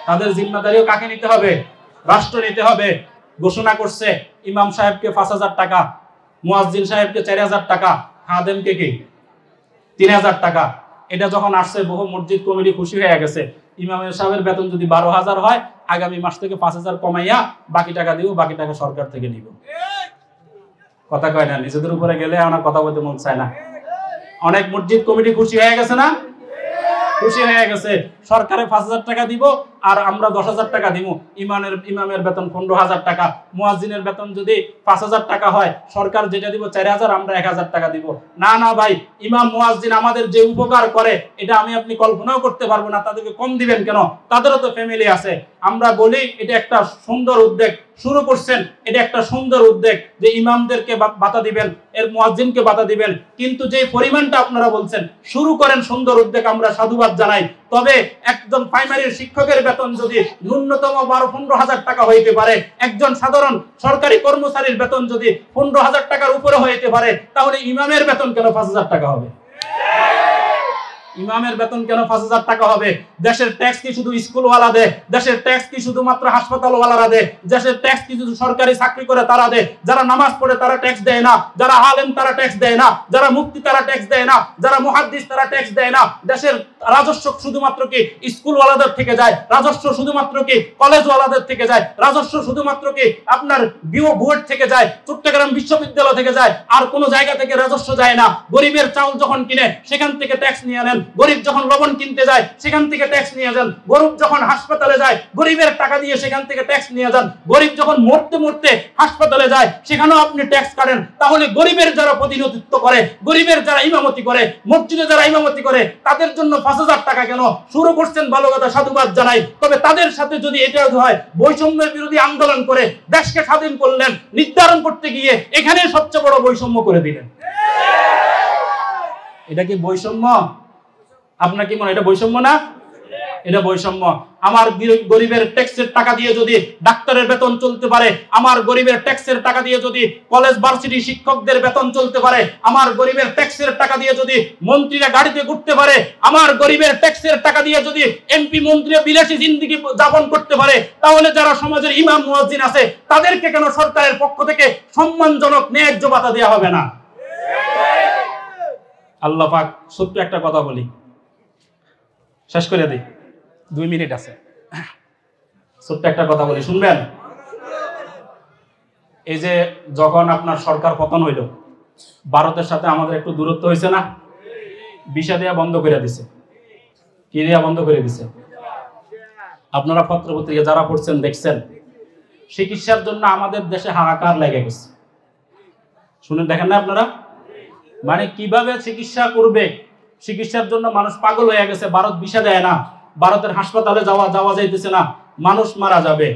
তাদের জিম্মাদারিও কাকে নিতে হবে? রাষ্ট্র নিতে হবে। ঘোষণা করছে ইমাম সাহেবকে 5,000 টাকা, মুয়াজ্জিন সাহেবকে 4,000 টাকা, খাদেমকে কি 3,000 টাকা। এটা যখন আসছে, বহু মসজিদ কমিটি খুশি হয়ে গেছে। ইমামের সাহেবের বেতন যদি 12,000 হয়, আগামী মাস থেকে 5,000 কমাইয়া বাকি টাকা দিব, বাকি টাকা সরকার থেকে নিব। কথা কয় না? নিজেদের উপরে গেলে আমার কথা বলতে মন চায় না। অনেক মসজিদ কমিটি খুশি হয়ে গেছে না? খুশি হয়ে গেছে। সরকারে 5,000 টাকা দিব আর আমরা 10,000 টাকা দিব। ইমামের বেতন 15,000 টাকা, মুয়াজ্জিনের বেতন যদি 5,000 টাকা হয়, সরকার যেটা দিব 4,000, আমরা 1,000 টাকা দিব। না না ভাই, ইমাম মুয়াজ্জিন আমাদের যে উপকার করে, এটা আমি আপনি কল্পনাও করতে পারবো না। তাদেরকে কম দিবেন কেন? তাদেরও তো ফ্যামিলি আছে। আমরা বলি এটা একটা সুন্দর উদ্যোগ শুরু করছেন, এটা একটা সুন্দর উদ্যোগ যে ইমামদেরকে ভাতা দিবেন, এর মুয়াজ্জিনকে ভাতা দিবেন। কিন্তু যে পরিমাণটা আপনারা বলছেন, শুরু করেন সুন্দর উদ্যোগ, আমরা সাধুবাদ জানাই। তবে একজন প্রাইমারির শিক্ষকের বেতন যদি ন্যূনতম 12-15,000 টাকা হইতে পারে, একজন সাধারণ সরকারি কর্মচারীর বেতন যদি 15,000 টাকার উপরে হইতে পারে, তাহলে ইমামের বেতন কেন 5,000 টাকা হবে? ইমামের বেতন কেন 5,000 টাকা হবে? দেশের ট্যাক্স কি শুধু স্কুলওয়ালা দেয়? দেশের ট্যাক্স কি শুধুমাত্র হাসপাতালওয়ালারা দেয়? দেশের ট্যাক্স কি শুধু সরকারি চাকরি করে তারা দেয়? যারা নামাজ পড়ে তারা ট্যাক্স দেয় না? যারা আলেম তারা ট্যাক্স দেয় না? যারা মুফতি তারা ট্যাক্স দেয় না? যারা মুহাদ্দিস তারা ট্যাক্স দেয় না? দেশের রাজস্ব শুধুমাত্র কি স্কুলওয়ালাদের থেকে যায়? রাজস্ব শুধুমাত্র কি কলেজওয়ালাদের থেকে যায়? রাজস্ব শুধুমাত্র কি আপনার বোর্ড থেকে যায়, চট্টগ্রাম বিশ্ববিদ্যালয় থেকে যায়? আর কোনো জায়গা থেকে রাজস্ব যায় না। গরিবের চাউল যখন কিনে, সেখান থেকে ট্যাক্স নিয়ে নেন। গরিব যখন লবণ কিনতে যায়, সেখান থেকে ট্যাক্স নিয়ে যান। গরিব যখন হাসপাতালে যায়, গরিবের টাকা দিয়ে সেখান থেকে ট্যাক্স নিয়ে যান। গরিব যখন মরতে মরতে হাসপাতালে যায়, সেখানেও আপনি ট্যাক্স কাটেন। তাহলে গরিবের যারা প্রতিনিধিত্ব করে, গরিবের যারা ইমামতি করে, মসজিদে যারা ইমামতি করে, তাদের জন্য 5,000 টাকা কেন? শুরু করছেন, ভালো কথা, সাধুবাদ জানাই। তবে তাদের সাথে যদি এটা হয় বৈষম্যের বিরোধী আন্দোলন করে দেশকে স্বাধীন করলেন, নির্ধারণ করতে গিয়ে এখানে সবচেয়ে বড় বৈষম্য করে দিলেন। এটা কি বৈষম্য? আপনার কি মনে হয় এটা বৈষম্য না? এটা বৈষম্য। আমার গরিবের ট্যাক্সের টাকা দিয়ে যদি ডাক্তারের বেতন চলতে পারে, আমার গরিবের ট্যাক্সের টাকা দিয়ে যদি কলেজ ভার্সিটি শিক্ষকদের বেতন চলতে পারে, আমার গরিবের ট্যাক্সের টাকা দিয়ে যদি মন্ত্রীরা গাড়িতে ঘুরতে পারে, আমার গরিবের ট্যাক্সের টাকা দিয়ে যদি এমপি মন্ত্রীরা বিলাসী জিন্দেগি যাপন করতে পারে, তাহলে যারা সমাজের ইমাম মুয়াজ্জিন আছে, তাদেরকে কেন সরকারের পক্ষ থেকে সম্মানজনক ন্যায্য ভাতা দেওয়া হবে না? আল্লাহ পাক ছোট্ট একটা কথা বলি, শেষ করে দিই, 2 মিনিট আছে। ছোট্ট একটা কথা বলি, শুনবেন? এই যে যখন আপনার সরকার পতন হইল, ভারতের সাথে আমাদের একটু দূরত্ব হয়েছে না? ভিসা দেয়া বন্ধ করে দিছে। কি দেয়া বন্ধ করে দিছে? আপনারা পত্র পত্রিকা যারা পড়ছেন দেখছেন, চিকিৎসার জন্য আমাদের দেশে হাহাকার লেগে গেছে। শুনে দেখেন না আপনারা? মানে কিভাবে চিকিৎসা করবে চিকিৎসার জন্য মানুষ পাগল হয়ে গেছে, ভারত ভিসা দেয় না, ভারতের হাসপাতালে যাওয়া যাইতেছে না, মানুষ মারা যাবে।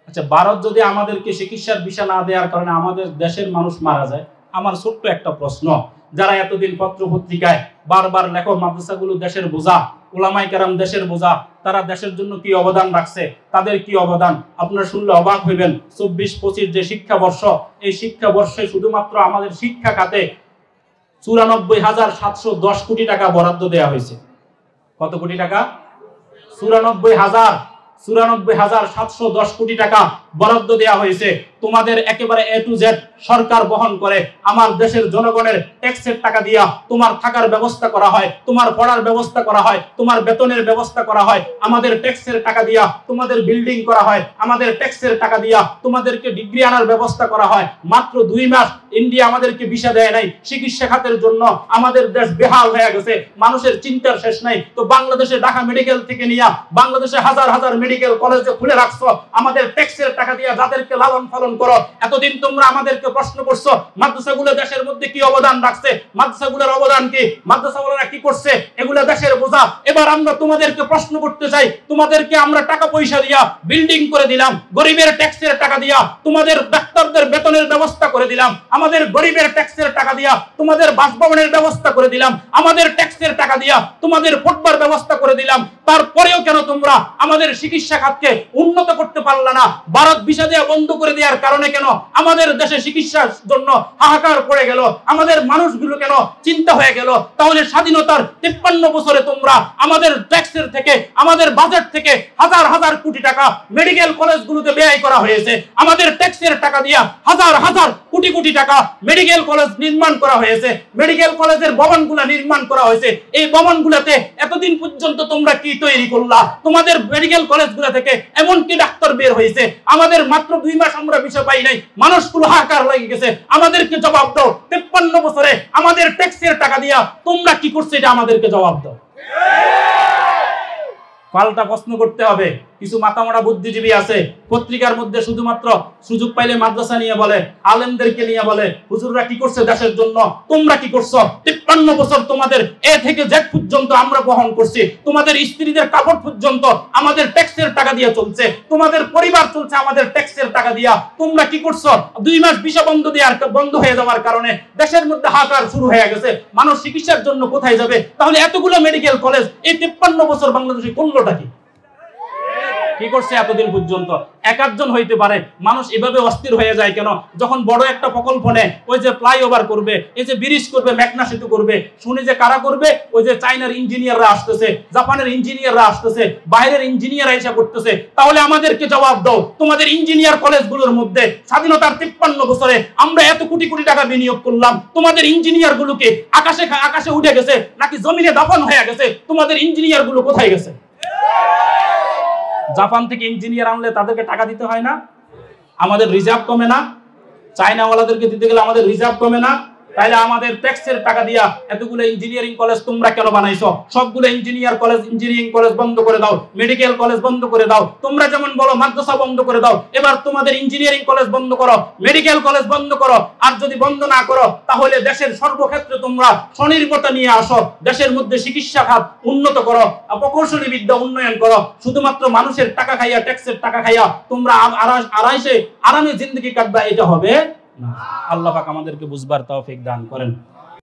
আচ্ছা, ভারত যদি আমাদেরকে চিকিৎসার ভিসা না দেওয়ার কারণে আমাদের দেশের মানুষ মারা যায়, আমার ছোট্ট একটা প্রশ্ন, যারা এতদিন পত্র পত্রিকায় বারবার লেখো মাদ্রাসাগুলো দেশের বোঝা, উলামায়ে কেরাম দেশের বোঝা, তারা দেশের জন্য কি অবদান রাখছে, তাদের কি অবদান আপনারা শুনলে অবাক হইবেন। 24-25 যে শিক্ষাবর্ষ, এই শিক্ষাবর্ষে শুধুমাত্র আমাদের শিক্ষা খাতে 94,710 কোটি টাকা বরাদ্দ দেওয়া হয়েছে। কত কোটি টাকা? 94,710 কোটি টাকা বরাদ্দ দেওয়া হয়েছে। তোমাদের একেবারে A to Z সরকার বহন করে। আমার দেশের জনগণের ট্যাক্সের টাকা দিয়া তোমার থাকার ব্যবস্থা করা হয়, তোমার পড়ার ব্যবস্থা করা হয়, তোমার বেতনের ব্যবস্থা করা হয়। আমাদের ট্যাক্সের টাকা দিয়া তোমাদের বিল্ডিং করা হয়, আমাদের ট্যাক্সের টাকা দিয়া তোমাদেরকে ডিগ্রি আনার ব্যবস্থা করা হয়। মাত্র 2 মাস ইন্ডিয়া আমাদেরকে ভিসা দেয় নাই চিকিৎসা খাতের জন্য। আমাদের দেশ বেহাল হয়ে গেছে, মানুষের চিন্তার শেষ নাই। তো বাংলাদেশে ঢাকা মেডিকেল থেকে নিয়া বাংলাদেশে হাজার হাজার মেডিকেল কলেজে খুলে রাখছো আমাদের ট্যাক্সের টাকা দিয়া, যাদেরকে লালন পালন করো। এতদিন তোমরা আমাদেরকে প্রশ্ন করছো মাদ্রাসাগুলো দেশের মধ্যে কি অবদান রাখছে, মাদ্রাসাগুলোর অবদান কি, মাদ্রাসাওয়ালারা কি করছে, এগুলো দেশের বোঝা। এবার আমরা তোমাদেরকে প্রশ্ন করতে চাই, তোমাদেরকে আমরা টাকা পয়সা দিয়া বিল্ডিং করে দিলাম, গরিবের ট্যাক্সের টাকা দিয়া তোমাদের ডাক্তারদের বেতনের ব্যবস্থা করে দিলাম, আমাদের গরিবের ট্যাক্সের টাকা দিয়া তোমাদের বাসভবনের ব্যবস্থা করে দিলাম, আমাদের ট্যাক্সের টাকা দিয়া তোমাদের পড়বার ব্যবস্থা করে দিলাম। তারপরেও কেন তোমরা আমাদের চিকিৎসা খাতকে উন্নত করতে পারলা না? ভারত ভিসা দেওয়া বন্ধ করে দেওয়ার কারণে কেন আমাদের দেশে চিকিৎসার জন্য হাহাকার পড়ে গেল, আমাদের মানুষগুলো কেন চিন্তা হয়ে গেল? তাহলে স্বাধীনতার 53 বছরে তোমরা আমাদের ট্যাক্সের থেকে, আমাদের বাজেট থেকে হাজার হাজার কোটি টাকা মেডিকেল কলেজগুলোতে ব্যয় করা হয়েছে। আমাদের ট্যাক্সের টাকা দিয়া হাজার হাজার কোটি কোটি টাকা মেডিকেল কলেজ নির্মাণ করা হয়েছে, মেডিকেল কলেজের ভবনগুলো নির্মাণ করা হয়েছে। এই ভবনগুলোতে এতদিন পর্যন্ত তোমরা কি তৈরি করলা? তোমাদের মেডিকেল কলেজগুলো থেকে এমন কি ডাক্তার বের হয়েছে? আমাদের মাত্র 2 মাস আমরা ভিসা পাই নাই, মানুষগুলো হাহাকার লেগে গেছে। আমাদেরকে জবাব দাও, 53 বছরে আমাদের ট্যাক্সের টাকা দিয়া তোমরা কি করছো, এটা আমাদেরকে জবাব দাও। পাল্টা প্রশ্ন করতে হবে। কিছু মাথামোড়া বুদ্ধিজীবী আছে পত্রিকার মধ্যে শুধুমাত্র সুযোগ পাইলে মাদ্রাসা নিয়ে বলে, আলেমদেরকে নিয়ে বলে, হুজুররা কি করছে দেশের জন্য, তোমরা কি করছো? 53 বছর তোমাদের A থেকে Z পর্যন্ত আমরা বহন করছি, তোমাদের স্ত্রীদের কাপড় পর্যন্ত আমাদের ট্যাক্সের টাকা দিয়ে চলছে, তোমাদের পরিবার চলছে আমাদের ট্যাক্সের টাকা দিয়া। তোমরা কি করছো? 2 মাস ভিসা বন্ধ হয়ে যাওয়ার কারণে দেশের মধ্যে হাহাকার শুরু হয়ে গেছে। মানুষ চিকিৎসার জন্য কোথায় যাবে? তাহলে এতগুলো মেডিকেল কলেজ এই 53 বছর বাংলাদেশে করলোটা কি? কি করছে এতদিন পর্যন্ত? একজন হইতে পারে। মানুষ এভাবে অস্থির হয়ে যায় কেন? যখন বড় একটা প্রকল্প নেয়, ওই যে ফ্লাইওভার করবে, এই যে ব্রিজ করবে, মেঘনা সেতু করবে, শুনি যে কারা করবে? ওই যে চায়নার ইঞ্জিনিয়াররা আসতেছে, জাপানের ইঞ্জিনিয়াররা আসতেছে, বাইরের ইঞ্জিনিয়াররা এসে করতেছে। তাহলে আমাদেরকে জবাব দাও, তোমাদের ইঞ্জিনিয়ার কলেজগুলোর মধ্যে স্বাধীনতার 53 বছরে আমরা এত কোটি কোটি টাকা বিনিয়োগ করলাম, তোমাদের ইঞ্জিনিয়ার গুলোকে আকাশে উঠে গেছে নাকি জমিনে দাফন হয়ে গেছে? তোমাদের ইঞ্জিনিয়ার গুলো কোথায় গেছে? জাপান থেকে ইঞ্জিনিয়ার আনলে তাদেরকে টাকা দিতে হয় না? আমাদের রিজার্ভ কমে না? চায়নাওয়ালাদেরকে দিতে গেলে আমাদের রিজার্ভ কমে না? তাইলে আমাদের ট্যাক্সের টাকা দিয়া এতগুলো ইঞ্জিনিয়ারিং কলেজ তোমরা কেন বানাইছো? সবগুলো ইঞ্জিনিয়ারিং কলেজ বন্ধ করে দাও, মেডিকেল কলেজ বন্ধ করে দাও। তোমরা যেমন বলো মাদ্রাসা বন্ধ করে দাও, এবার তোমাদের ইঞ্জিনিয়ারিং কলেজ বন্ধ করো, মেডিকেল কলেজ বন্ধ করো। আর যদি বন্ধ না করো তাহলে দেশের সর্বক্ষেত্রে তোমরা স্বনির্ভরতা নিয়ে আসো, দেশের মধ্যে চিকিৎসা খাত উন্নত করো, প্রকৌশলী বিদ্যা উন্নয়ন করো। শুধুমাত্র মানুষের টাকা খাইয়া, ট্যাক্সের টাকা খাইয়া তোমরা আরামে জিন্দগি কাটবা, এটা হবে না। আল্লাহ পাক আমাদেরকে বুঝবার তৌফিক দান করেন।